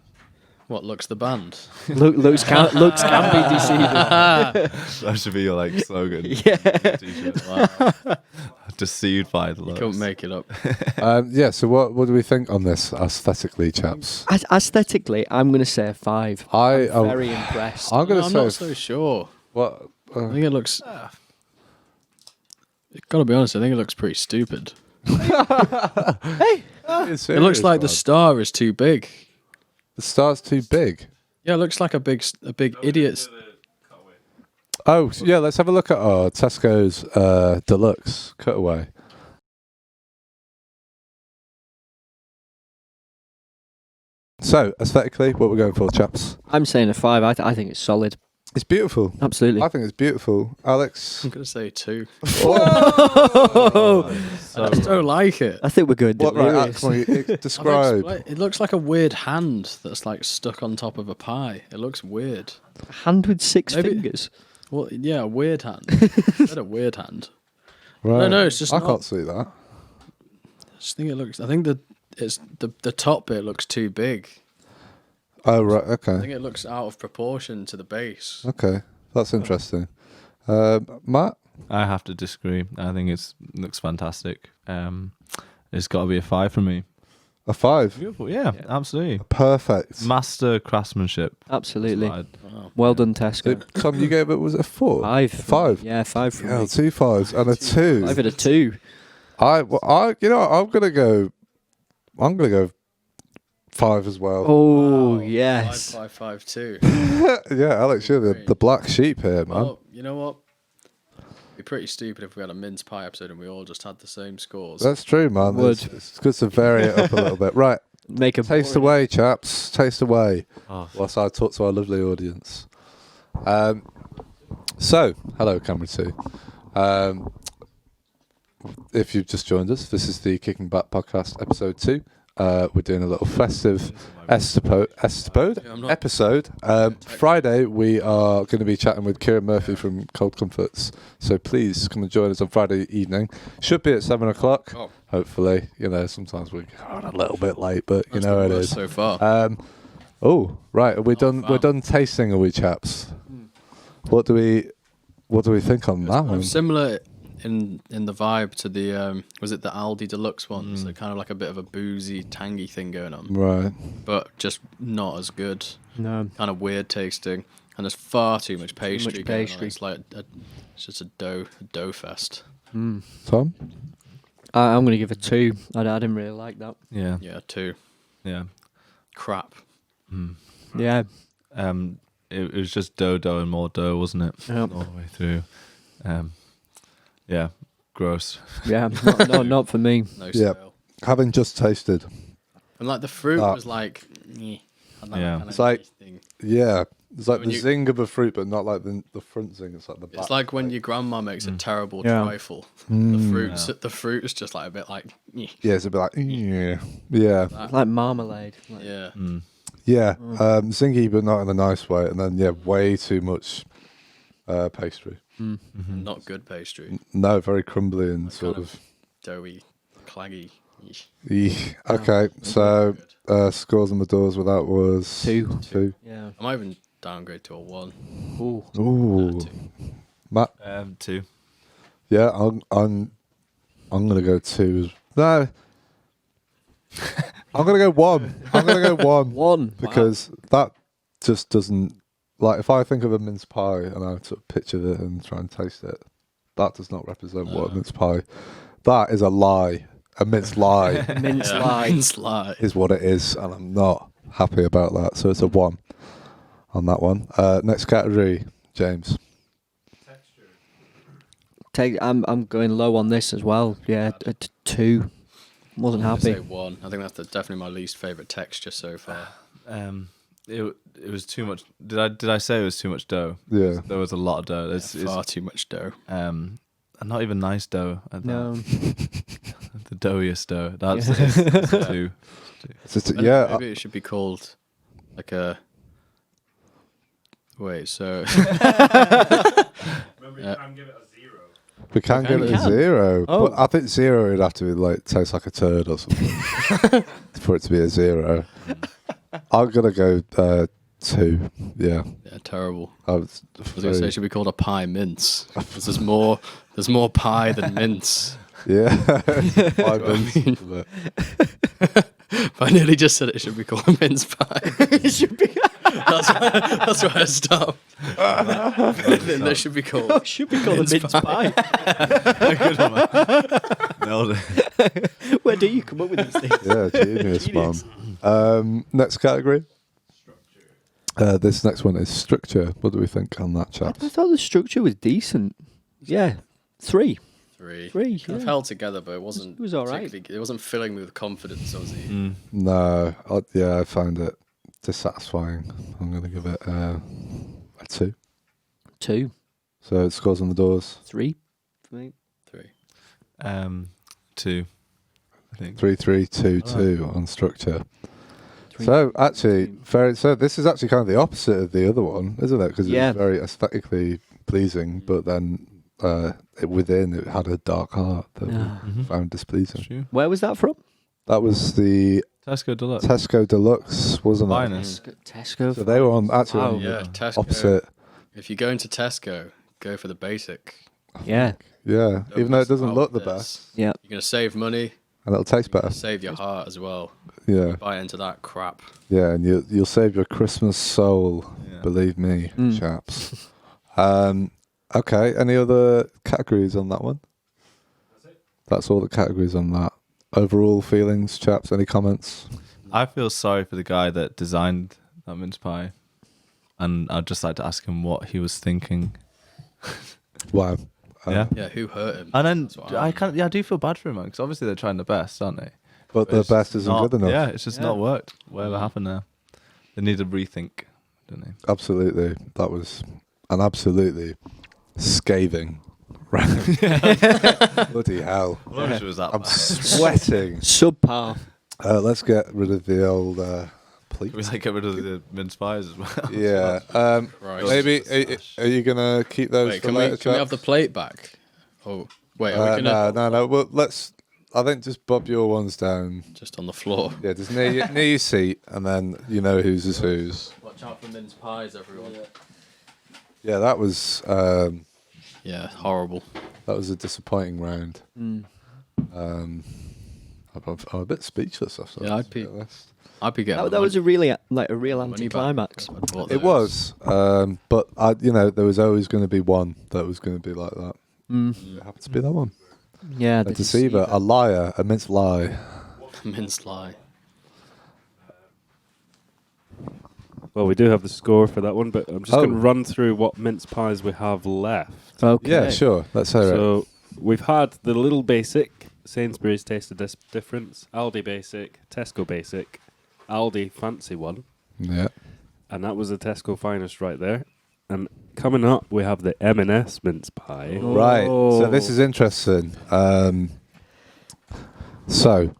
S4: What looks the band?
S3: Looks can be deceiving.
S2: That should be your slogan.
S3: Yeah.
S2: T-shirt.
S4: Wow.
S2: Deceived by the
S4: You
S2: looks.
S4: couldn't make it up.
S1: Yeah. So what do we think on this aesthetically, chaps?
S3: Aesthetically, I'm going to say a 5. I'm very impressed.
S1: I'm gonna
S4: I'm
S1: say
S4: not so sure.
S1: what.
S4: I think it looks. Gotta be honest, I think it looks pretty stupid. It looks like the star is too big.
S1: the star's too big.
S4: Yeah, it looks like a big idiot's.
S1: Oh yeah, let's have a look at our Tesco's deluxe cutaway. So aesthetically, what we're going for, chaps?
S3: I'm saying a 5. I think it's solid.
S1: It's beautiful.
S3: Absolutely.
S1: I think it's beautiful, Alex.
S4: I'm gonna say 2.
S3: Oh,
S4: I just don't like it.
S3: I think we're good.
S1: What right?
S3: Delirious.
S1: Come on, describe.
S4: It looks like a weird hand that's stuck on top of a pie. It looks weird.
S3: A hand with 6
S4: Maybe-
S3: fingers.
S4: Well, yeah, a weird hand. Is that a weird hand?
S1: Right.
S4: No, it's just
S1: I
S4: not.
S1: can't see that.
S4: I just think it looks. I think it's the top bit looks too big.
S1: Oh right,
S4: I
S1: okay,
S4: think it looks out of proportion to the base.
S1: okay, that's interesting. Matt,
S2: I have to disagree. I think it looks fantastic. It's got to be a 5 from me.
S1: a 5,
S2: Beautiful, yeah, absolutely.
S1: perfect.
S2: Master craftsmanship.
S3: Absolutely.
S2: That's
S4: Wow.
S3: Well done, Tesco.
S1: Tom, you gave it, was it a 4?
S3: 5.
S1: 5.
S3: Yeah, 5 from
S1: Yeah,
S3: me.
S1: 2 5s and a 2.
S3: 5 at a 2.
S1: I'm gonna go 5 as well.
S3: Oh,
S4: Wow.
S3: yes.
S4: 5 5 5 2.
S1: Yeah, Alex, you're the black sheep here, man.
S4: Well, you know what? It'd be pretty stupid if we had a mince pie episode and we all just had the same scores.
S1: That's true, man.
S3: Would.
S1: It's good to vary it up a little bit. Right,
S3: Make a
S1: taste
S3: boring-
S1: away, chaps. Taste away.
S2: Oh,
S1: Whilst I talk to our lovely audience. So, hello, Camera 2. If you've just joined us, this is the Kicking Back Podcast, episode 2. We're doing a little festive episode. Friday, we are going to be chatting with Kieran Murphy from Cold Comforts. So please come and join us on Friday evening. Should be at 7 o'clock,
S4: Oh.
S1: hopefully. Sometimes we get on a little bit late, but
S4: That's
S1: you know
S4: the
S1: it
S4: worst
S1: is.
S4: so far.
S1: Oh, right. Are we done?
S4: wow.
S1: We're done tasting, are we, chaps? What do we think on that one?
S4: Similar in the vibe to the was it the Aldi Deluxe ones? They're kind of like a bit of a boozy, tangy thing going on,
S1: Right.
S4: but just not as good.
S3: No.
S4: Kind of weird tasting, and there's far too much pastry. Going on.
S3: pastry.
S4: It's like it's just a dough fest.
S1: Tom?
S3: I'm going to give a 2. I didn't really like that.
S2: Yeah.
S4: Yeah, 2.
S2: Yeah.
S4: Crap.
S3: Yeah.
S2: It was just dough and more dough, wasn't it?
S3: Yep.
S2: All the way through. Yeah. Gross.
S3: Yeah. Not for me.
S4: No
S1: Yeah.
S4: style.
S1: Having just tasted,
S4: And like the fruit
S1: Ah.
S4: was like, and that
S2: Yeah.
S4: kind of
S1: It's like-
S4: thing.
S1: yeah, it's like
S4: When
S1: the
S4: you-
S1: zing of a fruit, but not like the front zing. It's like the back.
S4: It's like when your grandma makes a terrible
S3: Yeah.
S4: trifle.
S1: Mm.
S4: The fruit is just like a bit like,
S1: Yeah, it's a bit like yeah.
S3: It's like marmalade. Like,
S4: yeah.
S1: Yeah, zingy, but not in a nice way. And then, yeah, way too much pastry.
S4: Not good pastry.
S1: No, very crumbly and sort
S4: kind
S1: of.
S4: Doughy, claggy.
S1: Eek. Okay, so scores on the doors with that was
S3: 2.
S1: 2.
S3: Yeah.
S4: I might even downgrade to a 1.
S3: Ooh.
S1: Ooh,
S4: 2.
S1: Matt.
S2: 2.
S1: Yeah, I'm gonna go 2. No, I'm gonna go 1. I'm gonna go 1
S3: 1.
S1: because that just doesn't like. If I think of a mince pie and I sort of picture it and try and taste it, that does not represent what a mince pie. That is a lie. A mince lie
S3: Mince
S4: Yeah,
S3: lie.
S4: mince lie.
S1: is what it is, and I'm not happy about that. So it's a 1 on that one. Next category, James.
S3: I'm going low on this as well. Yeah, 2. Wasn't
S4: I'm gonna say
S3: happy.
S4: 1. I think that's definitely my least favourite texture so far.
S2: It was too much. Did I say it was too much dough?
S1: Yeah.
S2: There was a lot of dough. It's
S4: Far too much dough.
S2: and not even nice dough. At
S3: No.
S2: the doughiest dough. That's
S3: Yeah.
S2: it's 2.
S1: It's just, yeah,
S4: Maybe it should be called like a. Wait, so
S5: Remember, you can give it a 0.
S1: we can give it a
S3: can.
S1: 0.
S3: Oh.
S1: But I think 0 would have to be like taste like a turd or something for it to be a 0. I'm gonna go 2. Yeah,
S4: yeah, terrible.
S1: I was
S4: I was gonna say it should be called a pie mince. 'Cause there's more pie than mince.
S1: yeah. 5 minutes.
S4: But I nearly just said it should be called a mince pie.
S3: It should be.
S4: That's why I stopped. Then that should be called.
S3: Should be called a mince pie.
S2: Good one, man. Nailed it.
S3: Where do you come up with these things?
S1: Yeah, genius, man. Next category. This next one is structure. What do we think on that,
S3: I
S1: chaps?
S3: thought the structure was decent. Yeah, 3.
S4: 3.
S3: 3.
S4: Kind of
S3: Yeah.
S4: held together, but it wasn't.
S3: It was all right.
S4: particularly- It wasn't filling me with confidence, was it?
S1: No, I find it dissatisfying. I'm going to give it a 2.
S3: 2.
S1: So it scores on the doors.
S3: 3 for me.
S4: 3.
S2: 2. I think.
S1: 3, 3, 2, 2 on structure. So actually, so this is actually kind of the opposite of the other one, isn't it? Because
S3: Yeah.
S1: it's very aesthetically pleasing, but then within it had a dark heart that we found displeasing.
S2: True.
S3: Where was that from?
S1: That was the
S2: Tesco Deluxe.
S1: Tesco Deluxe, wasn't it?
S2: Finest.
S3: Tesco.
S1: So they were on actually
S3: Wow.
S1: on
S4: Yeah,
S1: the
S4: Tesco.
S1: opposite.
S4: If you go into Tesco, go for the basic.
S3: Yeah.
S1: Yeah,
S4: Don't
S1: even though it
S4: mess
S1: doesn't
S4: about
S1: look the
S4: with
S1: best,
S3: Yeah.
S4: You're gonna save money.
S1: and it'll taste better.
S4: Save your heart as well.
S1: Yeah,
S4: Buy into that crap.
S1: yeah, and you'll save your Christmas soul.
S2: Yeah.
S1: Believe me,
S3: Mm.
S1: chaps. Okay, any other categories on that one? That's all the categories on that. Overall feelings, chaps. Any comments?
S2: I feel sorry for the guy that designed that mince pie, and I'd just like to ask him what he was thinking.
S1: Wow.
S2: Yeah.
S4: Yeah, who hurt him?
S2: And then
S4: That's what
S2: I do feel bad for him, because obviously they're trying their best, aren't they?
S1: But the
S2: it's
S1: best isn't
S2: not-
S1: good enough.
S2: Yeah, it's just
S3: Yeah.
S2: not worked. Whatever happened there, they need to rethink, don't they?
S1: Absolutely. That was an absolutely scathing round. Bloody hell.
S2: I wish it was that
S1: I'm
S2: bad.
S1: sweating.
S3: Subpar.
S1: Let's get rid of the old pleat.
S2: Can we like get rid of the mince pies as well?
S1: Yeah.
S4: Christ.
S1: Maybe are you gonna keep those
S4: Wait,
S1: for
S4: can
S1: later?
S4: we have the
S1: chaps?
S4: plate back? Oh, wait, are we gonna
S1: No. Well, let's. I think just bob your ones down.
S4: just on the floor?
S1: Yeah, just near your seat, and then you know whose is whose.
S4: Watch out for mince pies, everyone.
S1: Yeah, that was
S4: Yeah, horrible.
S1: That was a disappointing round.
S3: Mm.
S1: I'm a bit speechless after
S4: Yeah,
S1: that.
S4: I'd
S1: to be
S4: be-
S1: honest.
S4: I'd be getting
S3: That was a really like a real
S4: money back
S3: anticlimax.
S4: if I'd bought
S1: It
S4: those.
S1: was, but there was always going to be one that was going to be like that. It happened to be that one.
S3: Yeah,
S1: A
S3: the
S1: deceiver, a liar, a minced lie.
S4: Minced lie.
S6: Well, we do have the score for that one, but I'm just going to
S1: Oh.
S6: run through what mince pies we have left.
S3: Okay.
S1: Yeah, sure. Let's hear it.
S6: So we've had the Little Basic, Sainsbury's Taste of Difference, Aldi Basic, Tesco Basic, Aldi Fancy one,
S1: Yeah.
S6: and that was the Tesco finest right there. And coming up, we have the M&S mince pie.
S3: Oh.
S1: Right. So this is interesting. So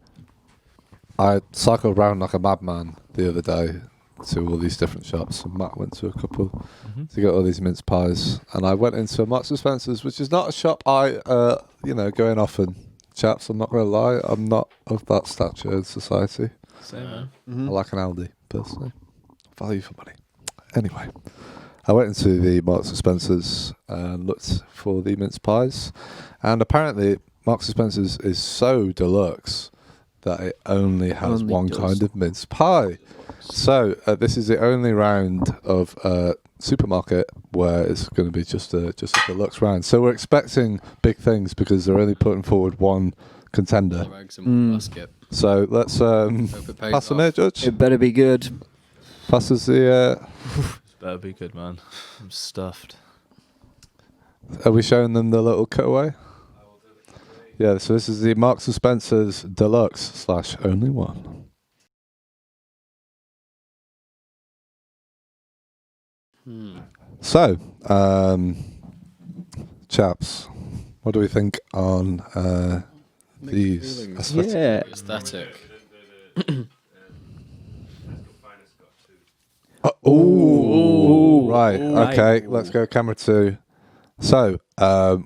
S1: I cycled around like a madman the other day to all these different shops, and Matt went to a couple to get all these mince pies. And I went into Marks and Spencer's, which is not a shop I go in often. Chaps, I'm not gonna lie, I'm not of that stature in society.
S2: Same, man.
S1: I like an Aldi personally. Value for money. Anyway, I went into the Marks and Spencer's and looked for the mince pies, and apparently Marks and Spencer's is so deluxe that it only has
S3: Only
S1: one
S3: does.
S1: kind of mince pie. So this is the only round of supermarket where it's going to be just a deluxe round. So we're expecting big things because they're only putting forward one contender.
S4: All eggs in one basket.
S1: So let's
S4: Hope it pays
S1: pass them
S4: off.
S1: here, Judge.
S3: It better be good.
S1: Pass us the.
S2: Better be good, man. I'm stuffed.
S1: Are we showing them the little cutaway? Yeah, so this is the Marks and Spencer's Deluxe / only one. So, chaps, what do we think on these?
S4: feelings.
S1: aesthetic-
S3: Yeah.
S4: Aesthetic.
S1: Oh, right.
S3: Right.
S1: Okay, let's go camera 2. So,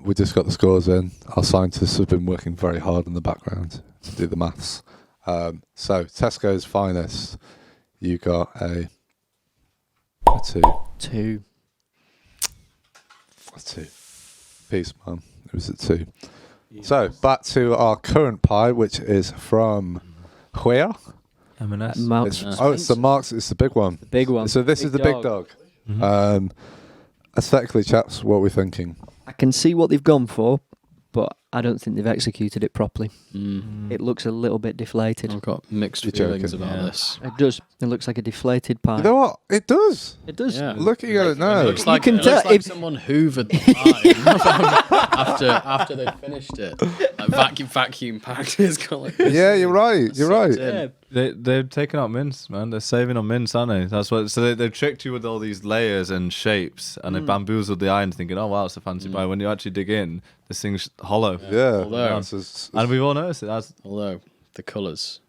S1: we just got the scores in. Our scientists have been working very hard in the background to do the maths. So, Tesco's finest, you got a 2.
S3: 2.
S1: A 2. Peace, man. It was a 2. So, back to our current pie, which is from where?
S2: M&S.
S3: Marks
S1: It's,
S3: and
S1: it's the Marks. It's the big one.
S3: The big one.
S1: So this is the big dog. Aesthetically, chaps, what are we thinking?
S3: I can see what they've gone for, but I don't think they've executed it properly.
S4: Mm.
S3: It looks a little bit deflated.
S4: I've got mixed
S1: You're
S4: feelings
S1: joking.
S4: about
S2: Yeah.
S4: this.
S3: It does. It looks like a deflated pie.
S1: You know what? It does.
S3: It does.
S4: Yeah.
S1: Looking at it now.
S4: It looks like,
S3: can
S4: it looks
S3: tell
S4: like
S3: if-
S4: someone hoovered the pie after they'd finished it. Like vacuum packed. It's got like
S1: Yeah, you're right. You're right.
S3: Yeah.
S2: They've taken out mince, man. They're saving on mince, aren't they? That's what. So they've tricked you with all these layers and shapes, and they bamboozled the eye into thinking, "Oh wow, it's a fancy pie." When you actually dig in, this thing's hollow.
S1: Yeah.
S4: Although-
S2: And we've all noticed it. That's,
S4: Although the colours,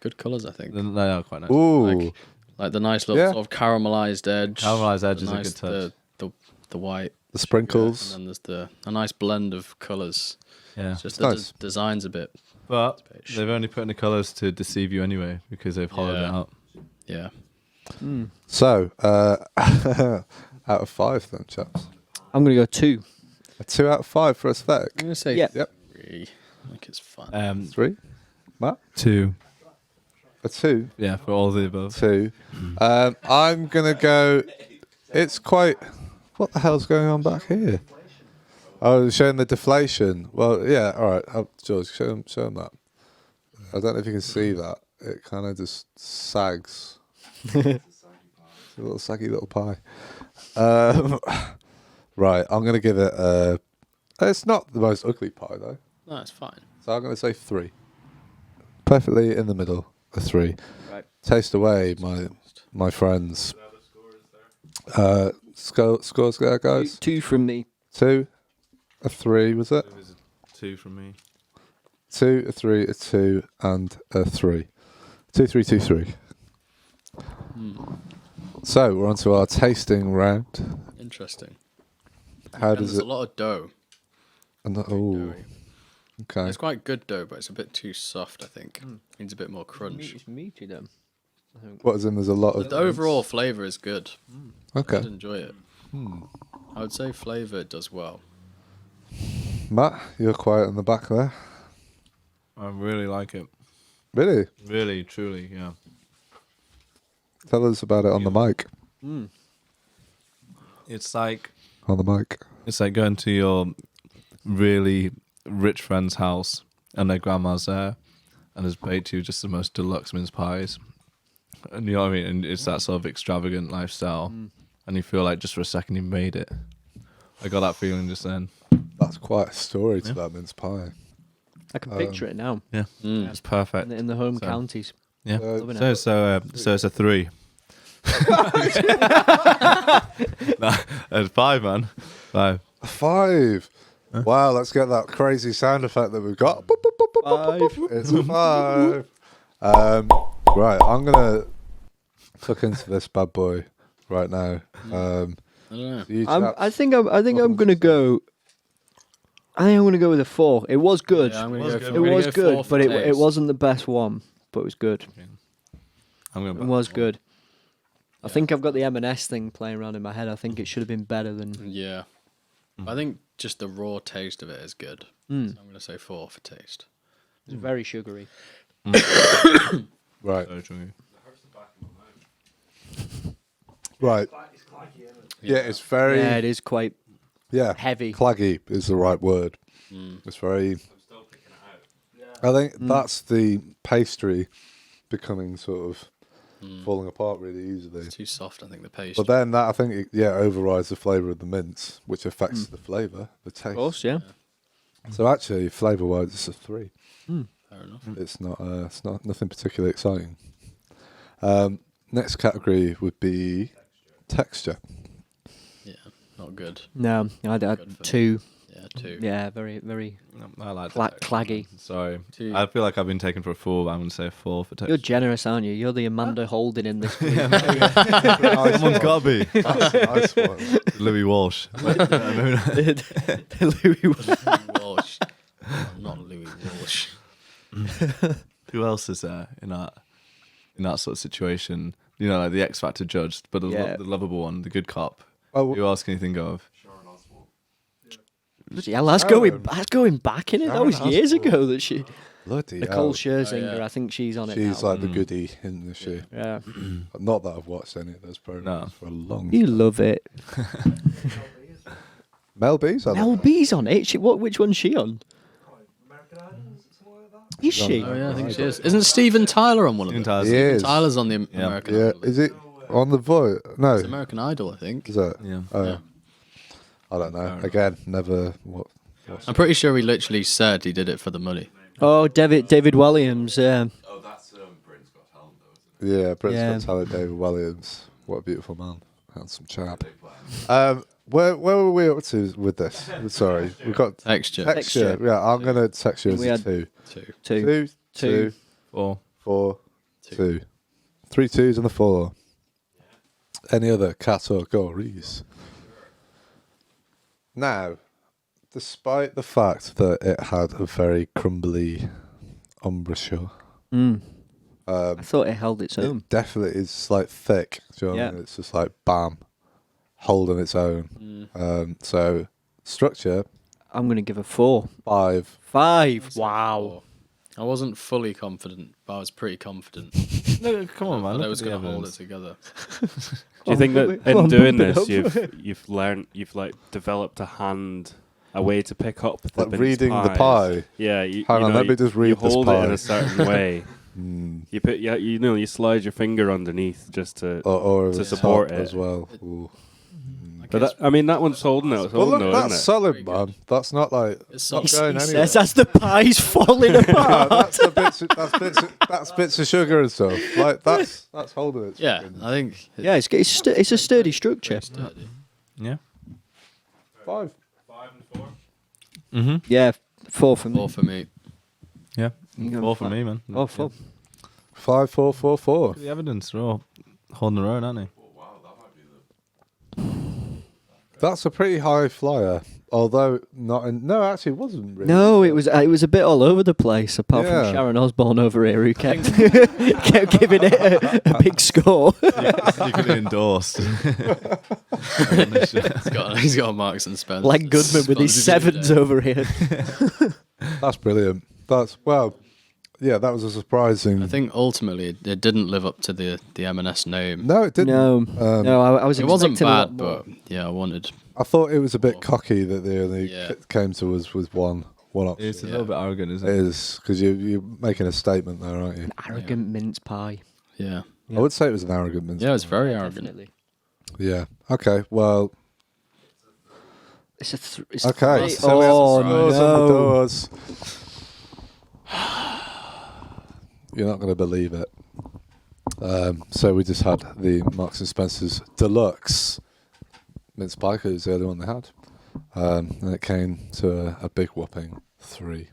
S4: good colours, I think.
S2: they are quite nice.
S1: Ooh.
S4: Like the nice little
S1: Yeah.
S4: sort of caramelized edge.
S2: Caramelised edge
S4: the
S2: is a
S4: nice-
S2: good touch.
S4: The white.
S1: The sprinkles.
S4: And then there's a nice blend of colours.
S2: Yeah.
S4: It's just
S1: It's
S4: the
S1: nice.
S4: design's a bit.
S2: But
S4: Beige.
S2: they've only put in the colours to deceive you anyway because they've hollowed it
S4: Yeah.
S2: out.
S4: Yeah.
S1: So, out of 5 then, chaps.
S3: I'm going to go 2.
S1: A 2 out of 5 for aesthetic.
S4: I'm gonna say
S3: Yeah.
S1: Yep.
S4: 3. I think it's fun.
S1: 3. Matt?
S2: 2.
S1: A 2.
S2: Yeah, for all the above.
S1: 2. I'm gonna go. It's quite. What the hell's going on back here? Oh, showing the deflation. Well, yeah. All right, George, show him that. I don't know if you can see that. It kind of just sags. It's a little saggy little pie. Right, I'm gonna give it a. It's not the most ugly pie though,
S4: No, it's fine.
S1: so I'm gonna say 3. Perfectly in the middle, a 3.
S3: Right.
S1: Taste away, my friends. Scores there, guys.
S3: 2 from me.
S1: 2, a 3, was it?
S2: It was a 2 from me.
S1: 2, a 3, a 2, and a 3. 2, 3, 2, 3. So we're on to our tasting round.
S4: Interesting.
S1: How
S4: And
S1: does
S4: there's
S1: it?
S4: a lot of dough.
S1: Oh,
S4: Doughy.
S1: okay.
S4: It's quite good dough, but it's a bit too soft, I think. Needs a bit more crunch.
S3: It's meaty then.
S1: What is in? There's a lot of.
S4: The overall flavour is good. I
S1: Okay.
S4: did enjoy it. I would say flavour does well.
S1: Matt, you're quiet in the back there.
S2: I really like it.
S1: Really?
S2: Really, truly, yeah.
S1: Tell us about it on the mic.
S2: It's like
S1: On the mic.
S2: It's like going to your really rich friend's house and their grandma's there and has baked you just the most deluxe mince pies. And you know what I mean? And it's that sort of extravagant lifestyle. And you feel like just for a second you made it. I got that feeling just then.
S1: That's quite a story to that mince pie.
S3: I can picture it now.
S2: Yeah. It's perfect.
S3: In the home
S2: So-
S3: counties.
S2: Yeah.
S3: Loving
S2: So it's a 3. Nah, it's 5, man. 5.
S1: 5. Wow, let's get that crazy sound effect that we've got. Boop, boop, boop, boop, boop, boop, boop. It's a 5. Right, I'm gonna look into this bad boy right now.
S4: I don't know.
S1: You
S3: I think I'm gonna go. I think I'm gonna go with a 4. It was good.
S4: Yeah, I'm gonna
S2: Was
S4: go
S2: good.
S4: for-
S3: It
S4: I'm gonna
S3: was
S4: go
S3: good,
S4: 4 for
S3: but it
S4: taste.
S3: wasn't the best one. But it was good.
S2: I'm
S3: It
S2: going
S3: was good. I think I've got the M&S thing playing around in my head. I think it should have been better than.
S4: Yeah. I think just the raw taste of it is good. So I'm going to say 4 for taste.
S3: It's very sugary.
S1: Right,
S2: So true.
S1: right.
S5: It's clacky, isn't it?
S1: Yeah, it's very
S3: Yeah, it is quite heavy.
S1: Claggy is the right word. It's very.
S5: I'm still picking it out.
S1: I think that's the pastry becoming sort of falling apart really easily.
S4: It's too soft, I think, the paste.
S1: But then that I think overrides the flavour of the mince, which affects the flavour, the taste.
S3: Of course, yeah.
S1: So actually, flavour-wise, it's a 3.
S4: Fair enough.
S1: It's not nothing particularly exciting. Next category would be texture.
S4: Yeah, not good.
S3: No, I'd
S4: Good for
S3: 2.
S4: Yeah, 2.
S3: Yeah, very, very
S2: I like
S3: claggy.
S2: Sorry.
S4: 2.
S2: I feel like I've been taken for a fool, but I'm going to say a 4 for texture.
S3: You're generous, aren't you? You're the Amanda Holden in this group.
S2: Someone's got to be.
S1: That's a nice one.
S2: Louis Walsh.
S3: Louis
S4: Walsh. Not Louis Walsh.
S2: Who else is there in that sort of situation? You know, like the X Factor judge, but the lovable one, the good cop.
S1: Oh,
S2: Who else can you think of?
S3: Bloody hell, that's going back in it. That
S1: Sharon
S3: was years
S1: Osbourne.
S3: ago that she.
S1: bloody
S3: Nicole
S1: hell.
S3: Scherzinger,
S4: yeah.
S3: I think she's on it
S1: She's
S3: now.
S1: like the goodie, isn't she?
S3: Yeah.
S1: Not that I've watched any of those programs for a long
S3: You love it.
S1: Mel B's on
S3: Mel
S1: it.
S3: B's on it. Which one's she on?
S5: American Idol, something like that.
S3: Is she?
S4: Oh, yeah, I think she is. Isn't Steven Tyler on one of them?
S2: Steven Tyler's-
S1: He is.
S4: Tyler's on the American
S1: Yeah,
S4: Idol.
S1: is it on the Voice? No,
S4: It's American Idol, I think.
S1: is it?
S2: Yeah.
S4: Yeah.
S1: I don't know.
S2: enough.
S1: Again, never. What?
S4: I'm pretty sure he literally said he did it for the money.
S3: Oh, David Williams.
S7: Oh, that's Britain's Got Talent, though, isn't it?
S1: Yeah, Britain's
S3: Yeah.
S1: Got Talent. David Williams. What a beautiful man. Handsome chap. Where were we up to with this? Sorry, we got
S4: Texture.
S1: texture. Yeah, I'm gonna texture as
S3: We
S1: a
S3: had
S1: 2.
S4: 2.
S3: 2.
S1: 2,
S2: 4.
S1: 4, 2. 3 2s and a 4. Any other categories? Now, despite the fact that it had a very crumbly embouchure,
S3: I thought it held its own.
S1: it definitely is like thick. Do you know what I mean? It's just like bam, holding its own. So structure
S3: I'm going to give a 4.
S1: 5.
S3: 5. Wow.
S4: I wasn't fully confident, but I was pretty confident.
S2: No, come on, man.
S4: But I
S2: look
S4: was
S2: at the
S4: going to hold it
S2: evidence.
S4: together.
S6: Do you think that
S3: Come on,
S6: in doing
S3: bump it
S6: this,
S3: up.
S6: you've like developed a way to pick up the
S1: Like
S6: mince
S1: reading the
S6: pies?
S1: pie.
S6: Yeah,
S1: Hang on, let me just read
S6: you
S1: this
S6: hold it in
S1: pie.
S6: a certain way. You put you slide your finger underneath just to.
S1: Or
S6: To
S1: to
S6: support
S1: support
S6: it.
S1: as well. Ooh.
S6: But that one's holding it. It's
S1: Well,
S6: holding
S1: look,
S6: it,
S1: that's
S6: isn't
S1: solid, man. That's not like
S4: It's
S1: not
S4: solid.
S1: going
S3: He
S1: anywhere.
S3: says as the pie's falling apart.
S1: That's bits of sugar and stuff. Like that's holding it.
S4: Yeah, I think
S3: Yeah, it's a sturdy structure.
S4: it's sturdy.
S2: Yeah.
S1: 5.
S5: 5 and 4.
S2: Mm-hmm.
S3: Yeah, 4 for me.
S4: 4 for me.
S2: Yeah.
S3: You go
S2: 4 for
S3: flat.
S2: me, man.
S3: Oh, 4.
S1: 5, 4, 4, 4.
S2: Look at the evidence. They're all holding their own, aren't they?
S1: That's a pretty high flyer. although not in. No, actually, it wasn't really.
S3: No, it was a bit all over the place. Apart
S1: Yeah.
S3: from Sharon Osbourne over here, who kept kept giving it a big score.
S2: Secretly endorsed.
S4: He's got a Marks and Spencer.
S3: Len Goodman with his sevens over here.
S1: That's brilliant. Yeah, that was a surprising.
S4: I think ultimately it didn't live up to the M&S name.
S1: No, it didn't.
S3: No, I was.
S4: It wasn't
S3: expecting a lot
S4: bad,
S3: more.
S4: but yeah, I wanted.
S1: I thought it was a bit cocky that they only
S4: Yeah.
S1: came to us with one option.
S2: It's a little bit arrogant, isn't
S1: It
S2: it?
S1: is, because you're making a statement there, aren't you?
S3: Arrogant mince pie.
S4: Yeah,
S1: I would say it was an arrogant mince.
S4: yeah, it's very arrogant.
S3: Definitely.
S1: Yeah. Okay. Well.
S3: It's a it's
S1: Okay.
S3: three.
S1: So we have
S3: Oh
S1: some scores on the
S3: no!
S1: doors. You're not going to believe it. So we just had the Marks and Spencer's Deluxe mince pie, 'cause it was the only one they had, and it came to a big whopping 3.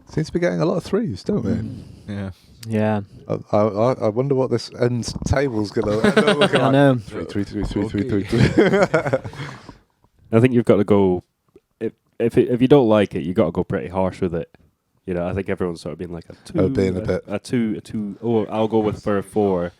S1: Seems to be getting a lot of 3s, don't we?
S2: Yeah.
S3: Yeah,
S1: I wonder what this end table's going to end up looking
S3: I
S1: like.
S3: know.
S1: 3.
S6: I think you've got to go. If you don't like it, you got to go pretty harsh with it. You know, I think everyone's sort of been like a 2.
S1: Oh, being a bit.
S6: A 2. Oh, I'll go for a 4.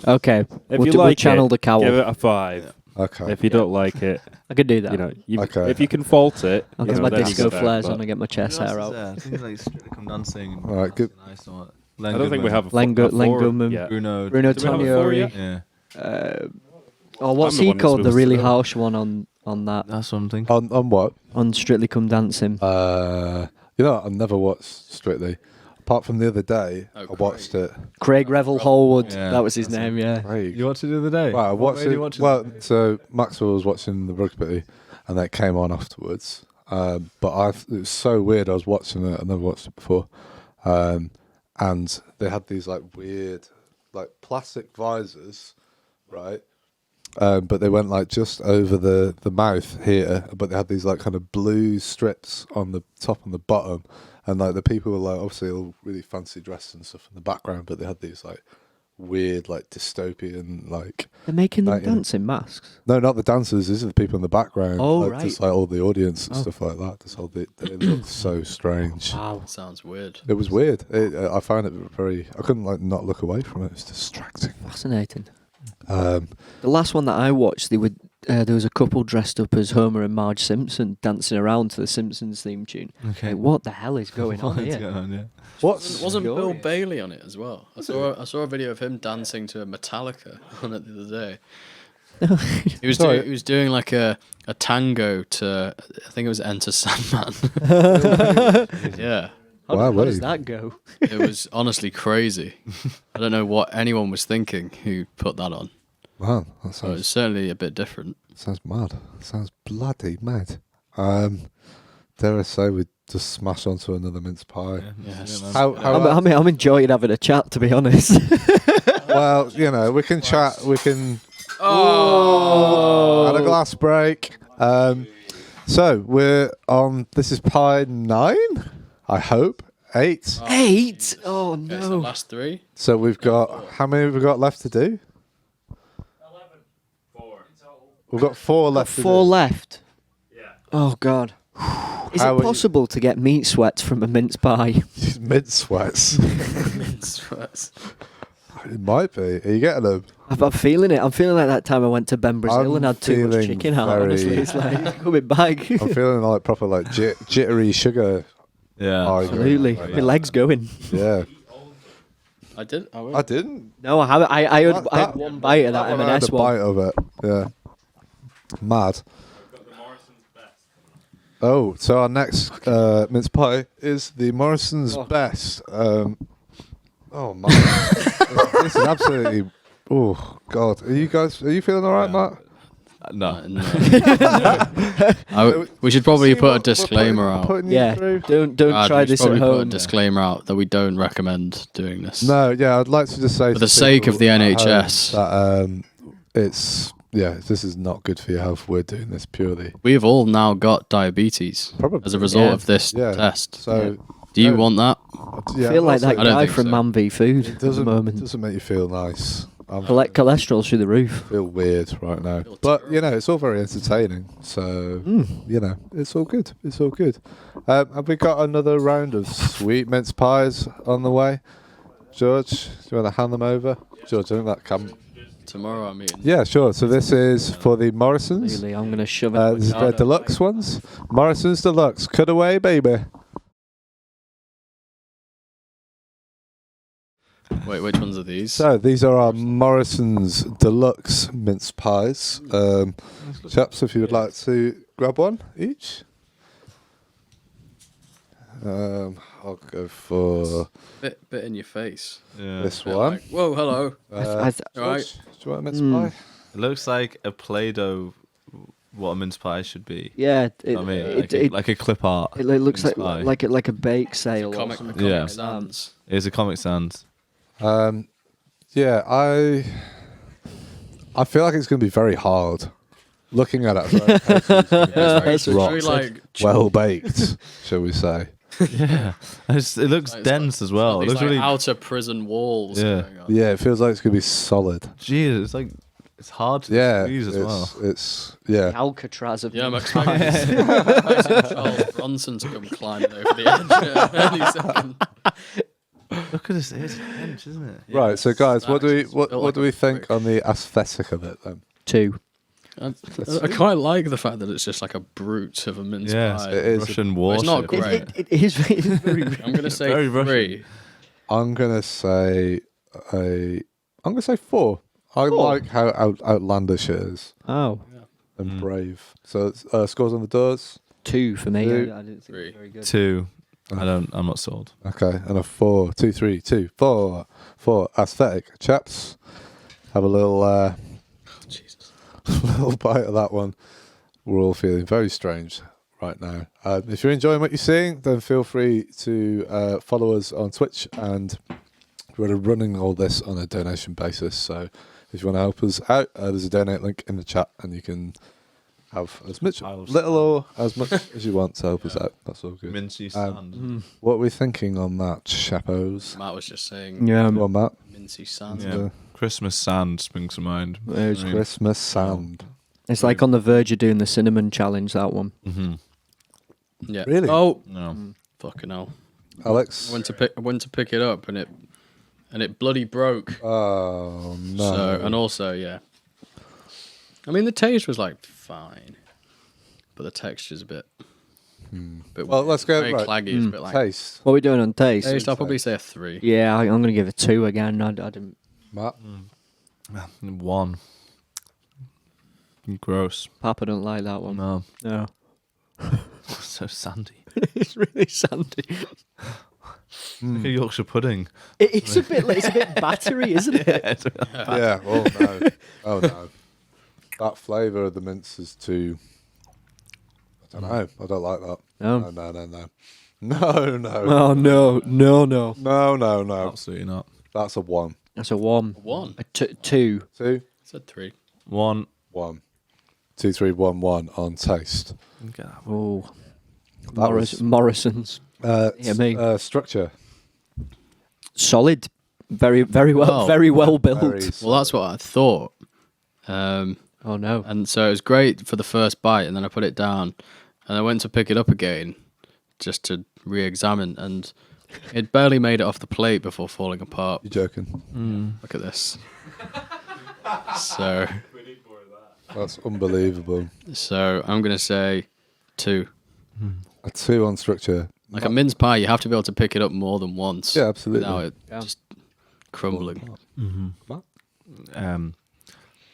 S3: Okay.
S6: If
S3: we'll
S6: you
S3: we'll
S6: like
S3: channel
S6: it,
S3: the cowl.
S6: give it a 5.
S1: Okay.
S6: If you don't like it,
S3: I could do that.
S6: you know,
S1: Okay.
S6: if you can fault it,
S3: I'll
S6: you
S3: get
S6: know,
S3: my
S6: then you
S3: disco
S6: go there,
S3: flares
S6: but
S3: on and get my chest hair out.
S2: Things like Strictly Come Dancing. And
S1: All right, good.
S2: Nice or what?
S6: I don't think we have a
S3: Len
S6: four
S3: Goodman.
S6: yet.
S2: Bruno.
S3: Bruno
S6: Do we have a 4
S3: Toniori.
S6: yet?
S2: Yeah.
S3: Oh, what's
S6: I'm the
S3: he
S6: one that's
S3: called? The
S6: supposed
S3: really
S6: to know.
S3: harsh one on that
S2: That's what I'm thinking.
S1: On what?
S3: on Strictly Come Dancing.
S1: You know, I've never watched Strictly. Apart from the other day,
S4: Oh,
S1: I watched it.
S3: Craig Revel Holwood.
S2: Yeah,
S3: That was his
S2: that's
S3: name. Yeah.
S1: Great.
S2: You watched it the other day?
S1: Right, I
S2: What
S1: watched
S2: made
S1: it.
S2: you watch it?
S1: Well, so Maxwell was watching the rugby, and that came on afterwards. But it was so weird. I was watching it. I've never watched it before, and they had these like weird, like plastic visors, right? But they went like just over the mouth here. But they had these like kind of blue strips on the top and the bottom, and like the people were like obviously all really fancy dressed and stuff in the background. But they had these like weird, like dystopian, like.
S3: They're making them
S1: Like, yeah.
S3: dance in masks.
S1: No, not the dancers. These are the people in the background.
S3: Oh,
S1: like,
S3: right.
S1: Just like all the audience and
S3: Oh.
S1: stuff like that. Just all they looked so strange.
S3: Wow.
S4: Sounds weird.
S1: It was weird. I found it very. I couldn't like not look away from it. It was distracting.
S3: Fascinating.
S1: Um,
S3: The last one that I watched, there was a couple dressed up as Homer and Marge Simpson dancing around to the Simpsons theme tune.
S2: Okay.
S3: Like, what the hell is going on
S2: What's
S3: here?
S2: going on, yeah.
S4: Wasn't Bill
S3: Glorious.
S4: Bailey on it as well? I saw a video of him dancing to Metallica on it the other day. He was
S1: Sorry.
S4: doing like a tango to, I think it was Enter Sandman. Yeah,
S3: How,
S1: Wow,
S3: how does
S1: wait.
S3: that go?
S4: it was honestly crazy. I don't know what anyone was thinking who put that on.
S1: wow, that
S4: So it's
S1: sounds
S4: certainly a bit different.
S1: mad. Sounds bloody mad. Dare I say we just smash onto another mince pie.
S4: Yes.
S1: How
S3: I'm enjoying having a chat, to be honest.
S1: well, you know, we can chat. We can.
S3: Oh.
S1: Had a glass break. So we're on. This is pie 9. I hope 8.
S3: 8? Oh,
S4: Okay, so
S3: no.
S4: last 3.
S1: So we've got how many have we got left to do?
S5: 11. 4 in total.
S1: We've got 4 left. to
S3: 4
S1: do.
S3: left.
S5: Yeah.
S3: Oh, God. Is
S1: How
S3: it
S1: are you-
S3: possible to get meat sweats from a mince pie?
S1: Mince sweats. It might be. Are you getting them?
S3: I'm feeling it. I'm feeling like that time I went to Ben Brazil
S1: I'm
S3: and had too much
S1: feeling
S3: chicken out. Honestly,
S1: very-
S3: it's like it's coming back.
S1: I'm feeling like proper like jittery sugar.
S2: Yeah.
S1: high
S3: Absolutely,
S1: going
S3: my
S1: right
S3: legs going.
S1: now. Yeah,
S4: I did.
S1: I didn't.
S3: No, I haven't. I had one bite of that
S1: one I had
S3: M&S
S1: a
S3: one.
S1: bite of it. Yeah, mad.
S5: We've got the Morrison's best.
S1: Oh, so our next mince pie is the Morrison's
S3: Oh.
S1: Best. Oh man, this is absolutely. Oh God, are you feeling all right, Matt?
S2: No.
S4: We should probably
S1: See
S4: put a
S1: what we're
S4: disclaimer
S1: putting-
S4: out.
S1: putting you
S3: Yeah,
S1: through?
S3: don't try
S4: We should
S3: this at
S4: probably put a
S3: home.
S4: disclaimer out that we don't recommend doing this.
S1: No, yeah, I'd like to just say
S4: For
S1: to
S4: the sake
S1: people
S4: of the
S1: at home
S4: NHS.
S1: that this is not good for your health. We're doing this purely.
S4: We've all now got diabetes
S1: Probably.
S4: as a result
S3: Yeah.
S4: of this
S1: Yeah.
S4: test.
S1: So
S4: Do you
S1: no.
S4: want that?
S1: yeah,
S3: I feel like that
S4: I don't
S3: guy
S4: think
S3: from
S4: so.
S3: Man v Food
S1: It
S3: at the
S1: doesn't
S3: moment.
S1: make you feel nice.
S3: Cholesterol through the roof.
S1: feel weird right now.
S4: Feel
S1: But,
S4: terrible.
S1: you know, it's all very entertaining. So, you know, it's all good. It's all good. Have we got another round of sweet mince pies on the way? George, do you want to hand them over? George, I think that can...
S4: Tomorrow I'm eating.
S1: Yeah, sure. So this is for the Morrisons.
S3: Really, I'm going to shove it.
S1: This is the deluxe ones. Morrison's Deluxe. Cut away, baby.
S4: Wait, which ones are these?
S1: So these are our Morrison's Deluxe mince pies. Chaps, if you would like to grab one each. I'll go for
S4: bit in your face.
S2: Yeah.
S1: this
S4: Bit
S1: one.
S4: like, whoa, hello.
S3: I th-
S4: All right.
S1: George, do you want a mince pie?
S2: It looks like a Play-Doh. What a mince pie should be.
S3: Yeah,
S2: I mean, like a clip art.
S3: it looks
S2: mince
S3: like
S2: pie.
S3: like a bake sale. or
S4: Comic
S3: something.
S2: Yeah.
S4: Sans.
S2: It's a Comic Sans.
S1: Yeah, I feel like it's going to be very hard. Looking at it,
S4: It's
S1: rock.
S4: very like
S1: well baked, shall we say?
S2: Yeah. It looks
S4: It's
S2: dense as well. It
S4: These
S2: looks
S4: like
S2: really.
S4: outer prison walls.
S2: Yeah.
S4: Going on.
S1: Yeah, it feels like it's going to be solid.
S2: Jeez, it's like it's hard to
S1: Yeah,
S2: squeeze as well.
S1: it's yeah.
S3: Alcatraz of
S4: Yeah, I'm
S3: mince
S4: expecting
S3: pies.
S4: Charles Bronson to come climbing over the edge any second.
S2: Look at this. It's an inch, isn't it?
S4: Yeah,
S1: Right, so guys, what do we
S4: it's built like
S1: do we
S4: a
S1: think
S4: brick.
S1: on the aesthetic of it then?
S3: 2.
S4: I quite like the fact that it's just like a brute of a mince
S2: Yeah,
S4: pie.
S1: it is.
S2: Russian
S4: Well, it's not
S2: warship.
S4: great.
S3: It is very.
S4: I'm gonna say
S2: Very Russian.
S4: 3.
S1: I'm gonna say I'm gonna say 4. I like how outlandish it is
S3: Oh,
S1: and brave. So it's, scores on the doors.
S3: 2 for me.
S1: 2.
S3: I didn't think it was very good.
S2: 2. I'm not sold.
S1: Okay, and a 4. 2, 3, 2, 4. 4 aesthetic. Chaps, have a little
S4: Jesus.
S1: little bite of that one. We're all feeling very strange right now. If you're enjoying what you're seeing, then feel free to follow us on Twitch, and we're running all this on a donation basis. So if you want to help us out, there's a donate link in the chat, and you can have as much, little or as much as you want to help us out. That's all good.
S2: Mincy sand.
S1: What are we thinking on that, chappos?
S4: Matt was just saying
S3: Yeah,
S1: Go on, Matt.
S4: mincy sand.
S2: Yeah. Christmas sand springs to mind.
S3: There's
S1: Christmas sand.
S3: it's like on the verge of doing the cinnamon challenge. That one.
S2: Mm-hmm.
S4: Yeah.
S1: Really?
S4: Oh,
S2: No.
S4: fucking hell!
S1: Alex?
S4: I went to pick it up and it bloody broke.
S1: Oh, no.
S4: So and also yeah. I mean the taste was like fine, but the texture's a bit. bit
S1: Well,
S4: weird.
S1: let's go,
S4: Very
S1: right.
S4: claggy. It's a bit like
S1: Taste.
S3: What are we doing on taste?
S4: taste. I'll probably say a 3.
S3: Yeah, I'm going to give it 2 again. I didn't.
S1: Matt?
S2: 1. Gross.
S3: Papa don't like that one.
S2: No.
S3: No.
S2: So sandy.
S3: It's really sandy.
S2: Like a Yorkshire pudding.
S3: It's a bit. It's a bit battery, isn't it?
S1: Yeah. Oh, no. Oh, no. That flavour of the mince is too... I don't know. I don't like that.
S3: No.
S1: No, no, no, no. No, no.
S3: Oh no! No!
S1: No, no, no.
S2: Absolutely not.
S1: That's a 1.
S3: That's a 1.
S4: 1.
S3: A 2.
S1: 2,
S4: I said 3.
S2: 1.
S1: 1. 2, 3, 1, 1 on taste.
S2: Get that.
S3: Oh,
S1: That was-
S3: Morrison's Yeah, me.
S1: Structure.
S3: solid. Very well.
S4: Oh.
S3: Very well built.
S1: Very
S4: Well, that's what I thought.
S3: Oh no!
S4: And so it was great for the first bite, and then I put it down, and I went to pick it up again, just to re-examine, and it barely made it off the plate before falling apart.
S1: You're joking.
S4: Look at this. So
S1: That's unbelievable.
S4: I'm gonna say 2.
S1: A 2 on structure.
S4: Like a mince pie, you have to be able to pick it up more than once.
S1: Yeah, absolutely.
S4: Without it
S3: Yeah.
S4: just crumbling.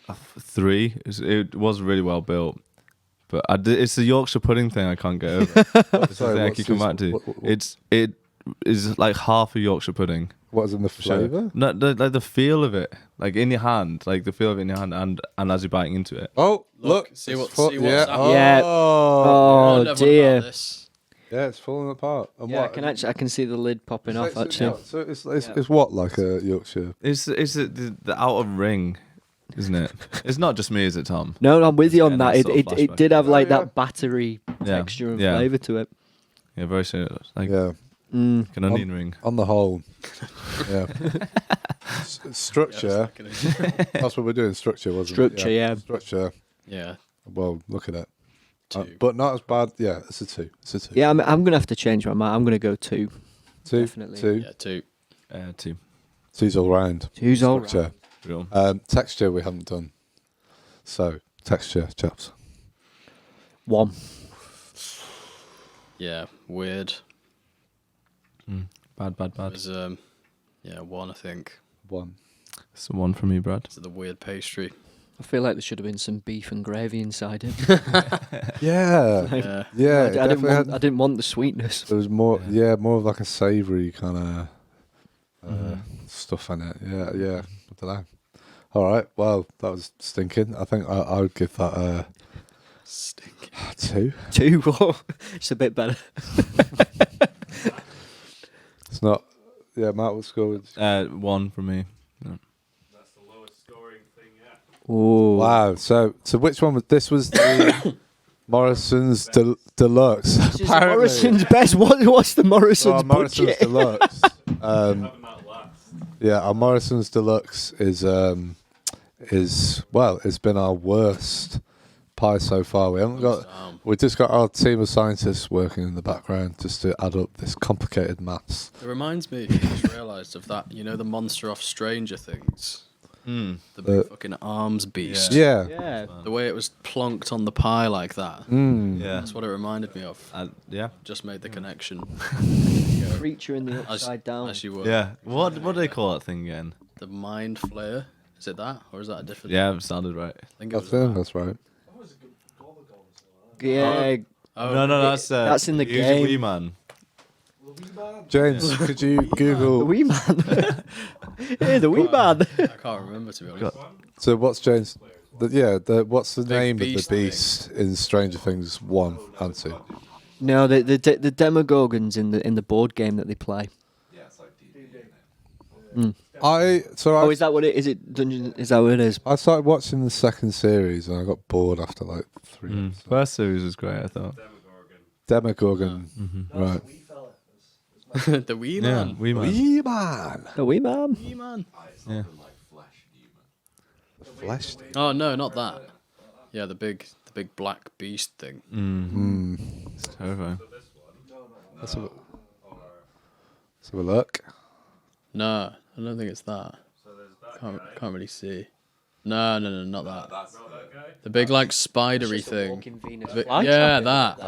S2: A 3. It was really well built, but it's the Yorkshire pudding thing I can't get over. It's the
S1: Sorry,
S2: thing I
S1: what's
S2: keep coming
S1: this-
S2: back to.
S1: what-
S2: It is like half a Yorkshire pudding.
S1: What is in the
S2: Sure.
S1: flavour?
S2: No, like the feel of it, like in your hand, like the feel of it in your hand, and as you're biting into it.
S1: Oh, look.
S4: See
S1: it's
S4: what-
S1: fu-
S4: see what's
S1: yeah.
S4: happening.
S3: Yeah.
S1: Oh,
S3: Oh
S4: Wonderful
S3: dear!
S4: about this.
S1: yeah, it's falling apart. And
S3: Yeah,
S1: what?
S3: I can see the lid popping off. Actually,
S1: So it's what, like a Yorkshire?
S2: It's the outer ring, isn't it? It's not just me, is it, Tom?
S3: no, I'm with you on
S2: Yeah,
S3: that.
S2: that
S3: It
S2: sort of
S3: it, it
S2: flashback.
S3: did have like
S1: yeah.
S3: that battery
S2: Yeah.
S3: texture and
S2: Yeah.
S3: flavour to it.
S2: Yeah, very similar. Like,
S1: Yeah.
S2: Like an onion ring.
S1: On the whole, yeah. Structure. That's what we're doing. Structure, wasn't it?
S3: Structure, yeah.
S1: Structure.
S4: Yeah.
S1: Well, look at it.
S4: 2.
S1: But not as bad. Yeah, it's a 2. It's a 2.
S3: Yeah, I'm gonna have to change my mind. I'm gonna go 2.
S1: 2.
S3: Definitely.
S1: 2.
S4: Yeah, 2.
S2: 2.
S1: 2's all round.
S3: 2's all right.
S1: Structure.
S2: Real.
S1: Texture we haven't done. So texture, chaps.
S3: 1.
S4: Yeah, weird.
S2: Bad.
S4: It was, 1, I think.
S1: 1.
S2: It's a 1 for me, Brad.
S4: It's the weird pastry.
S3: I feel like there should have been some beef and gravy inside it.
S1: Yeah.
S4: Yeah.
S1: Yeah.
S3: I didn't want the sweetness.
S1: There was more. Yeah, more of like a savoury kind of stuff in it. Yeah. I don't know. All right. Well, that was stinking. I think I would give that a
S4: Stinky.
S1: 2.
S3: 2. It's a bit better.
S1: It's not. Yeah, Matt, what score would you?
S2: 1 for me.
S5: That's the lowest scoring thing yet.
S3: Oh.
S1: Wow. So which one was this? Was the Morrison's Deluxe?
S3: This is
S1: Apparently.
S3: Morrison's best. What's the Morrison's
S1: Morrison's
S3: budget?
S1: Deluxe.
S5: Having that last.
S1: Yeah, our Morrison's Deluxe is well, it's been our worst pie so far. We haven't got. We just got our team of scientists working in the background just to add up this complicated maths.
S4: It reminds me, I just realised of that, the monster off Stranger Things. The big fucking arms beast.
S1: Yeah.
S3: Yeah.
S4: The way it was plonked on the pie like that.
S2: Yeah.
S4: That's what it reminded me of.
S2: Yeah.
S4: Just made the connection.
S3: Creature in the upside down.
S4: As you were.
S2: Yeah. What do they call that thing again?
S4: The Mind Flayer. Is it that? Or is that a different
S2: Yeah, it sounded right.
S4: I think it
S1: I
S4: was
S1: think that's right.
S3: Yeah.
S2: No,
S3: That's in the
S2: He's a
S3: game.
S2: wee man.
S1: James, could you
S3: The
S1: Google?
S3: wee man. Yeah, the wee man.
S4: I can't remember, to be honest.
S1: So what's James? What's the name of
S4: beast
S1: the beast in Stranger Things 1 and 2?
S3: No, the Demogorgons in the board game that they play.
S7: Yeah, it's like D&D.
S3: Oh, is that what it is? It Dungeon? Is that what it is?
S1: I started watching the second series and I got bored after like 3 episodes.
S2: First series was great, I thought.
S1: Demogorgon, right?
S4: The wee man.
S2: wee man.
S1: Wee man,
S3: The wee man.
S4: Wee man.
S7: It's something like Flesh Demon.
S1: flesh.
S4: Oh no, not that. Yeah, the big black beast thing.
S2: It's terrifying.
S1: Let's have a look.
S4: No, I don't think it's that. Can't really see. No, not that.
S7: That's
S4: The big like spidery thing.
S3: Flytrap.
S4: Yeah, that.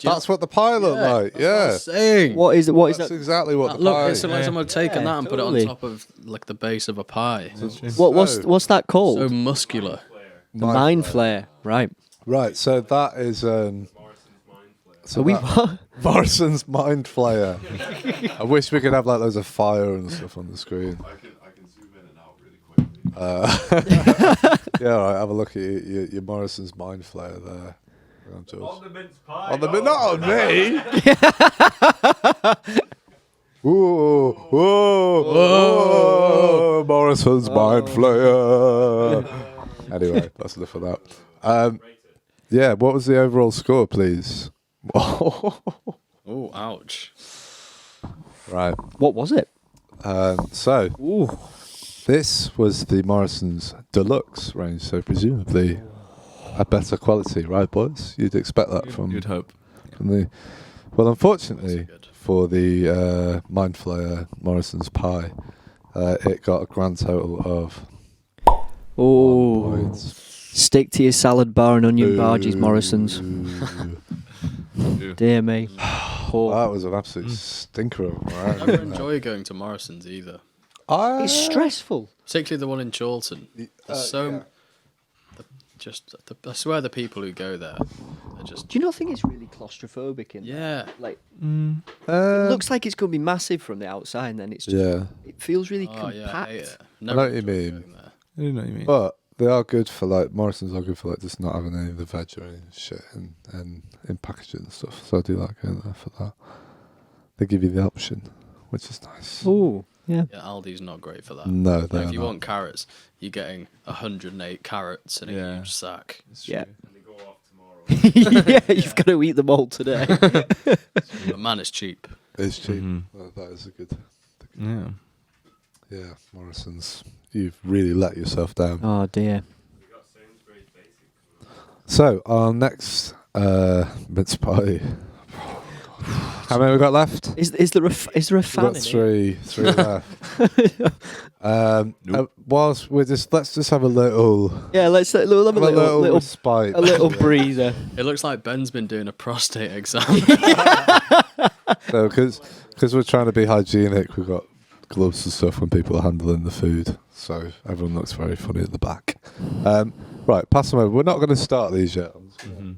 S1: That's what the pie looked like. Yeah,
S4: Saying.
S3: What is
S1: that's
S3: that?
S1: exactly what the
S4: Look,
S1: pie.
S4: it's like someone had taken that and put it
S3: totally.
S4: on top of like the base of a pie.
S3: What's that called?
S4: So muscular.
S3: The Mind Flayer. Right.
S1: Right, so that is
S3: So we
S1: Morrison's Mind Flayer. I wish we could have like loads of fire and stuff on the screen.
S7: I can zoom in and out really quickly.
S1: Yeah, all right, have a look at your Morrison's Mind Flayer there.
S5: On the mince pie.
S1: On the not on me. Whoa, whoa, Morrison's Mind Flayer. Anyway, that's enough of that. Yeah, what was the overall score, please?
S4: Oh, ouch.
S1: Right.
S3: What was it?
S1: So, this was the Morrison's Deluxe range, so presumably a better quality, right, boys? You'd expect that from
S2: You'd hope.
S1: the. Well, unfortunately
S4: Good.
S1: for the Mind Flayer Morrison's pie, it got a grand total of 1 point.
S3: Stick to your salad bar and onion barges, Morrison's. Dear me. Poor.
S1: That was an absolute stinker of a
S4: I
S1: round,
S4: never
S1: wasn't it?
S4: enjoy going to Morrison's either.
S3: It's stressful.
S4: Particularly the one in Chorlton. There's I swear the people who go there are just.
S3: Do you not think it's really claustrophobic in there?
S4: Yeah.
S3: Like, it looks like it's going to be massive from the outside, and then it's just,
S1: Yeah,
S3: it feels really
S4: Oh yeah, I hate
S3: compact.
S4: it.
S1: I know what you
S4: enjoyed
S1: mean.
S4: going there.
S2: I don't know what you mean.
S1: but they are good for like Morrison's are good for like just not having any of the veg or any shit and in packaging and stuff. So I do like going there for that. They give you the option, which is nice.
S3: Oh, yeah.
S4: Yeah, Aldi's not great for that.
S1: No,
S4: Like,
S1: they're
S4: if you
S1: not.
S4: want carrots, you're getting 108 carrots in a
S2: Yeah.
S4: huge sack.
S3: Yeah.
S5: And they go off tomorrow.
S3: Yeah, you've got to eat them all today.
S4: But man, it's cheap.
S1: It's cheap.
S2: Mhm.
S1: That is a good.
S2: Yeah.
S1: Yeah, Morrison's. You've really let yourself down.
S3: Oh dear.
S1: So our next mince pie. How many we got left?
S3: Is there a
S1: We've
S3: fan
S1: got
S3: in
S1: three left. Whilst let's just have a little,
S3: it? Yeah, let's have a little
S1: respite.
S3: a little breather.
S4: It looks like Ben's been doing a prostate exam.
S1: So, because we're trying to be hygienic, we've got gloves and stuff when people are handling the food. So everyone looks very funny at the back. Right, pass them over. We're not going to start these yet.
S2: Mhm.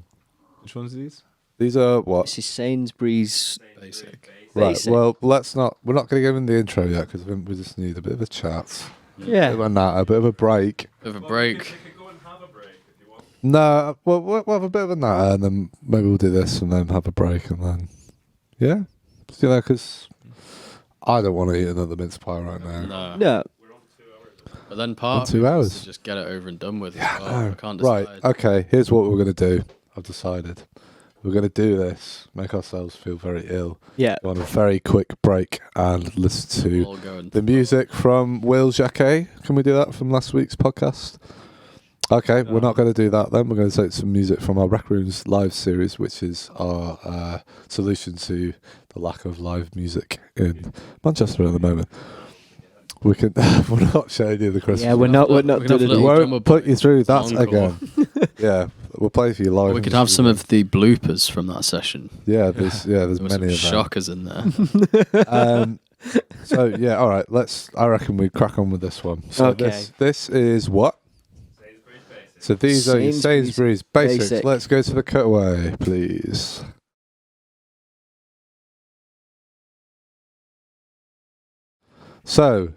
S2: Which ones are these?
S1: These are what?
S3: This is Sainsbury's.
S4: Basic.
S1: Right.
S3: Basic.
S1: Well, let's not. We're not going to give them the intro yet because I think we just need a bit of a chat.
S3: Yeah.
S1: A bit of a natter, a bit of a break.
S4: Bit of a break.
S5: You could go and have a break if you want.
S1: No, well, we'll have a bit of a natter and then maybe we'll do this and then have a break and then, yeah, you know, because I don't want to eat another mince pie right now.
S4: No.
S3: No.
S5: We're on 2 hours.
S4: But then part
S1: On 2
S4: of it is
S1: hours.
S4: to just get it over and done with.
S1: Yeah,
S4: as well.
S1: no.
S4: I can't decide.
S1: Right. Okay. Here's what we're going to do. I've decided. We're going to do this. Make ourselves feel very ill.
S3: Yeah.
S1: Go on a very quick break and listen
S4: We'll
S1: to
S4: all go and
S1: the music from Will Jacquet. Can we do that from last week's podcast? Okay, we're not going to do that then. We're going to take some music from our RecRooms live series, which is our solution to the lack of live music in Manchester at the moment. We can. We're not showing you the Christmas.
S3: Yeah, we're not
S4: we can have
S3: doing
S4: a
S1: We
S4: little
S3: it.
S4: drummer
S1: won't put you through that
S4: encore.
S1: again. Yeah, we'll play for you live.
S4: we could have some of the bloopers from that session.
S1: Yeah, there's
S4: There were
S1: many of
S4: some
S1: them.
S4: shockers in there.
S1: So yeah, all right. I reckon we crack on with this one. So
S3: Okay.
S1: this is what.
S5: Sainsbury's Basics.
S1: So these are your
S3: Sainsbury's
S1: Sainsbury's basics.
S3: Basic.
S1: Let's go to the cutaway, please. So,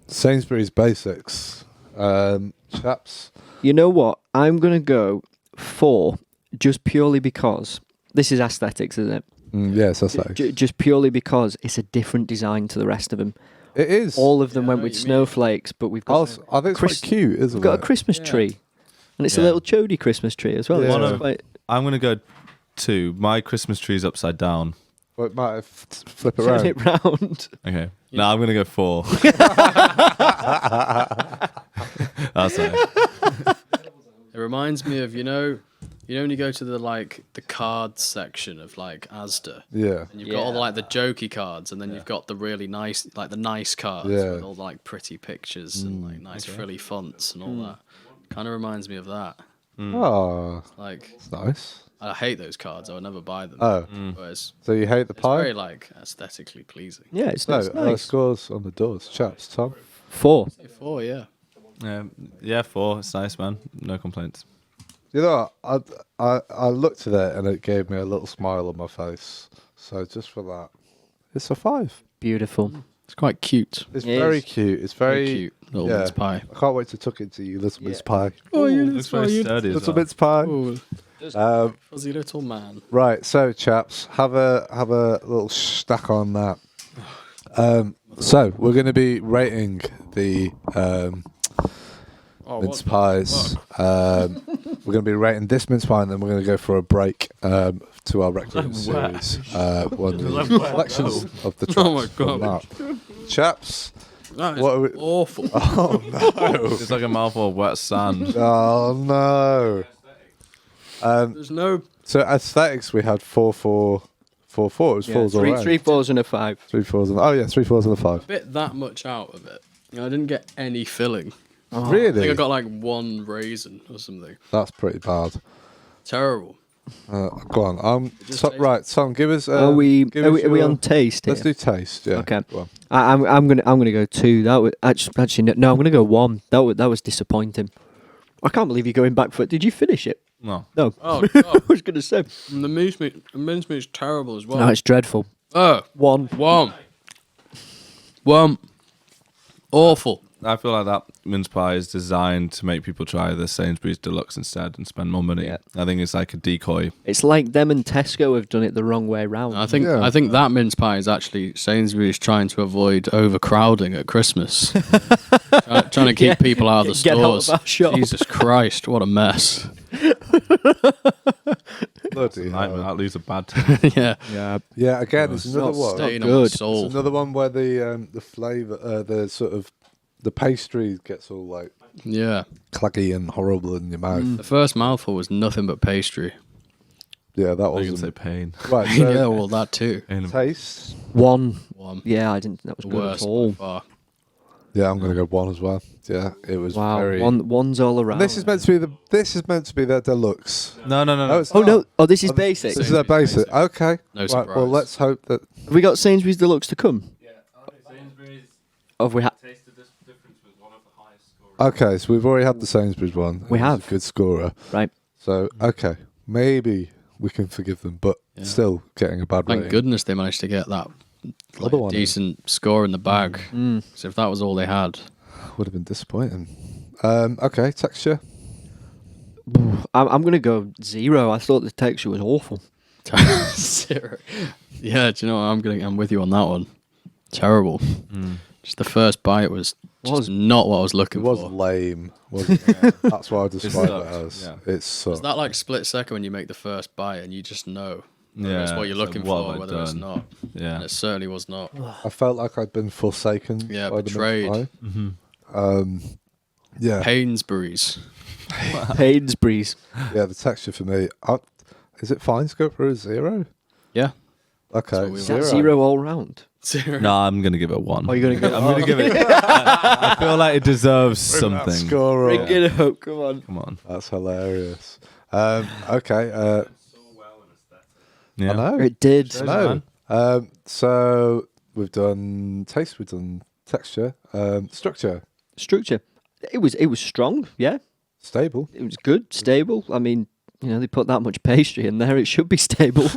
S1: Sainsbury's basics, chaps.
S3: You know what? I'm gonna go 4, just purely because this is aesthetics, isn't it?
S1: Yes, that's like
S3: Just purely because it's a different design to the rest of them.
S1: it is.
S3: All of them
S4: Yeah, I
S3: went
S4: know
S3: with
S4: what you mean.
S3: snowflakes, but we've got
S1: Also, I think it's
S3: Chris-
S1: quite cute, isn't
S3: we've got
S1: it?
S3: a Christmas
S4: Yeah.
S3: tree, and it's a
S2: Yeah.
S3: little chody Christmas tree as well.
S1: Yeah.
S3: It's
S1: One of-
S3: quite-
S2: I'm gonna go 2. My Christmas tree's upside down.
S1: Well, it might have flip
S3: turn
S1: around.
S3: it round.
S2: Okay. No, I'm gonna go 4. That's it.
S4: It reminds me of, you know when you go to the cards section of like Asda,
S1: Yeah.
S4: and you've got all
S3: Yeah.
S4: the jokey cards, and then you've got the really nice, the nice cards
S1: Yeah.
S4: with all the pretty pictures and nice frilly fonts and all that. Kind of reminds me of that.
S1: Oh,
S4: Like,
S1: it's nice.
S4: I hate those cards. I would never buy them.
S1: Oh,
S4: Whereas
S1: so you hate the
S4: it's
S1: pie?
S4: very
S1: Oh,
S4: aesthetically pleasing.
S3: Yeah, it's,
S1: No,
S3: it's nice.
S1: scores on the doors, chaps. Tom.
S3: 4.
S4: Say 4, yeah.
S2: Yeah, 4. It's nice, man. No complaints.
S1: You know, I looked at it and it gave me a little smile on my face. So just for that, it's a 5.
S3: Beautiful.
S4: It's quite cute.
S1: It's
S3: It
S1: very
S3: is.
S1: cute. It's
S4: Very
S1: very
S4: cute little
S1: yeah.
S4: mince pie.
S1: I can't wait to tuck into you, little mince pie.
S4: Oh, you
S2: Looks very sturdy as
S1: Little
S2: well.
S1: mince pie.
S4: Oh, fuzzy little man.
S1: Right, so chaps, have a little stack on that. So we're going to be rating the mince pies. We're going to be rating this mince pie, and then we're going to go for a break to our RecRooms series. One of the collections of the tracks
S4: Oh my
S1: from
S4: God.
S1: that. Chaps.
S4: That is
S1: What are we-
S4: awful.
S1: Oh no!
S2: It's like a mouthful of wet sand.
S1: Oh no!
S4: There's no.
S1: So aesthetics, we had 4, 4, 4, 4. It was 4s all round.
S3: 3 4s and a 5.
S1: 3 4s and 3 4s and a 5.
S4: Bit that much out of it. I didn't get any filling. I think
S1: Really?
S4: I got like 1 raisin or something.
S1: That's pretty bad.
S4: Terrible.
S1: Go on.
S4: just
S1: So,
S4: tastes-
S1: right, Tom, give us.
S3: Are we
S1: give us
S3: we
S1: your-
S3: on taste here?
S1: Let's do taste. Yeah.
S3: Okay.
S1: Go on.
S3: I'm gonna go 2. That was actually no. I'm gonna go 1. That was disappointing. I can't believe you're going back for it. Did you finish it?
S2: No.
S3: No.
S4: Oh,
S3: I
S4: God.
S3: was gonna say.
S4: And the mince meat's terrible as well.
S3: No, it's dreadful.
S4: Oh,
S3: 1.
S4: 1. Awful.
S2: I feel like that mince pie is designed to make people try the Sainsbury's Deluxe instead and spend more money.
S3: Yeah.
S2: I think it's like a decoy.
S3: It's like them and Tesco have done it the wrong way round.
S4: I think
S1: Yeah.
S4: I think that mince pie is actually Sainsbury's trying to avoid overcrowding at Christmas. Trying to keep people out of the
S3: Get out of
S4: stores.
S3: our shop.
S4: Jesus Christ, what a mess.
S1: Bloody
S2: Nightmare.
S1: hell.
S2: That leaves a bad taste.
S4: yeah.
S3: Yeah.
S1: Yeah, again, there's another
S3: not
S1: one.
S4: Staying
S3: good.
S4: on my
S1: There's
S4: soul.
S1: another one where the flavour, the sort of the pastry gets all like
S4: Yeah.
S1: claggy and horrible in your mouth.
S4: The first mouthful was nothing but pastry.
S1: Yeah, that
S2: I can say
S1: wasn't
S2: pain.
S1: right. So
S4: yeah, well, that too.
S1: taste.
S3: One.
S4: One.
S3: Yeah, I didn't think that was
S4: The
S3: good
S4: worst
S3: at all.
S4: by far.
S1: Yeah, I'm gonna go one as well. Yeah, it was
S3: Wow.
S1: very.
S3: One's all
S1: And
S3: around.
S1: this is meant to be the. This is meant to be their deluxe.
S2: No.
S1: No, it's
S3: Oh
S1: not.
S3: no! Oh, this is
S1: Oh,
S3: basic.
S1: This is their basic. Okay.
S4: No
S1: right.
S4: surprise.
S1: Well, let's hope that.
S3: Have we got Sainsbury's Deluxe to come?
S5: Sainsbury's
S3: Or have we
S5: tasted this difference with one of the highest scorers.
S1: Okay, so we've already had the Sainsbury's one.
S3: We
S1: It was
S3: have.
S1: a good scorer.
S3: Right.
S1: So okay, maybe we can forgive them, but
S4: Yeah.
S1: still getting a bad
S4: Thank
S1: rating.
S4: goodness they managed to get that
S1: Other one
S4: decent score in the bag.
S3: Mm.
S4: 'Cause if that was all they had,
S1: Would have been disappointing. Okay, texture.
S3: I'm gonna go 0. I thought the texture was awful.
S4: 0. Yeah, do you know what? I'm with you on that one. Terrible. Just the first bite was just not what I was
S1: It
S4: looking
S1: was
S4: for.
S1: lame. Wasn't it? That's what I describe it
S2: sucked,
S1: as.
S2: yeah.
S1: It sucked.
S4: It's that like split second when you make the first bite and you just know whether it's
S2: Yeah,
S4: what you're
S2: it's like,
S4: looking
S2: what
S4: for,
S2: have I
S4: whether it's
S2: done?
S4: not.
S2: Yeah.
S4: And it certainly was not.
S1: I felt like I'd been forsaken.
S4: Yeah,
S1: by
S4: betrayed.
S1: The
S2: Mm-hmm.
S1: mince pie. Yeah,
S4: Painsbury's.
S3: Painsbury's.
S1: yeah. The texture for me. Is it fine to go for a 0?
S4: Yeah.
S1: Okay,
S4: what we
S3: Is
S4: want.
S3: that 0 all round?
S4: 0.
S2: No, I'm gonna give it 1.
S3: Oh, you're gonna go.
S2: I'm gonna give it. I feel like it deserves something.
S1: Score
S3: Bring
S1: up.
S3: it up. Come on.
S2: Come on.
S1: That's hilarious. Okay.
S5: So well in aesthetic.
S2: Yeah.
S1: I know.
S3: It did.
S2: Shows
S1: No.
S2: man.
S1: So we've done taste. We've done texture. Structure.
S3: Structure. It was strong. Yeah.
S1: Stable.
S3: It was good. Stable. I mean, they put that much pastry in there. It should be stable.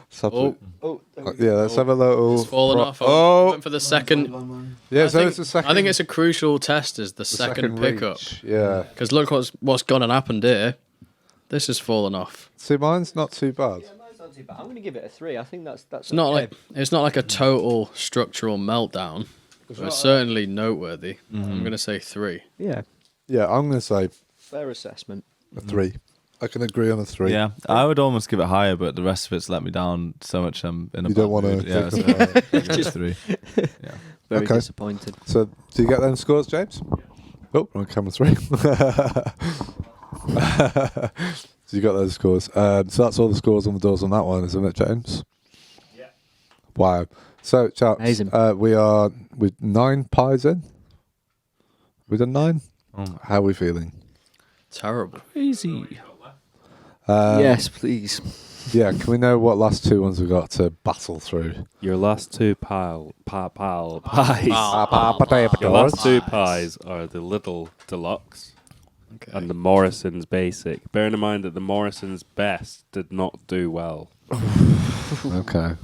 S1: Subtle.
S4: Oh,
S1: Yeah, let's have a little.
S4: it's fallen off.
S1: Oh,
S4: Went for the second.
S1: yeah.
S4: I
S1: So
S4: think,
S1: it's the second.
S4: I think it's a crucial test is the
S1: the
S4: second pickup.
S1: reach. Yeah.
S4: Because look what's gone and happened here. This has fallen off.
S1: See, mine's not too bad.
S3: I'm going to give it a 3. I think that's.
S4: It's not like a total structural meltdown. But it's certainly noteworthy. I'm going to say 3.
S3: Yeah.
S1: Yeah, I'm going to say
S3: Fair assessment.
S1: a 3. I can agree on a 3.
S2: Yeah, I would almost give it higher, but the rest of it's let me down so much. I'm in a
S1: You
S2: bad
S1: don't want
S2: mood.
S1: to.
S2: Yeah, so give it a 3. Yeah.
S3: Very
S1: Okay.
S3: disappointed.
S1: So, do you get them scores, James? Oh, we're on camera 3. So you got those scores. So that's all the scores on the doors on that one, isn't it, James?
S5: Yeah.
S1: Wow. So, chaps,
S3: Amazing.
S1: we are with 9 pies in. We done 9.
S2: Oh,
S1: How are we feeling?
S4: Terrible.
S2: crazy.
S3: Yes, please.
S1: Yeah. Can we know what last 2 ones we got to battle through?
S6: Your last 2 pies.
S1: Potato
S6: Your last 2 pies are the Little Deluxe
S4: Okay.
S6: and the Morrison's Basic. Bearing in mind that the Morrison's Best did not do well.
S1: Okay.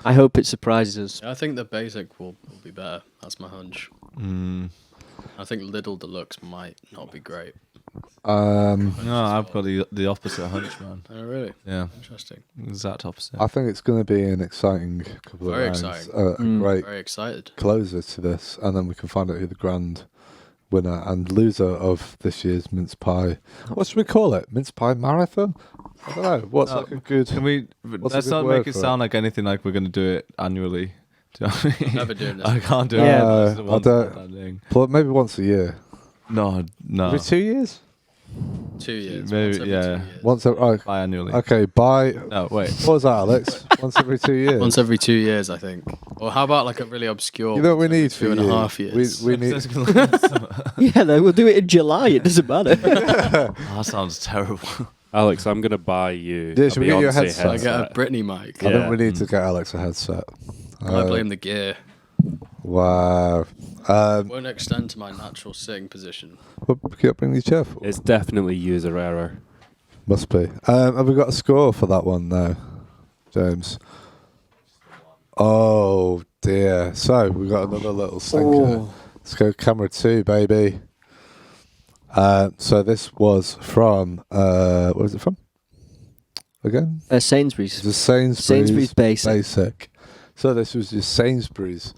S3: I hope it surprises us.
S4: I think the basic will be better. That's my hunch. I think Little Deluxe might not be great.
S1: Um,
S2: No, I've got the opposite hunch, man.
S4: Oh, really?
S2: Yeah,
S4: Interesting.
S2: exact opposite.
S1: I think it's going to be an exciting couple of
S4: Very
S1: rounds.
S4: exciting.
S1: A great
S4: Very excited.
S1: closer to this, and then we can find out who the grand winner and loser of this year's mince pie. What should we call it? Mince pie marathon? I don't know. What's like a good?
S2: Can we?
S1: What's a
S2: Let's
S1: good
S2: not
S1: word
S2: make it
S1: for it?
S2: sound like anything like we're going to do it annually. Do you know what I mean?
S4: Never doing this.
S2: I can't do
S3: Yeah.
S2: it. It's the
S1: I
S2: one
S1: don't-
S2: bad thing.
S1: Maybe once a year.
S2: No.
S1: Every 2 years?
S4: 2 years.
S2: Maybe,
S4: once every
S2: yeah.
S4: 2 years.
S1: Once.
S2: Biannually.
S1: Okay. Bye.
S2: No, wait.
S1: What was that, Alex? Once every 2 years.
S4: Once every 2 years, I think. Or how about like a really obscure?
S1: You know what we
S4: once
S1: need for
S4: every
S1: you?
S4: 2.5 years.
S1: We need.
S3: Yeah, they will do it in July. It doesn't matter.
S2: Oh, that sounds terrible.
S6: Alex, I'm going to buy you
S1: Yeah,
S6: a
S1: should we get you a
S6: Beyonce
S1: headset?
S4: I get a
S6: headset.
S4: Britney mic.
S1: I
S6: Yeah.
S1: think we need to get Alex a headset.
S4: I blame the gear.
S1: Wow.
S4: Won't extend to my natural sitting position.
S1: Keep up, bring your chair forward.
S6: It's definitely user error.
S1: Must be. Have we got a score for that one now, James? Oh dear. So we've got another little stinker. Let's go camera 2, baby. So this was from where was it from? Again?
S3: Sainsbury's.
S1: It's a Sainsbury's
S3: Sainsbury's
S1: Basic. So this was your Sainsbury's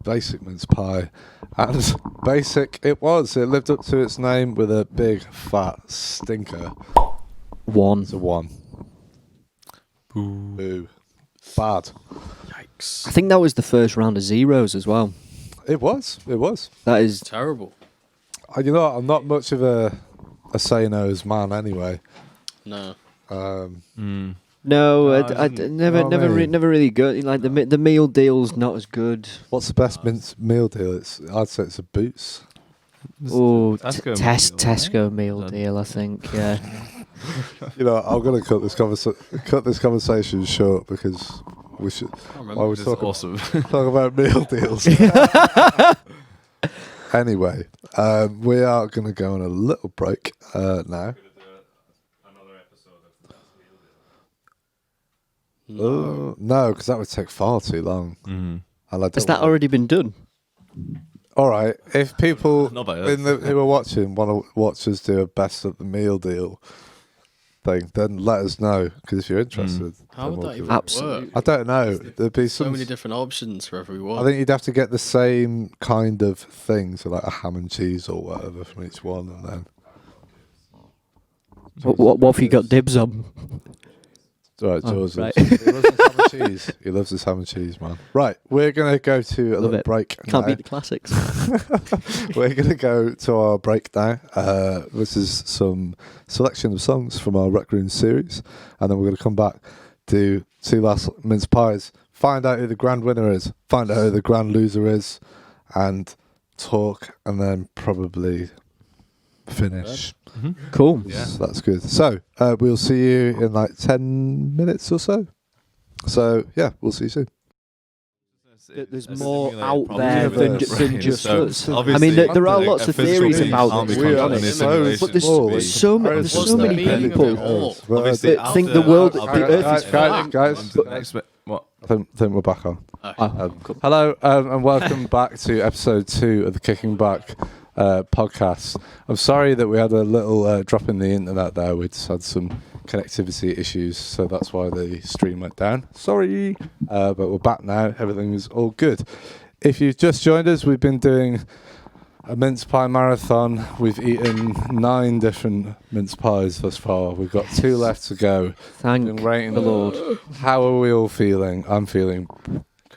S1: Basic mince pie. And basic it was. It lived up to its name with a big fat stinker.
S3: 1.
S1: It's a 1. Boo. Bad.
S4: Yikes.
S3: I think that was the first round of zeros as well.
S1: It was.
S3: That is
S4: Terrible.
S1: You know what? I'm not much of a say no's man anyway.
S4: No.
S3: no,
S2: No,
S3: I never really good. Like the meal deal's not as good.
S1: What's the best meal deal? I'd say it's a Boots.
S3: Oh,
S2: Tesco meal,
S3: Tesco meal deal. I think. Yeah.
S1: You know, I'm gonna cut this conversation short because we should. While we
S2: Which is
S1: talk
S2: awesome.
S1: talk about meal deals. Anyway, we are gonna go on a little break now.
S5: Gonna do another episode of the best meal deal.
S1: No, because that would take far too long.
S2: Mhm.
S1: And I
S3: Has
S1: don't
S3: that
S1: wanna-
S3: already been done?
S1: All right, if people
S2: Not by us.
S1: who are watching want to watch us do a best of the meal deal thing, then let us know. Because if you're interested,
S4: How
S1: then
S4: would
S1: we'll
S4: that
S1: do
S4: even
S1: it.
S3: Absolutely.
S1: I don't know. There'd be
S4: So
S1: some.
S4: many different options for every one.
S1: I think you'd have to get the same kind of thing, so like a ham and cheese or whatever from each one, and then.
S3: What have you got dibs on?
S1: Right,
S3: Oh,
S1: George.
S3: right.
S1: He loves his ham and cheese. He loves his ham and cheese, man. Right, we're gonna go to a
S3: Love
S1: little
S3: it.
S1: break.
S3: Can't
S1: now.
S3: beat the classics.
S1: We're gonna go to our break now. This is some selection of songs from our RecRooms series, and then we're gonna come back, do 2 last mince pies, find out who the grand winner is, find out who the grand loser is, and talk, and then probably finish.
S3: Cool.
S2: Yeah.
S1: So that's good. So we'll see you in like 10 minutes or so. So yeah, we'll see you soon.
S3: There's
S2: It's
S3: more
S2: simulated
S3: out
S2: problem
S3: there
S2: with
S3: than,
S2: the
S3: than
S2: brain.
S3: just
S2: So,
S3: us. I
S2: obviously,
S3: mean, there are
S2: like,
S3: lots
S2: a
S3: of
S2: physical
S3: theories
S2: being
S3: about
S2: can't
S3: this.
S2: be
S3: To be
S2: controlled in
S3: honest.
S2: a simulation.
S3: But there's
S1: Small.
S3: so many
S4: What's the
S3: many
S4: meaning of
S3: people
S4: it all?
S2: Obviously,
S3: that think the world, the Earth is flat.
S1: Guys,
S2: What?
S1: I think we're back on.
S3: Oh, cool.
S1: Hello and welcome back to episode 2 of the Kicking Back podcast. I'm sorry that we had a little drop in the internet there. We just had some connectivity issues, so that's why the stream went down. Sorry, but we're back now. Everything is all good. If you've just joined us, we've been doing a mince pie marathon. We've eaten 9 different mince pies thus far. We've got 2 left to go.
S3: Thank
S1: Been rating
S3: the Lord.
S1: How are we all feeling? I'm feeling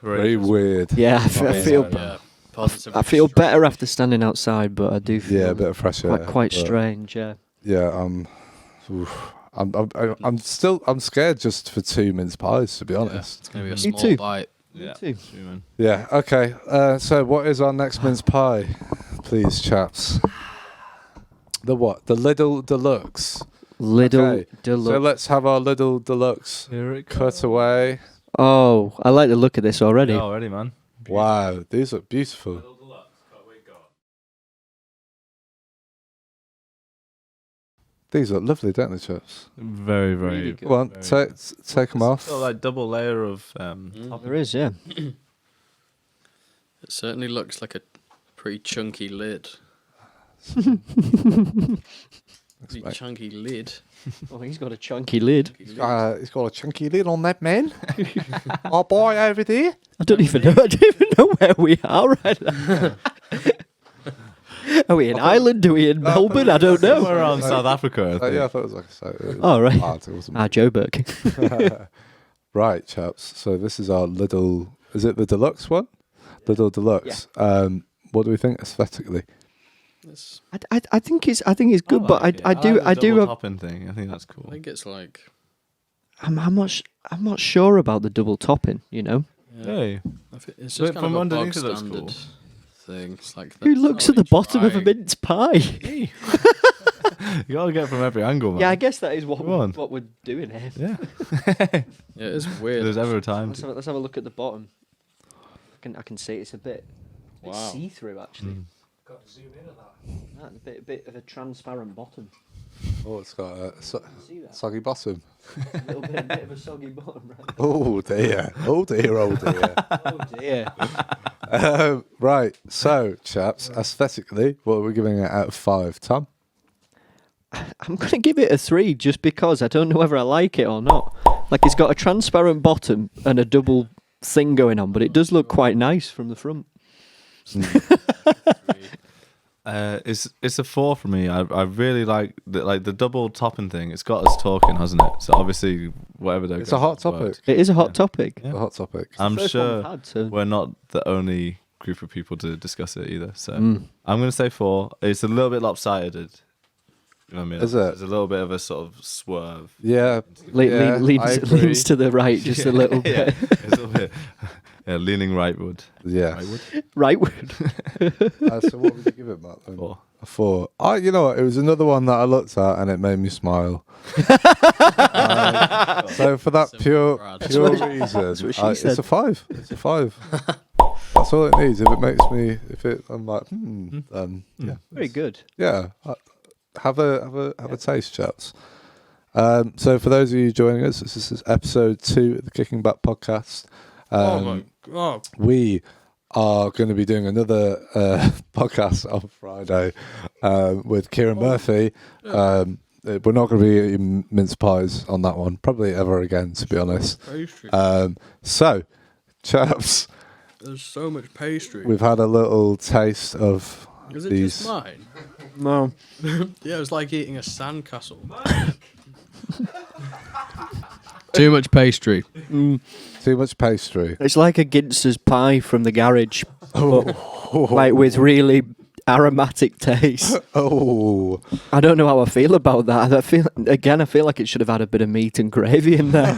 S1: very weird.
S3: Yeah, I feel
S4: Yeah. Positive
S3: I feel better after standing outside, but I do feel
S1: Yeah, a bit of fresh air.
S3: quite
S1: but
S3: strange. Yeah.
S1: Yeah, I'm scared just for 2 mince pies, to be honest.
S4: It's going to be a
S3: Me
S4: small
S3: too.
S4: bite.
S2: Yeah.
S3: too.
S2: Human.
S1: Yeah. Okay. So what is our next mince pie, please, chaps? The what? The Lidl Deluxe.
S3: Little
S1: Okay,
S3: deluxe.
S1: So let's have our Lidl Deluxe
S2: Here it
S1: cut away.
S3: Oh, I like the look of this already.
S2: Yeah, already, man.
S1: Wow, these look beautiful.
S5: Little deluxe, but we got.
S1: These look lovely, don't they, chaps?
S2: Very, very.
S3: Really good.
S1: Go on,
S2: very
S1: take them off.
S2: Got like double layer of
S3: There is, yeah.
S4: It certainly looks like a pretty chunky lid. Pretty
S1: like-
S4: chunky lid.
S3: Oh, he's got a chunky lid.
S1: He's got a chunky lid on that, man. Our boy over there.
S3: I don't even know where we are right now. Are we in Ireland? Are we in Melbourne? I don't
S2: somewhere
S3: know.
S2: around South Africa. I think.
S1: Yeah, I thought it was like a site.
S3: Oh, right.
S1: Art, it wasn't.
S3: Joburg.
S1: Right, chaps. So this is our little. Is it the deluxe one? Little deluxe. What do we think aesthetically?
S4: It's,
S3: I think it's good, but
S2: like it.
S3: I do
S2: like the double
S3: have.
S2: topping thing. I think that's
S4: I
S2: cool.
S4: think it's like.
S3: I'm not sure about the double topping. You know,
S2: Hey,
S4: It's
S2: But
S4: just kind
S2: from
S4: of a
S2: underneath
S4: bog
S2: it looks
S4: standard
S2: cool.
S4: thing. It's like
S3: who
S4: that's
S3: looks
S4: not
S3: at the
S4: really
S3: bottom of a
S4: trying.
S3: mince pie?
S2: you gotta get from every angle, man.
S3: Yeah, I guess that is what
S2: Come on.
S3: we're doing here.
S2: Yeah.
S4: Yeah, it's weird.
S2: There's ever a time.
S3: Let's have a look at the bottom. I can see it's a bit
S4: Wow.
S3: see through actually.
S5: Got to zoom in on that.
S3: A bit of a transparent bottom.
S1: Oh, it's got a
S3: See that?
S1: soggy bottom.
S3: A little bit of a soggy bottom. Right?
S1: Oh dear. Oh dear. Oh dear.
S3: Oh dear.
S1: Right. So, chaps, aesthetically, what are we giving it out of 5? Tom?
S3: I'm going to give it a 3 just because I don't know whether I like it or not. Like it's got a transparent bottom and a double thing going on, but it does look quite nice from the front.
S2: It's a 4 for me. I really like the double topping thing. It's got us talking, hasn't it? So obviously, whatever they're.
S1: It's a hot topic.
S2: worked.
S3: It is a hot topic.
S1: A hot topic.
S2: I'm
S3: First one
S2: sure
S3: we've had, so-
S2: we're not the only group of people to discuss it either. So
S3: Mm.
S2: I'm going to say 4. It's a little bit lopsided. You know what I mean?
S1: Is it?
S2: There's a little bit of a sort of swerve.
S1: Yeah.
S3: Leans to the right just a little
S2: Yeah,
S3: bit.
S2: it's a little bit. Yeah, leaning rightward.
S1: Yeah.
S3: Rightward.
S1: So what would you give it, Matt? Then?
S2: 4.
S1: A 4. You know what? It was another one that I looked at and it made me smile. So for that pure reason,
S3: what she said.
S1: it's a 5. It's a 5. That's all it needs. If it makes me, I'm like, then yeah,
S3: Very good.
S1: yeah. Have a taste, chaps. So for those of you joining us, this is episode 2 of the Kicking Back podcast.
S4: Oh my god!
S1: We are going to be doing another podcast on Friday with Kieran Murphy. We're not going to be eating mince pies on that one, probably ever again, to be honest.
S4: Pastry.
S1: So, chaps,
S4: There's so much pastry.
S1: we've had a little taste of
S4: Is it
S1: these.
S4: just mine?
S3: No.
S4: Yeah, it was like eating a sandcastle. Too much pastry.
S1: Too much pastry.
S3: It's like a Ginster's pie from the garage, but like with really aromatic taste.
S1: Oh,
S3: I don't know how I feel about that. I feel like it should have had a bit of meat and gravy in there.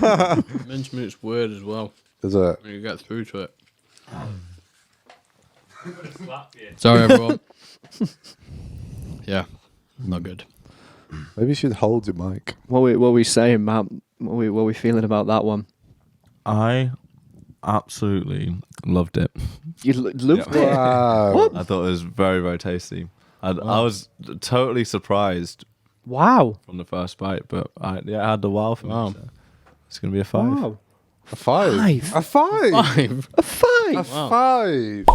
S4: Mincemeat's weird as well.
S1: is it?
S4: When you get through to it. Sorry, everyone. Yeah, not good.
S1: Maybe you should hold your mic.
S3: What were we saying, Matt? What were we feeling about that one?
S2: I absolutely loved it.
S3: You loved it.
S1: Wow.
S3: What?
S2: I thought it was very, very tasty. I was totally surprised
S3: Wow.
S2: from the first bite, but I had the wow for
S4: Wow.
S2: me. So it's going to be a 5.
S3: Wow.
S1: A 5.
S3: Five.
S1: A 5.
S4: 5.
S3: A 5.
S1: A
S4: Wow.
S1: 5.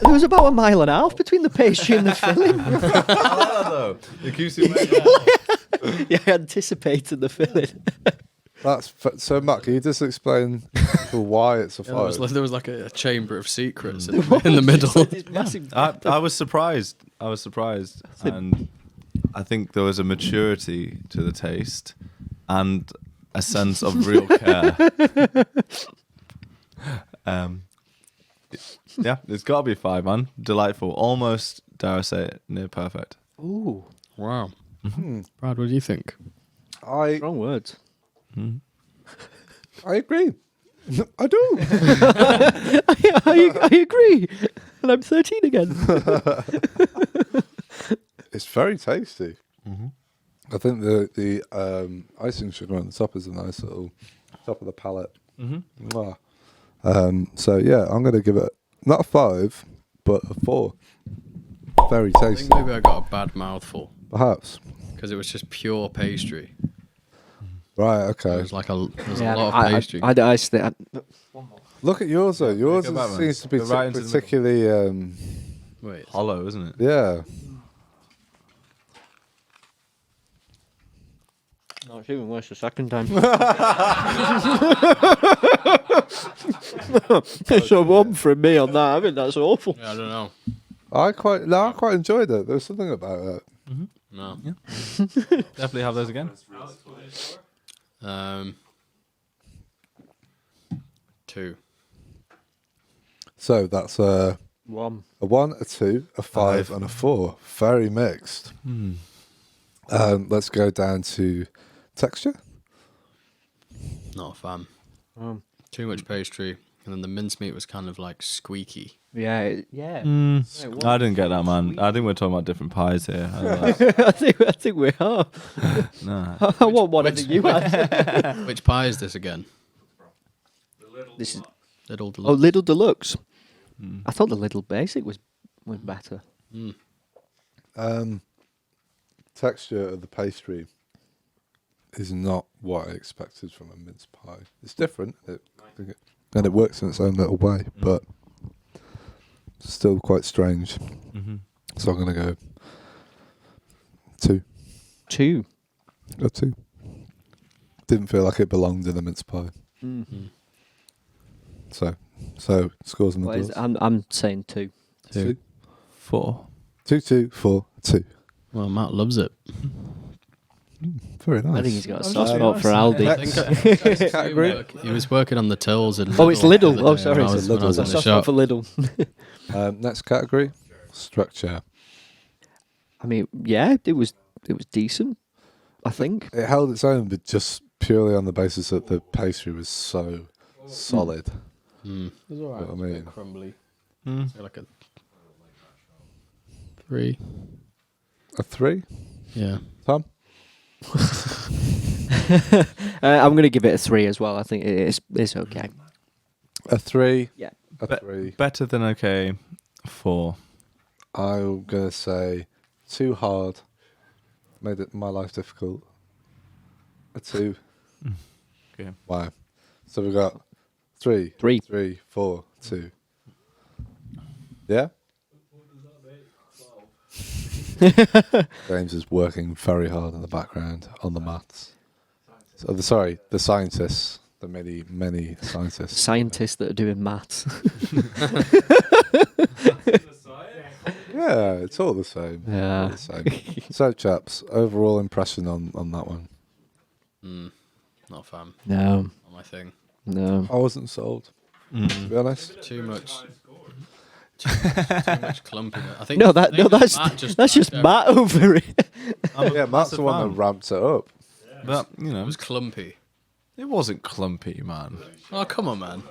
S3: There was about a mile and a half between the pastry and the filling.
S2: though. It keeps you
S3: Yeah, I anticipated the filling.
S1: So, Matt, can you just explain why it's a 5?
S4: There was like a chamber of secrets in the middle.
S3: This massive
S2: I was surprised. And I think there was a maturity to the taste and a sense of real care. Yeah, it's got to be 5, man. Delightful. Almost, dare I say it, near perfect.
S3: Ooh.
S4: Wow. Brad, what do you think?
S1: I
S3: Wrong words.
S1: agree. I do.
S3: I agree. And I'm 13 again.
S1: It's very tasty. I think the icing sugar on the top is a nice little top of the palate. Mwah. So yeah, I'm going to give it not a 5, but a 4. Very
S4: I
S1: tasty.
S4: think maybe I got a bad mouthful
S1: Perhaps.
S4: because it was just pure pastry.
S1: Right. Okay.
S4: There's a lot of pastry.
S1: Look at yours though. Yours
S2: go back, man.
S1: seems to be
S2: Go right into the middle.
S1: particularly.
S4: Wait.
S2: Hollow, isn't it?
S1: Yeah.
S3: No, it's even worse the second time. It's a 1 from me on that. I mean, that's awful.
S4: Yeah, I don't know.
S1: I quite enjoyed it. There was something about it.
S4: No.
S2: Definitely have those again.
S4: 2.
S1: So that's a
S3: 1.
S1: 1, a 2, a 5, and a 4. Very mixed. Let's go down to texture.
S4: Not a fan. Too much pastry, and then the mincemeat was kind of like squeaky.
S3: Yeah. Yeah.
S2: I didn't get that, man. I think we're talking about different pies here.
S3: I think we are.
S2: Nah.
S3: I want one of the you had.
S4: Which pie is this again?
S3: This is
S4: Little
S3: oh,
S4: Deluxe.
S3: Little Deluxe. I thought the Little Basic was better.
S1: Texture of the pastry is not what I expected from a mince pie. It's different, and it works in its own little way, but still quite strange. So I'm going to go 2.
S3: 2.
S1: A 2. Didn't feel like it belonged in a mince pie. So scores on the
S3: What is
S1: doors.
S3: it? I'm saying 2.
S2: 2, 4.
S1: 2242.
S4: Well, Matt loves it.
S1: Very nice.
S3: I think he's got a
S4: I'm
S3: soft
S4: just
S3: spot for Aldi.
S4: I think
S1: Category?
S4: he was working on the tills in
S3: Oh, it's Lidl.
S4: the
S3: Oh,
S4: other day
S3: sorry.
S4: when I was- when I was in
S3: Soft
S4: the
S3: spot
S4: shop.
S3: for Lidl.
S1: Next category, structure.
S3: I mean, yeah, it was decent. I think.
S1: It held its own, but just purely on the basis that the pastry was so solid.
S4: It was alright.
S1: What I mean.
S4: Crumbly.
S2: Mm.
S4: So like a 3.
S1: A 3,
S4: Yeah.
S1: Tom?
S3: I'm going to give it a 3 as well. I think it's okay.
S1: A 3.
S3: Yeah.
S1: A 3.
S2: Better than okay. 4.
S1: I'm gonna say too hard. Made it my life difficult. A 2.
S2: Okay.
S1: Wow. So we got 3,
S3: 3.
S1: 3, 4, 2. Yeah. James is working very hard in the background on the maths. So, the scientists, the many scientists.
S3: Scientists that are doing maths.
S1: Yeah, it's all the same.
S3: Yeah.
S1: All the same. So, chaps, overall impression on that one.
S4: Not a fan.
S3: No.
S4: Not my thing.
S3: No.
S1: I wasn't sold, to be honest.
S4: Too much. Too much clumpiness. I think.
S3: No,
S4: I think
S3: that's
S4: Matt
S3: just Matt over it.
S1: Yeah, Matt's the one that ramped it up.
S2: But,
S4: It was clumpy.
S2: it wasn't clumpy, man.
S4: Oh come on, man.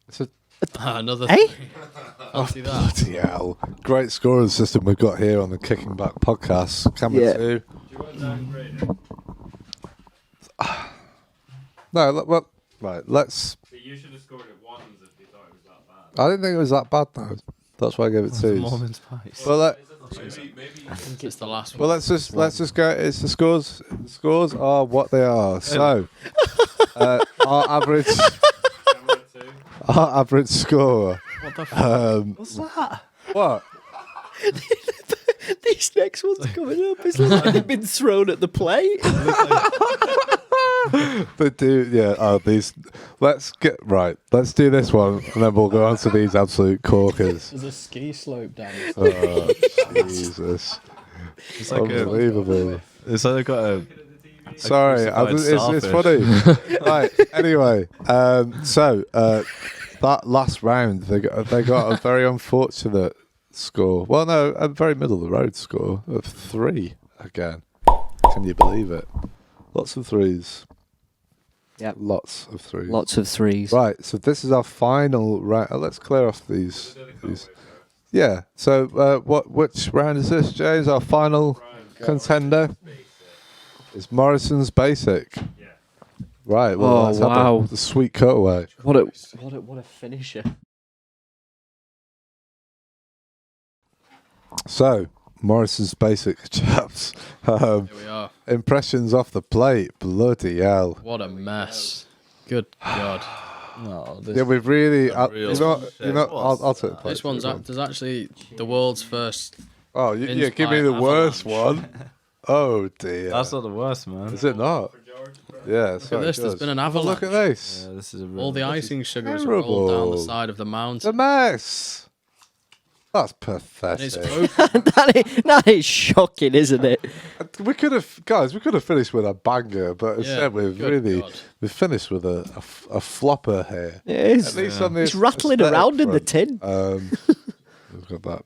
S1: It's a
S4: Another.
S3: Hey?
S4: Fancy that.
S1: bloody hell. Great scoring system we've got here on the Kicking Back podcast. Camera
S3: Yeah.
S1: 2. No, well, right, let's...
S5: But you should have scored it ones if you thought it was that bad.
S1: I didn't think it was that bad, though. That's why I gave it 2.
S2: Mormon spice.
S1: Well,
S4: I think it's the last one.
S1: well, let's just go. It's the scores. The scores are what they are. So, our average score.
S2: What the fuck? What's that?
S1: What?
S3: These next ones coming up. It's like they've been thrown at the plate.
S1: But these. Let's get right. Let's do this one, and then we'll go on to these absolute corkers.
S4: There's a ski slope down.
S1: Oh, Jesus!
S2: It's like
S1: Unbelievable.
S2: it's like they've got a.
S1: Sorry,
S2: crucified
S1: it's
S2: starfish.
S1: funny. Right. Anyway, so that last round, they got a very unfortunate score. Well, no, a very middle of the road score of 3 again. Can you believe it? Lots of 3s.
S3: Yep.
S1: Lots of 3s.
S3: Lots of 3s.
S1: Right. So this is our final round. Let's clear off these. Yeah. So which round is this, James? Our final contender is Morrison's Basic.
S5: Yeah.
S1: Right. Well,
S3: Oh,
S1: let's have
S3: wow.
S1: the sweet cutaway.
S3: What a finisher.
S1: So, Morrison's Basic, chaps.
S4: Here we are.
S1: Impressions off the plate. Bloody hell.
S4: What a mess. Good God.
S2: No,
S1: Yeah, we've really.
S2: Unreal.
S1: I'll take the plate.
S4: This one's there's actually the world's first.
S1: Oh,
S4: Inspired
S1: give me the worst
S4: avalanche.
S1: one. Oh dear.
S2: That's not the worst, man.
S1: Is it not? Yeah.
S4: Look at this. There's been an avalanche.
S1: Look at this.
S2: Yeah, this is a real
S4: All the icing sugars are rolled down the
S1: terrible.
S4: side of the
S1: It's a
S4: mountain.
S1: mess. That's
S4: And it's
S1: pathetic.
S4: broken.
S3: that is shocking, isn't it?
S1: We could have finished with a banger, but instead we've
S4: good God.
S1: finished with a flopper here.
S3: It is.
S1: At least on the
S3: It's rattling
S1: aesthetic
S3: around in the
S1: front.
S3: tin.
S1: We've got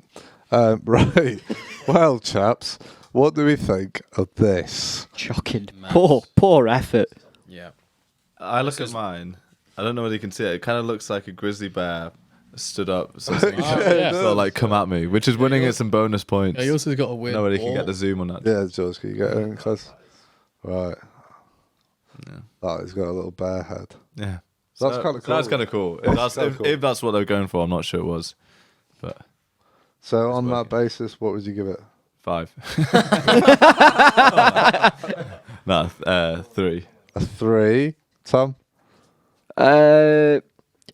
S1: that. Right. Well, chaps, what do we think of this?
S3: Shocking.
S4: Mess.
S3: Poor effort.
S4: Yeah.
S2: I look at mine. I don't know whether you can see it. It kind of looks like a grizzly bear stood up, so it's
S4: yeah.
S2: sort of like come at me, which is winning it some bonus points.
S4: Yeah, you also got a weird.
S2: Nobody can
S4: ball.
S2: get the zoom on that.
S1: Yeah, George, can you get in close? Right.
S2: Yeah.
S1: Oh, he's got a little bear head.
S2: Yeah.
S1: That's kinda cool.
S2: That's kind of cool. If
S1: That's
S2: that's,
S1: kinda
S2: if,
S1: cool.
S2: if that's what they were going for, I'm not sure it was. But
S1: So on that
S2: working.
S1: basis, what would you give it?
S2: 5. No, 3.
S1: A 3. Tom?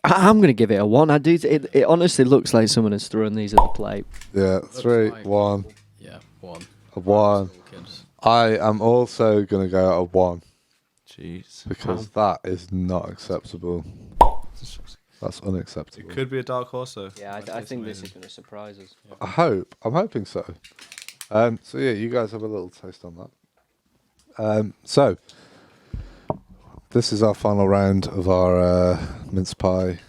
S3: I'm going to give it a 1. I do. It honestly looks like someone has thrown these at the plate.
S1: Yeah, 3,
S4: like-
S1: 1.
S4: Yeah, 1.
S1: A 1.
S4: Kids.
S1: I am also going to go at a 1
S2: Jeez.
S1: because that is not acceptable. That's unacceptable.
S2: It could be a dark horse, though.
S3: Yeah, I think this is going to surprise us.
S1: I'm hoping so. So yeah, you guys have a little taste on that. So this is our final round of our mince pie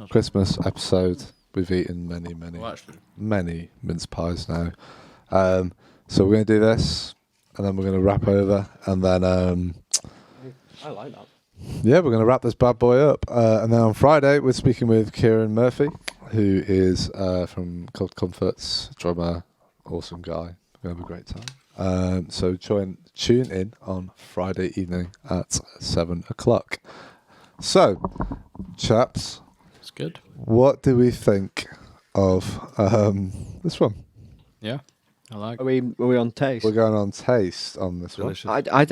S1: Christmas episode. We've eaten many mince pies now. So we're going to do this, and then we're going to wrap over, and then
S3: I like that.
S1: yeah, we're going to wrap this bad boy up. And then on Friday, we're speaking with Kieran Murphy, who is from Cold Comforts, drummer, awesome guy. We're going to have a great time. So tune in on Friday evening at 7 o'clock. So, chaps,
S4: It's good.
S1: what do we think of this one?
S4: Yeah, I like.
S3: Are we on taste?
S1: We're going on taste on this
S2: Delicious.
S3: I think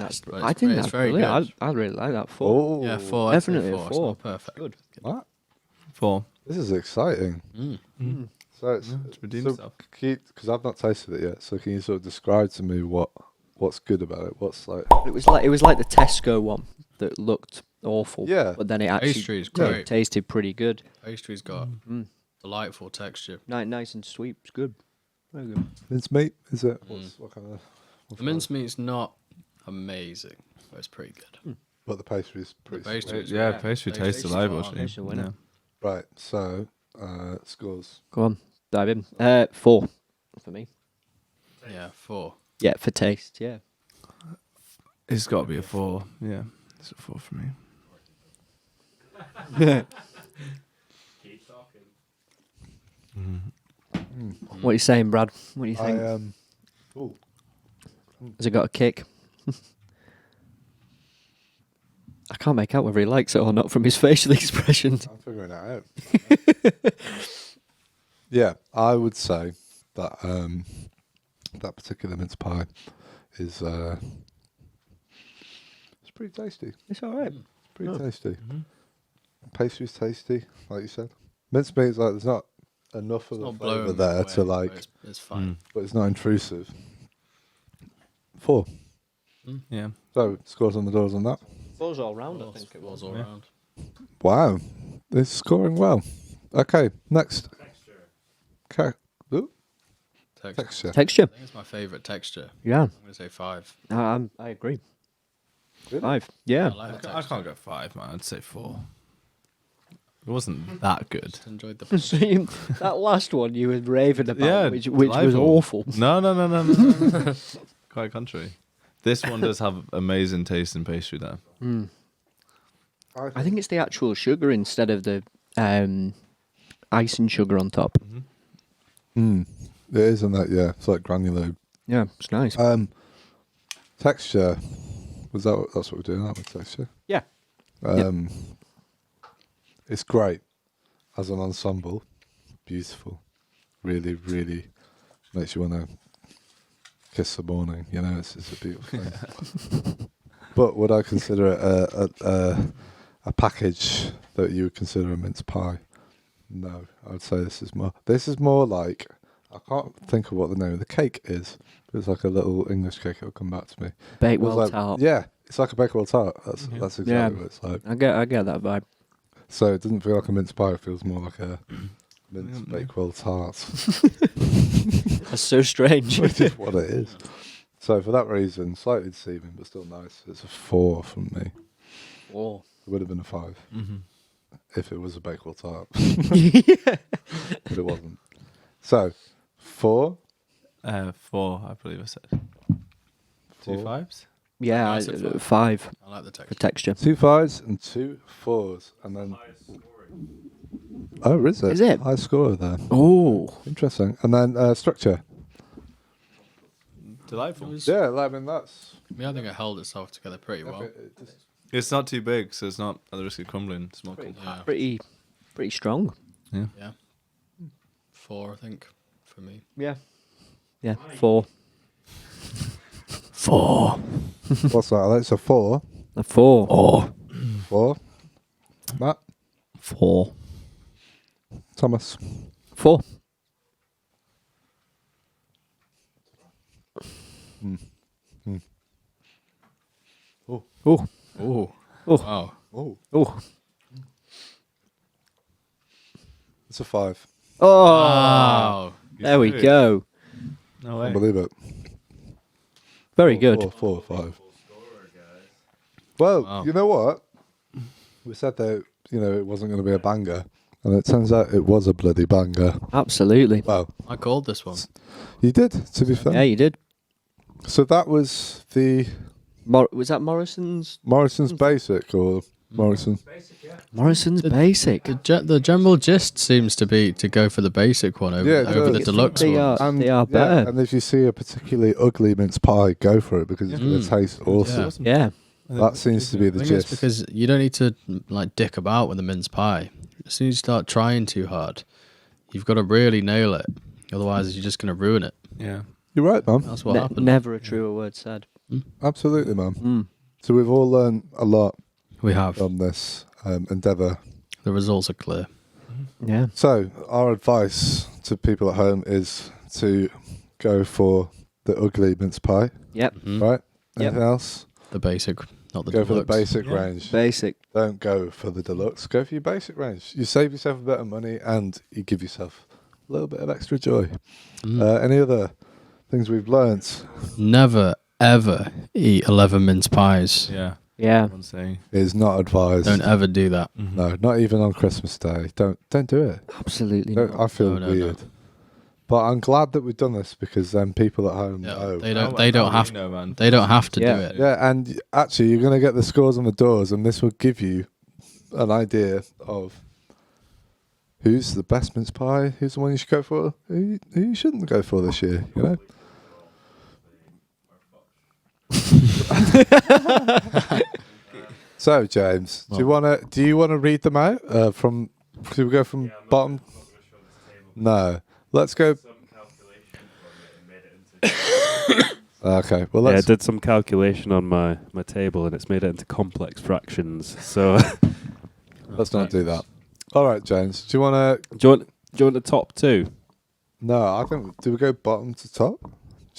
S3: that's.
S4: but
S3: I
S4: it's
S3: think
S4: great,
S3: that's
S4: it's very
S3: brilliant.
S4: good.
S3: I really like that.
S1: one.
S3: Four.
S1: Oh,
S4: Yeah, 4. I'd say
S3: Definitely a
S4: 4. It's
S3: 4.
S4: not perfect.
S3: Good.
S1: What?
S2: 4.
S1: This is exciting. So
S2: It's redeemed itself.
S1: because I've not tasted it yet. So can you sort of describe to me what's good about it? What's like?
S3: It was like the Tesco one that looked awful.
S1: Yeah.
S3: But then it actually
S4: Pastry's great.
S3: tasted pretty good.
S4: Pastry's got delightful texture.
S3: Nice and sweet. It's good. Very good.
S1: Mincemeat, is it? What kind of?
S4: The mincemeat's not amazing, but it's pretty good.
S1: But the pastry's pretty.
S4: The pastry-
S1: sweet.
S2: Yeah,
S4: Yeah.
S2: pastry tastes
S4: Pastry's
S2: delightful,
S4: spot on.
S2: actually.
S3: It's a winner.
S1: Right. So scores.
S3: Go on, dive in. 4 for me.
S4: Yeah, 4.
S3: Yeah, for taste. Yeah.
S2: It's got to be a 4. Yeah, it's a 4 for me.
S5: Keep talking.
S3: What are you saying, Brad? What do you think?
S1: Ooh,
S3: Has it got a kick? I can't make out whether he likes it or not from his facial expressions.
S1: I'm figuring it out. Yeah, I would say that that particular mince pie is it's pretty tasty.
S3: It's all right.
S1: Pretty tasty. Pastry's tasty, like you said. Mincemeat is like there's not enough of the
S4: Not
S1: flavour
S4: blown
S1: there
S4: away,
S1: to
S4: but
S1: like,
S4: It's fine.
S1: but it's not intrusive. 4.
S2: Yeah.
S1: So scores on the doors on that.
S3: Four's all round,
S4: I think it was all
S2: Yeah.
S4: round.
S1: Wow, it's scoring well. Okay, next.
S5: Texture.
S1: Ooh,
S4: Texture.
S1: texture.
S3: Texture.
S4: I think it's my favourite texture.
S3: Yeah,
S4: I'm going to say 5.
S3: I agree.
S1: Really?
S3: 5. Yeah.
S4: I like the
S2: I
S4: texture.
S2: can't go 5, man. I'd say 4. It wasn't that good.
S4: Just enjoyed the
S3: See, that last one you were raving about,
S2: Yeah,
S3: which was
S2: delightful.
S3: awful.
S2: No. Quite contrary. This one does have amazing taste in pastry, though.
S3: I think it's the actual sugar instead of the icing sugar on top.
S1: It is, and that yeah, it's like granular.
S3: Yeah, it's nice.
S1: Texture. That's what we're doing, aren't we? Texture.
S3: Yeah.
S1: It's great as an ensemble. Beautiful. Really, really makes you want to kiss the morning. You know, it's a beautiful thing. But would I consider it a package that you would consider a mince pie? No, I would say this is more like, I can't think of what the name of the cake is, but it's like a little English cake. It'll come back to me.
S3: Bakewell
S1: like,
S3: tart.
S1: Yeah, it's like a Bakewell tart. That's exactly
S3: Yeah.
S1: what it's like.
S3: I get that vibe.
S1: So it doesn't feel like a mince pie. It feels more like a mince Bakewell tart,
S3: That's so strange.
S1: which is what it is. So for that reason, slightly deceiving, but still nice. It's a 4 from me.
S3: Oh.
S1: It would have been a 5 if it was a Bakewell tart,
S3: Yeah.
S1: but it wasn't. So 4.
S2: 4, I believe I said. 2
S1: 4.
S2: 5s?
S3: Yeah,
S4: I said 5.
S3: 5
S4: I like the
S3: for
S4: texture.
S3: texture.
S1: 2 5s and 2 4s, and then
S5: Highest scoring.
S1: oh, is it?
S3: Is it?
S1: High score there.
S3: Oh.
S1: Interesting. And then structure.
S2: Delightful.
S1: Yeah, I mean that's.
S4: I think it held itself together pretty well.
S2: It's not too big, so it's not at the risk of crumbling. It's more cool.
S4: Yeah.
S3: Pretty strong.
S2: Yeah.
S4: 4, I think, for me.
S3: Yeah. Yeah, 4.
S1: What's that? That's a 4.
S3: A 4. Oh.
S1: 4. Matt.
S3: 4.
S1: Thomas.
S3: 4.
S1: Oh.
S3: Oh.
S4: Oh.
S3: Oh.
S4: Wow.
S1: Oh.
S3: Oh.
S1: It's a 5.
S3: Oh,
S4: Wow.
S3: there we go.
S2: No
S1: I
S2: way.
S1: believe it.
S3: Very good.
S1: 4 or 5. Well,
S4: Wow.
S1: you know what? We said that it wasn't going to be a banger, and it turns out it was a bloody banger.
S3: Absolutely.
S1: Well,
S4: I called this one.
S1: you did, to be fair.
S3: Yeah, you did.
S1: So that was the
S3: Was that Morrison's?
S1: Morrison's Basic or Morrison?
S3: Morrison's Basic.
S4: The general gist seems to be to go for the basic one over,
S1: Yeah, it
S4: over the
S1: does.
S4: deluxe
S3: They
S4: one.
S3: are. They are better.
S1: And if you see a particularly ugly mince pie, go for it because it's going to taste awesome.
S3: Yeah.
S1: That seems to be the
S4: I think it's
S1: gist.
S4: because you don't need to like dick about with the mince pie. As soon as you start trying too hard, you've got to really nail it. Otherwise, you're just going to ruin it.
S2: Yeah.
S1: You're right, man.
S4: That's what happened.
S3: Never a truer word said.
S1: Absolutely, man.
S3: Mm.
S1: So we've all learned a lot
S4: We have.
S1: from this endeavour.
S4: The results are clear.
S3: Yeah.
S1: So our advice to people at home is to go for the ugly mince pie,
S3: Yep.
S4: Mhm.
S1: right?
S3: Yep.
S1: Anything else?
S4: The basic, not the
S1: Go for the
S4: deluxe.
S1: basic
S2: Yeah.
S1: range.
S3: Basic.
S1: Don't go for the deluxe. Go for your basic range. You save yourself a bit of money and you give yourself a little bit of extra joy. Any other things we've learnt
S4: Never, ever eat 11 mince pies.
S2: Yeah.
S3: Yeah.
S2: One saying.
S1: is not advised.
S4: Don't ever do that.
S1: No, not even on Christmas Day. Don't do it.
S3: Absolutely
S1: Don't,
S3: not.
S1: I feel
S4: No, no,
S1: weird. But I'm glad that we've done this because then people at home
S4: Yeah,
S1: know.
S4: they don't have
S2: know, man.
S4: They don't have to
S3: Yeah.
S4: do it.
S1: Yeah, and actually, you're going to get the scores on the doors, and this will give you an idea of who's the best mince pie, who's the one you should go for, who you shouldn't go for this year. You know. So, James, do you want to read them out from? Should we go from bottom? No, let's go. Okay, well,
S6: Yeah, I
S1: let's.
S6: did some calculation on my table and it's made it into complex fractions. So,
S1: Let's not do that. All right, James. Do you want to?
S6: do you want the top two?
S1: No, I think. Do we go bottom to top? Do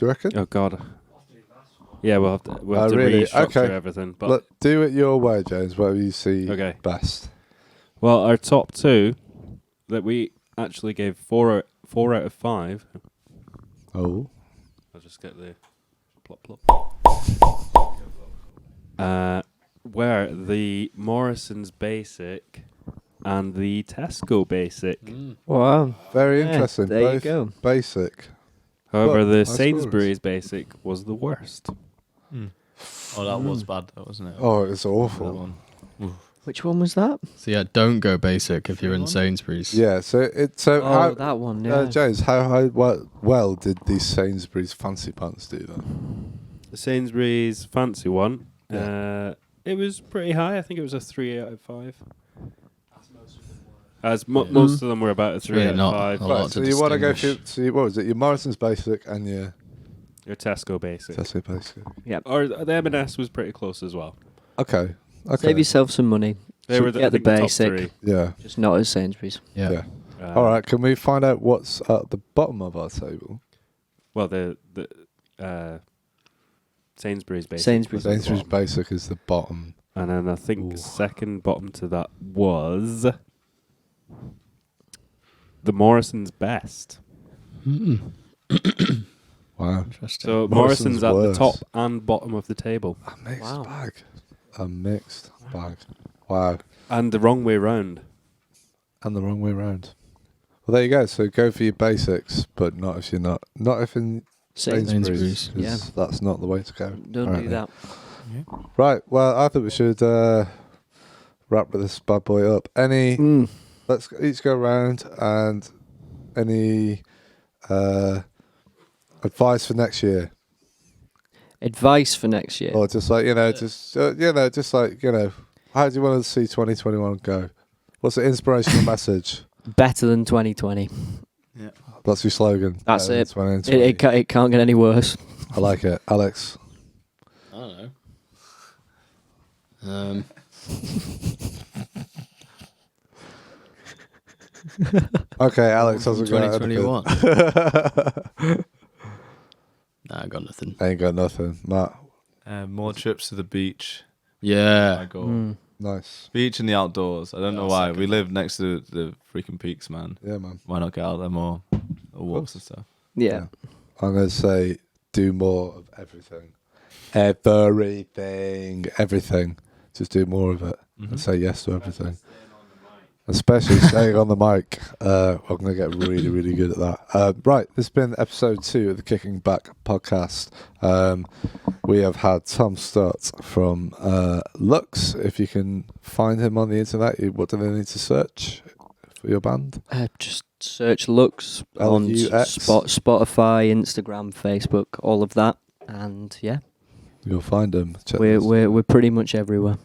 S1: you reckon?
S6: Oh God. Yeah, we'll have to
S1: really?
S6: restructure
S1: Okay.
S6: everything. But
S1: Look, do it your way, James. Whatever you see
S6: Okay.
S1: best.
S6: well, our top two that we actually gave 4 out of 5.
S1: Oh,
S6: I'll just get the plop plop. Were the Morrison's Basic and the Tesco Basic.
S3: Wow.
S1: very
S3: Yeah,
S1: interesting.
S3: there you
S1: Both
S3: go.
S1: basic.
S6: However,
S1: Well,
S6: the
S1: nice
S6: Sainsbury's Basic was the worst.
S2: Oh, that was bad, though, wasn't it?
S1: Oh, it's
S2: That
S1: awful.
S2: one.
S3: Which one was that?
S4: So yeah, don't go basic if you're in Sainsbury's.
S1: Yeah. So
S3: Oh,
S1: how,
S3: that one. Yeah.
S1: James, how well did these Sainsbury's fancy pants do then?
S6: The Sainsbury's fancy one,
S1: Yeah.
S6: it was pretty high. I think it was a 3 out of 5. As
S4: Yeah.
S6: most of them were about a 3
S4: really
S6: out
S4: not
S6: of 5.
S4: a lot
S1: Right. So
S4: to
S1: you want to go
S4: distinguish.
S1: for what was it? Your Morrison's Basic and your
S6: Your Tesco Basic.
S1: Tesco Basic.
S6: Or the M&S was pretty close as well.
S1: Okay. Okay.
S3: Save yourself some money.
S6: They were the,
S3: Get
S6: I
S3: the
S6: think, top
S3: basic.
S6: 3.
S1: Yeah.
S3: Just not as Sainsbury's.
S4: Yeah.
S1: Yeah. All right. Can we find out what's at the bottom of our table?
S6: Well, the Sainsbury's Basic.
S3: Sainsbury's.
S6: was at the
S1: Sainsbury's
S6: bottom.
S1: Basic is the bottom.
S6: And then I think
S1: Ooh.
S6: second bottom to that was the Morrison's Best.
S1: Wow.
S4: Interesting.
S6: So
S1: Morrison's
S6: Morrison's at
S1: worse.
S6: the top and bottom of the table.
S1: A mixed
S3: Wow.
S1: bag. A mixed bag. Wow.
S6: And the wrong way round.
S1: And the wrong way round. Well, there you go. So go for your basics, but not if you're not if in Sainsbury's.
S4: Sainsbury's.
S1: 'Cause
S3: Yeah.
S1: that's not the way to go.
S3: Don't do
S1: apparently.
S3: that.
S1: Right. Well, I think we should wrap this bad boy up. Let's each go around and any advice for next year,
S3: Advice for next year.
S1: or just like just like how do you want to see 2021 go? What's the inspirational message?
S3: Better than 2020.
S1: That's your slogan.
S3: That's
S1: Better
S3: it.
S1: than 2020.
S3: It can't get any worse.
S1: I like it, Alex.
S4: I don't know.
S1: Okay, Alex hasn't got anything.
S4: 2021. Nah, I got nothing.
S1: Ain't got nothing, Matt.
S2: More trips to the beach.
S4: Yeah.
S2: My goal.
S1: Nice.
S2: Beach in the outdoors. I don't know why. We live next to the freaking peaks, man.
S1: Yeah, man.
S2: Why not get out there more? Or walks and stuff.
S3: Yeah.
S1: I'm going to say do more of everything. Everything. Just do more of it and say yes to everything. Especially staying on the mic. I'm going to get really, really good at that. Right, this has been episode 2 of the Kicking Back podcast. We have had Tom Stott from Lux. If you can find him on the internet, what do they need to search for your band?
S3: Just search Lux on
S1: LUX.
S3: Spotify, Instagram, Facebook, all of that, and yeah,
S1: You'll find him.
S3: we're pretty much everywhere.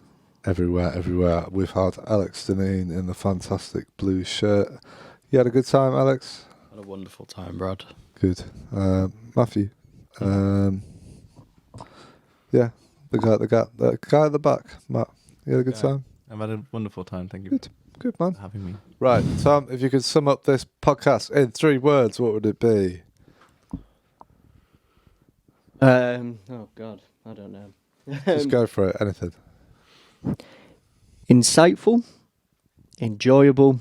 S1: Everywhere. We've had Alex Deneen in the fantastic blue shirt. You had a good time, Alex?
S4: Had a wonderful time, Brad.
S1: Good. Matthew. Yeah, the guy at the back, Matt. You had a good time?
S2: I've had a wonderful time. Thank you
S1: Good, man.
S2: for having me.
S1: Right, Tom, if you could sum up this podcast in 3 words, what would it be?
S3: Oh God, I don't know.
S1: Just go for it, anything.
S3: Insightful, enjoyable,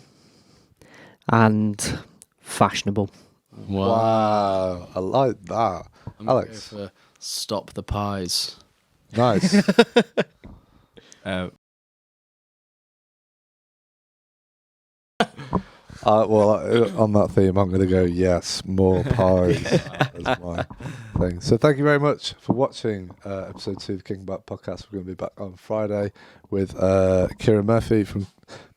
S3: and fashionable.
S1: Wow, I like that.
S4: I'm gonna
S1: Alex.
S4: go for stop the pies.
S1: Nice. On that theme, I'm going to go, yes, more pies. That's my thing. So thank you very much for watching episode 2 of the Kicking Back podcast. We're going to be back on Friday with Kieran Murphy from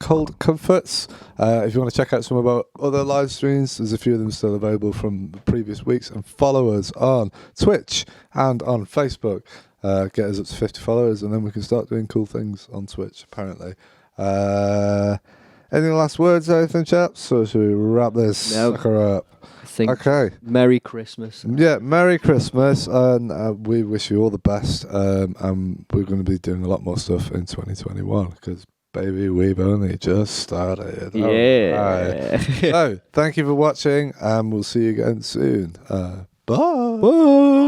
S1: Cold Comforts. If you want to check out some of our other live streams, there's a few of them still available from the previous weeks. And follow us on Twitch and on Facebook. Get us up to 50 followers, and then we can start doing cool things on Twitch, apparently. Any last words, anything, chaps? Or should we wrap this sucker up?
S3: I think.
S1: Okay.
S3: Merry Christmas.
S1: Yeah, Merry Christmas, and we wish you all the best. And we're going to be doing a lot more stuff in 2021 because, baby, we've only just started.
S3: Yeah.
S1: So, thank you for watching, and we'll see you again soon. Bye.
S3: Bye.